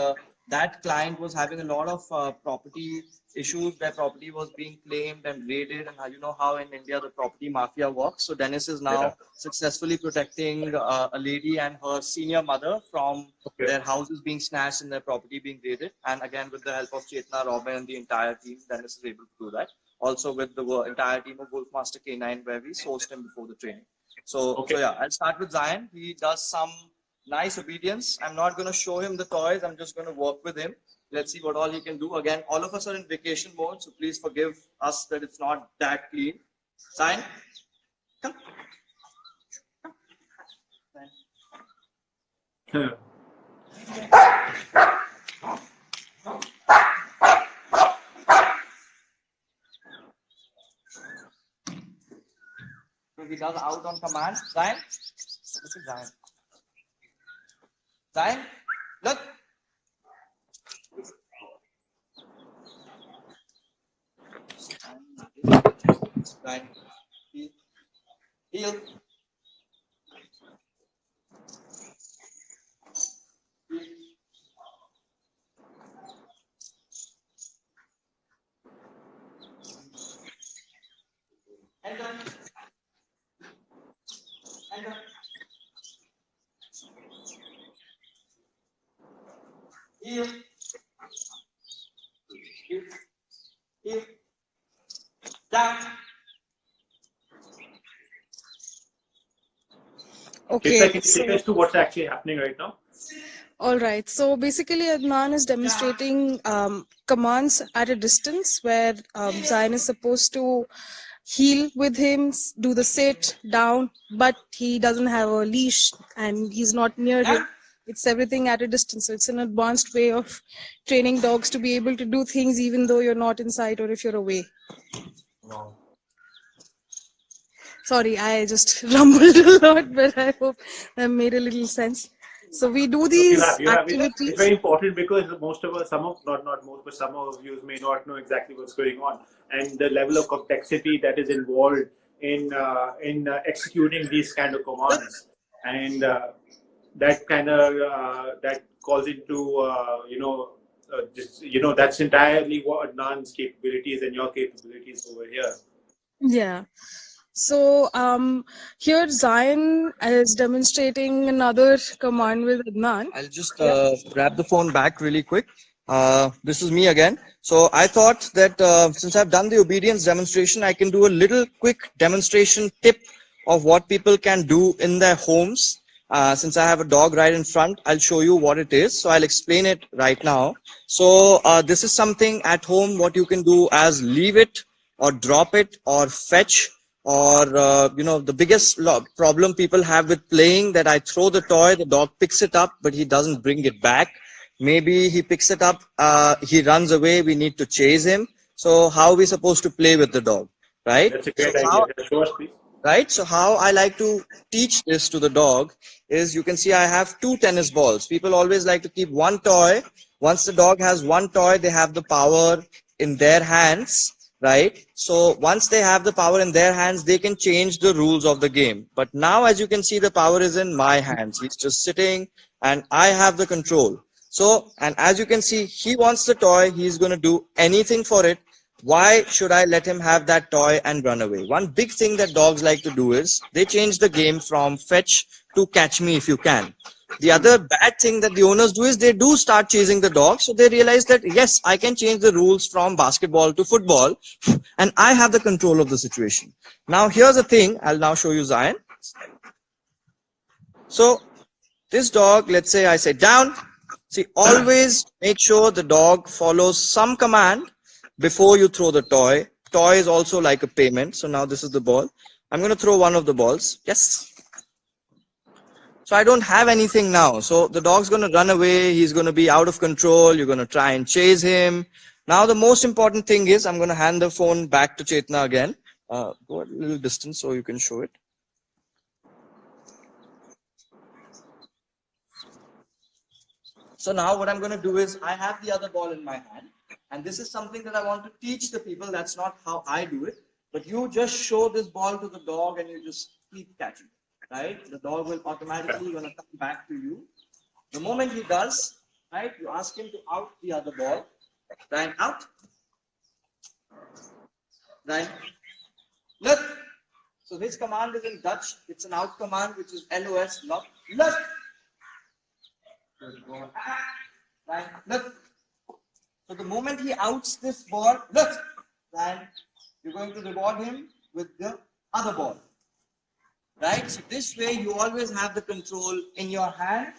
S1: that client was having a lot of property issues. Their property was being claimed and raided, and you know how in India the property mafia works. So Dennis is now successfully protecting a lady and her senior mother from their houses being snatched and their property being raided. And again, with the help of Chetna, Robin, and the entire team, Dennis is able to do that. Also with the entire team of Wolfmaster K9, where we sourced him before the training. So yeah, I'll start with Zion. He does some nice obedience. I'm not going to show him the toys. I'm just going to work with him. Let's see what all he can do. Again, all of us are in vacation mode, so please forgive us that it's not that clean. Zion, come. So he does out on command. Zion, look at Zion. Zion, look. Zion, heel. Enter. Enter. Heel. Heel. Heel. Down.
S3: okay.
S2: Can you take us to what's actually happening right now?
S3: All right. So basically, Adnan is demonstrating commands at a distance where Zion is supposed to heel with him, do the sit down, but he doesn't have a leash and he's not near him. It's everything at a distance. So it's an advanced way of training dogs to be able to do things even though you're not in sight or if you're away.
S2: Wow.
S3: Sorry, I just rumbled a lot, but I hope that made a little sense. So we do these activities.
S2: It's very important because most of us, not most, but some of you may not know exactly what's going on, and the level of complexity that is involved in executing these kind of commands, and that kind of that calls into that's entirely what Adnan's capabilities and your capabilities over here.
S3: Yeah. So here Zion is demonstrating another command with Adnan.
S1: I'll just grab the phone back really quick. This is me again. So I thought that since I've done the obedience demonstration, I can do a little quick demonstration tip of what people can do in their homes. Since I have a dog right in front, I'll show you what it is. So I'll explain it right now. So this is something at home what you can do as leave it or drop it or fetch, or the biggest problem people have with playing, that I throw the toy, the dog picks it up but he doesn't bring it back. Maybe he picks it up, he runs away, we need to chase him. So how are we supposed to play with the dog, right?
S2: That's a
S1: So
S2: great idea.
S1: how,
S2: Show us, please.
S1: right? So how I like to teach this to the dog is, you can see I have 2 tennis balls. People always like to keep one toy. Once the dog has one toy, they have the power in their hands, right? So once they have the power in their hands, they can change the rules of the game. But now, as you can see, the power is in my hands. He's just sitting and I have the control. So, and as you can see, he wants the toy. He's going to do anything for it. Why should I let him have that toy and run away? One big thing that dogs like to do is they change the game from fetch to catch me if you can. The other bad thing that the owners do is they do start chasing the dog. So they realize that, yes, I can change the rules from basketball to football and I have the control of the situation. Now, here's the thing. I'll now show you Zion. So this dog, let's say I say down. See, always make sure the dog follows some command before you throw the toy. Toy is also like a payment. So now this is the ball. I'm going to throw one of the balls. Yes. So I don't have anything now. So the dog's going to run away. He's going to be out of control. You're going to try and chase him. Now the most important thing is, I'm going to hand the phone back to Chetna again. Go a little distance so you can show it. So now what I'm going to do is, I have the other ball in my hand. And this is something that I want to teach the people. That's not how I do it. But you just show this ball to the dog and you just keep catching it, right? The dog will automatically going to come back to you. The moment he does, right, you ask him to out the other ball. Right, out. Right. Look. So this command is in Dutch. It's an out command, which is LOS, look. Look. Right. Look. So the moment he outs this ball, look, and you're going to reward him with the other ball. Right? So this way you always have the control in your hand.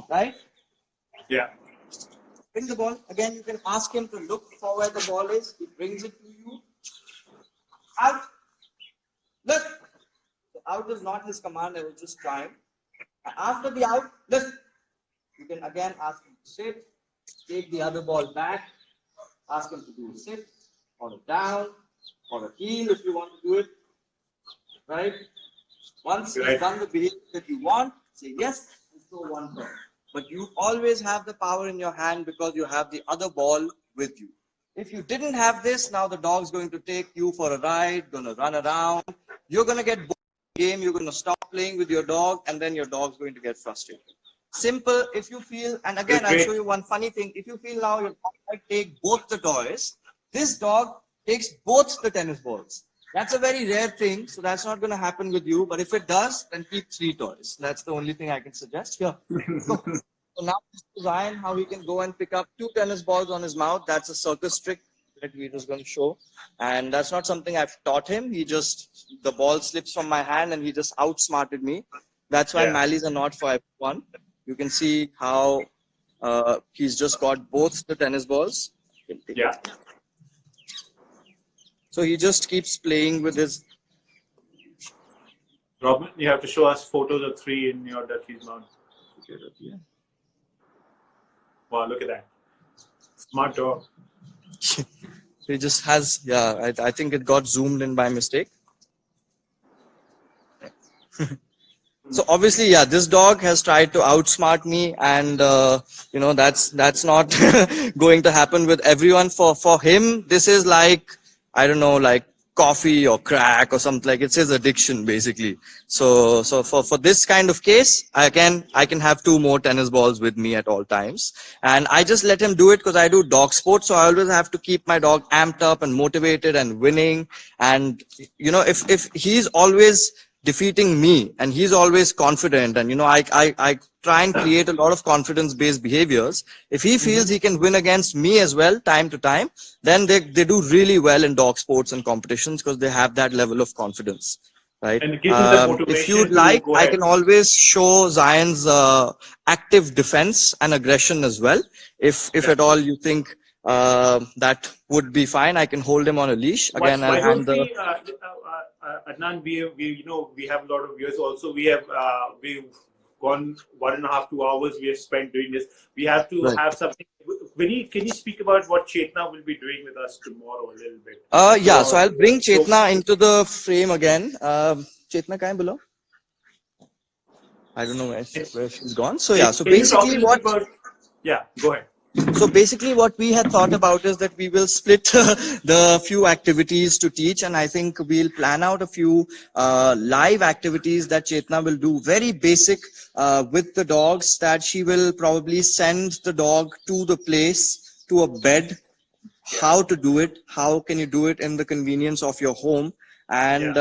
S1: Right?
S2: Yeah.
S1: Bring the ball. Again, you can ask him to look for where the ball is. He brings it to you. Out. Look. The out is not his command. I was just trying. After the out, look. You can again ask him to sit. Take the other ball back. Ask him to do a sit or a down or a heel if you want to do it. Right? Once he's done the behavior that you want, say yes and throw one ball. But you always have the power in your hand because you have the other ball with you. If you didn't have this, now the dog's going to take you for a ride, going to run around. You're going to get bored of the game. You're going to stop playing with your dog, and then your dog's going to get frustrated. Simple. If you feel, and again, I'll show you one funny thing. If you feel now your dog might take both the toys, this dog takes both the tennis balls. That's a very rare thing, so that's not going to happen with you. But if it does, then keep 3 toys. That's the only thing I can suggest. Here. So now Zion, how he can go and pick up 2 tennis balls on his mouth. That's a circus trick that we're just going to show. And that's not something I've taught him. The ball slips from my hand and he just outsmarted me. That's why Mallies are not for everyone. You can see how he's just got both the tennis balls.
S2: Yeah.
S1: So he just keeps playing with his.
S2: Robin, you have to show us photos of 3 in your Dutchie's mouth. Wow, look at that. Smart dog.
S1: He just has, I think it got zoomed in by mistake. So obviously, this dog has tried to outsmart me, and that's not going to happen with everyone. For him, this is like, I don't know, like coffee or crack or something, like it's his addiction basically. So for this kind of case, I can have 2 more tennis balls with me at all times, and I just let him do it because I do dog sports, so I always have to keep my dog amped up and motivated and winning. And if he's always defeating me and he's always confident, and I try and create a lot of confidence based behaviors. If he feels he can win against me as well time to time, then they do really well in dog sports and competitions because they have that level of confidence, right?
S2: And it gives him that
S1: If
S2: motivation
S1: you'd
S2: to
S1: like,
S2: go
S1: I
S2: ahead.
S1: can always show Zion's active defense and aggression as well. If at all you think that would be fine, I can hold him on a leash. Again, I'll
S2: Why
S1: hand
S2: don't
S1: the
S2: we, Adnan? We have a lot of viewers also. We've gone 1.5 2 hours we have spent doing this. We have to
S1: right.
S2: have something. Vinny, can you speak about what Chetna will be doing with us tomorrow a little bit?
S1: Yeah, so I'll bring Chetna into the frame again. Chetna, kahan below? I don't know where she's gone. So yeah, so
S2: Can you talk a
S1: basically
S2: little bit about? Yeah, go ahead.
S1: So basically what we had thought about is that we will split the few activities to teach, and I think we'll plan out a few live activities that Chetna will do, very basic with the dogs, that she will probably send the dog to the place, to a bed, how to do it, how can you do it in the convenience of your home, and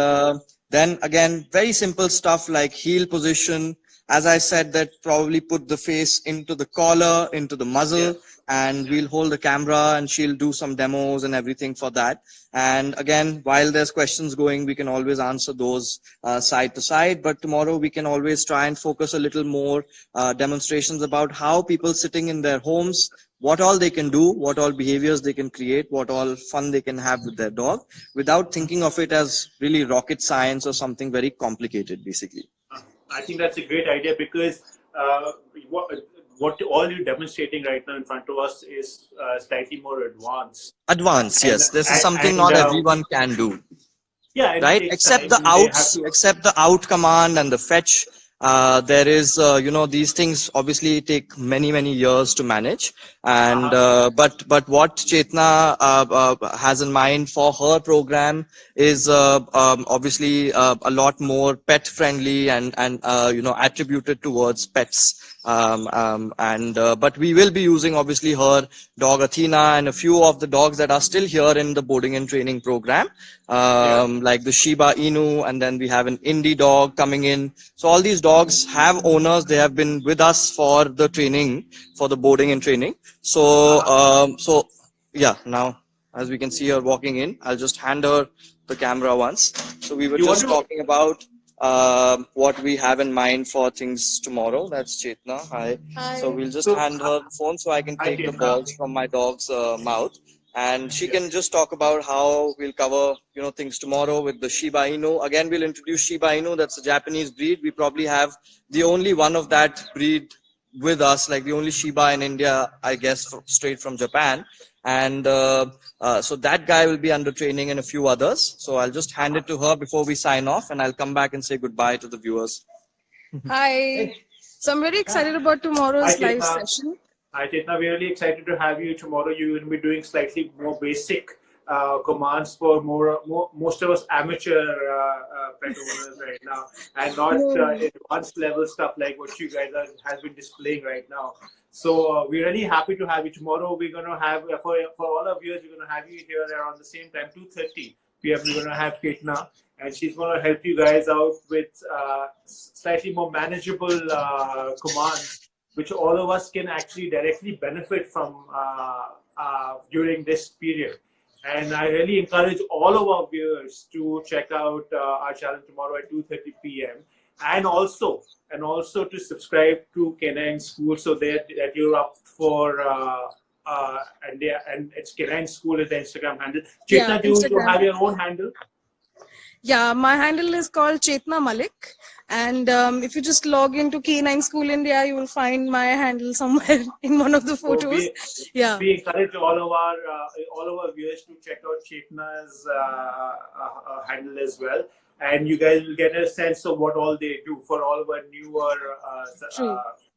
S1: then again very simple stuff like heel position. As I said, that probably put the face into the collar, into the muzzle, and we'll hold the camera and she'll do some demos and everything for that. And again, while there's questions going, we can always answer those side to side, but tomorrow we can always try and focus a little more demonstrations about how people sitting in their homes, what all they can do, what all behaviors they can create, what all fun they can have with their dog without thinking of it as really rocket science or something very complicated basically.
S2: I think that's a great idea because what all you're demonstrating right now in front of us is slightly more advanced.
S1: Advanced, yes. This is something not everyone can do.
S2: Yeah, and
S1: right?
S2: it takes
S1: Except
S2: time.
S1: the outs, except the out command and the fetch. There is, these things obviously take many years to manage. And but what Chetna has in mind for her program is obviously a lot more pet friendly and attributed towards pets. But we will be using obviously her dog Athena and a few of the dogs that are still here in the boarding and training program, like the Shiba Inu, and then we have an indie dog coming in. So all these dogs have owners. They have been with us for the training, for the boarding and training. So yeah, now as we can see her walking in, I'll just hand her the camera once. So we were just talking about what we have in mind for things tomorrow. That's Chetna. Hi. So we'll just hand her the phone so I can take the balls from my dog's mouth, and she can just talk about how we'll cover things tomorrow with the Shiba Inu. Again, we'll introduce Shiba Inu. That's a Japanese breed. We probably have the only one of that breed with us, like the only Shiba in India, I guess, straight from Japan. And so that guy will be under training and a few others. So I'll just hand it to her before we sign off, and I'll come back and say goodbye to the viewers.
S3: Hi. So I'm very excited about tomorrow's live session.
S2: Hi, Chetna. We're really excited to have you tomorrow. You're going to be doing slightly more basic commands for most of us amateur pet owners right now, and not advanced level stuff like what you guys has been displaying right now. So we're really happy to have you tomorrow. We're going to have for all our viewers, we're going to have you here around the same time, 2:30 p.m. We're going to have Chetna, and she's going to help you guys out with slightly more manageable commands, which all of us can actually directly benefit from during this period. And I really encourage all of our viewers to check out our channel tomorrow at 2:30 p.m. and also to subscribe to Canine School so that you're up for and it's Canine School is the Instagram handle. Chetna, do you have your own handle?
S3: Yeah, my handle is called Chetna Malik, and if you just log into Canine School India, you will find my handle somewhere in one of the photos.
S2: So we encourage all of our viewers to check out Chetna's handle as well, and you guys will get a sense of what all they do for all of our newer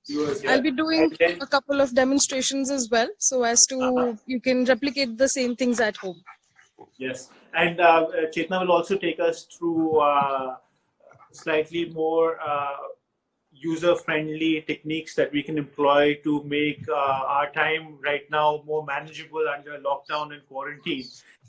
S2: viewers here.
S3: I'll be doing a couple of demonstrations as well, so as to you can replicate the same things at home.
S2: Yes, and Chetna will also take us through slightly more user-friendly techniques that we can employ to make our time right now more manageable under lockdown and quarantine.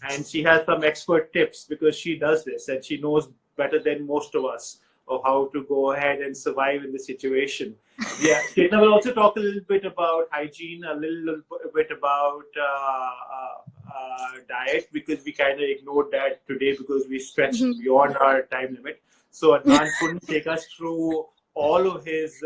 S2: And she has some expert tips because she does this and she knows better than most of us of how to go ahead and survive in the situation. Yeah, Chetna will also talk a little bit about hygiene, a little bit about diet because we kind of ignored that today because we stretched
S3: Mhm.
S2: beyond our time limit. So Adnan couldn't take us through all of his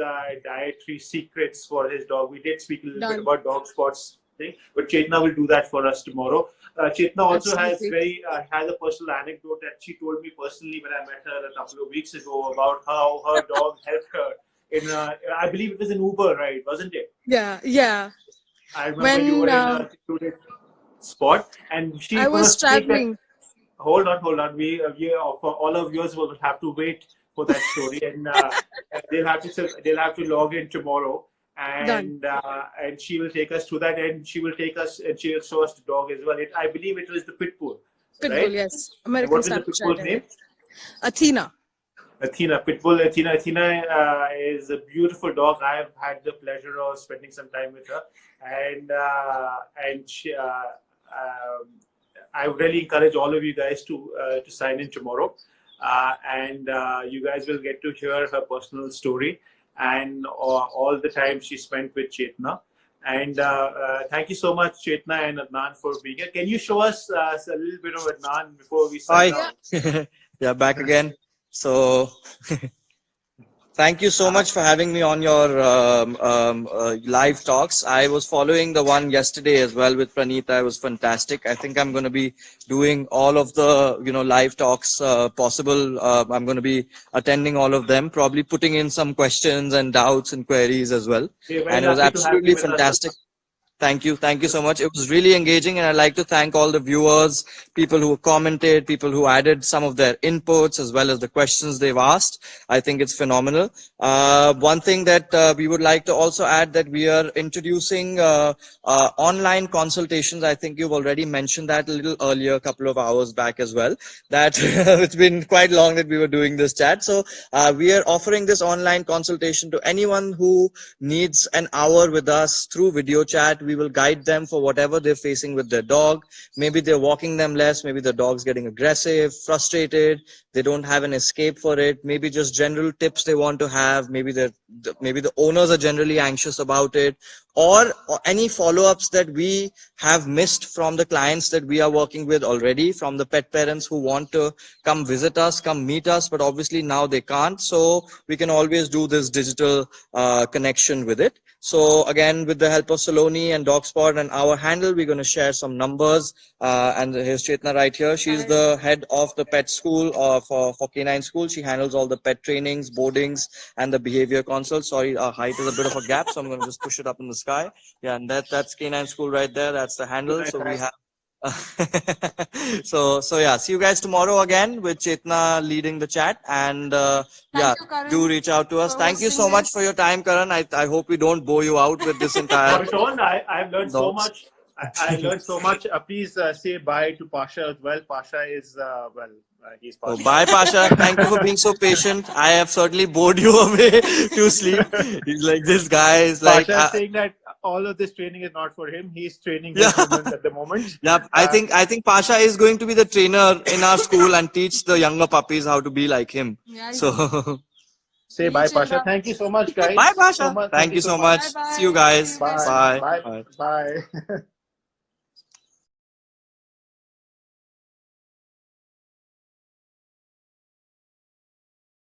S2: dietary secrets for his dog. We did speak a little bit
S3: Done.
S2: about dog spots thing, but Chetna will do that for us tomorrow. Chetna also has
S3: Absolutely.
S2: has a personal anecdote that she told me personally when I met her a couple of weeks ago about how her dog helped her in I believe it was an Uber ride, wasn't it?
S3: Yeah, yeah.
S2: I remember you
S3: When
S2: were in a secluded spot, and
S3: I
S2: she's gonna
S3: was
S2: speak that.
S3: traveling.
S2: Hold on. We for all of yours will have to wait for that story, and they'll have to log in tomorrow,
S3: Done.
S2: and she will take us through that, and she will take us and she will show us the dog as well. I believe it was the pit bull,
S3: Pitbull,
S2: right?
S3: yes.
S2: And
S3: American
S2: what was the pit bull's
S3: Staffordshire
S2: name?
S3: Terrier. Athena.
S2: Athena, Pitbull Athena. Athena is a beautiful dog. I have had the pleasure of spending some time with her, and she, I would really encourage all of you guys to sign in tomorrow, and you guys will get to hear her personal story and all the time she spent with Chetna. And thank you so much, Chetna and Adnan, for being here. Can you show us a little bit of Adnan before we sign
S1: Hi.
S2: out?
S1: Yeah, back again. So thank you so much for having me on your live talks. I was following the one yesterday as well with Pranita. It was fantastic. I think I'm going to be doing all of the live talks possible. I'm going to be attending all of them, probably putting in some questions and doubts and queries as well.
S2: We're very
S1: And it was
S2: lucky to have you
S1: absolutely
S2: with us.
S1: fantastic. Thank you so much. It was really engaging, and I'd like to thank all the viewers, people who commented, people who added some of their inputs as well as the questions they've asked. I think it's phenomenal. One thing that we would like to also add that we are introducing online consultations. I think you've already mentioned that a little earlier, a couple of hours back as well. That it's been quite long that we were doing this chat. So we are offering this online consultation to anyone who needs an hour with us through video chat. We will guide them for whatever they're facing with their dog. Maybe they're walking them less. Maybe the dog's getting aggressive, frustrated. They don't have an escape for it. Maybe just general tips they want to have. Maybe the owners are generally anxious about it, or any follow-ups that we have missed from the clients that we are working with already, from the pet parents who want to come visit us, come meet us, but obviously now they can't. So we can always do this digital connection with it. So again, with the help of Saloni and DogSpot and our handle, we're going to share some numbers. And here's Chetna right here. She's the head of the pet school for canine school. She handles all the pet trainings, boardings, and the behavior consults. Sorry, our height is a bit of a gap, so I'm going to just push it up in the sky. Yeah, and that's canine school right there. That's the handle. So we have. So yeah, see you guys tomorrow again with Chetna leading the chat, and yeah, do reach out to us. Thank you so much for your time, Karan. I hope we don't bore you out with this entire
S2: Not at all. I've learned so
S1: dogs.
S2: much. I learned so much. Please say bye to Pasha as well. Pasha is he's
S1: Oh,
S2: Pasha.
S1: bye, Pasha. Thank you for being so patient. I have certainly bored you away to sleep. He's like, this guy is like,
S2: Pasha is saying that all of this training is not for him. He's training
S1: Yeah.
S2: his humans at the moment.
S1: yeah. I think Pasha is going to be the trainer in our school and teach the younger puppies how to be like him.
S3: Yeah,
S1: So,
S2: Say bye, Pasha. Thank you so much, guys.
S1: bye,
S2: So
S1: Pasha.
S2: much.
S1: Thank you so much.
S3: Bye-bye.
S1: See you guys.
S3: See you guys
S2: Bye.
S1: Bye.
S2: Bye. Bye.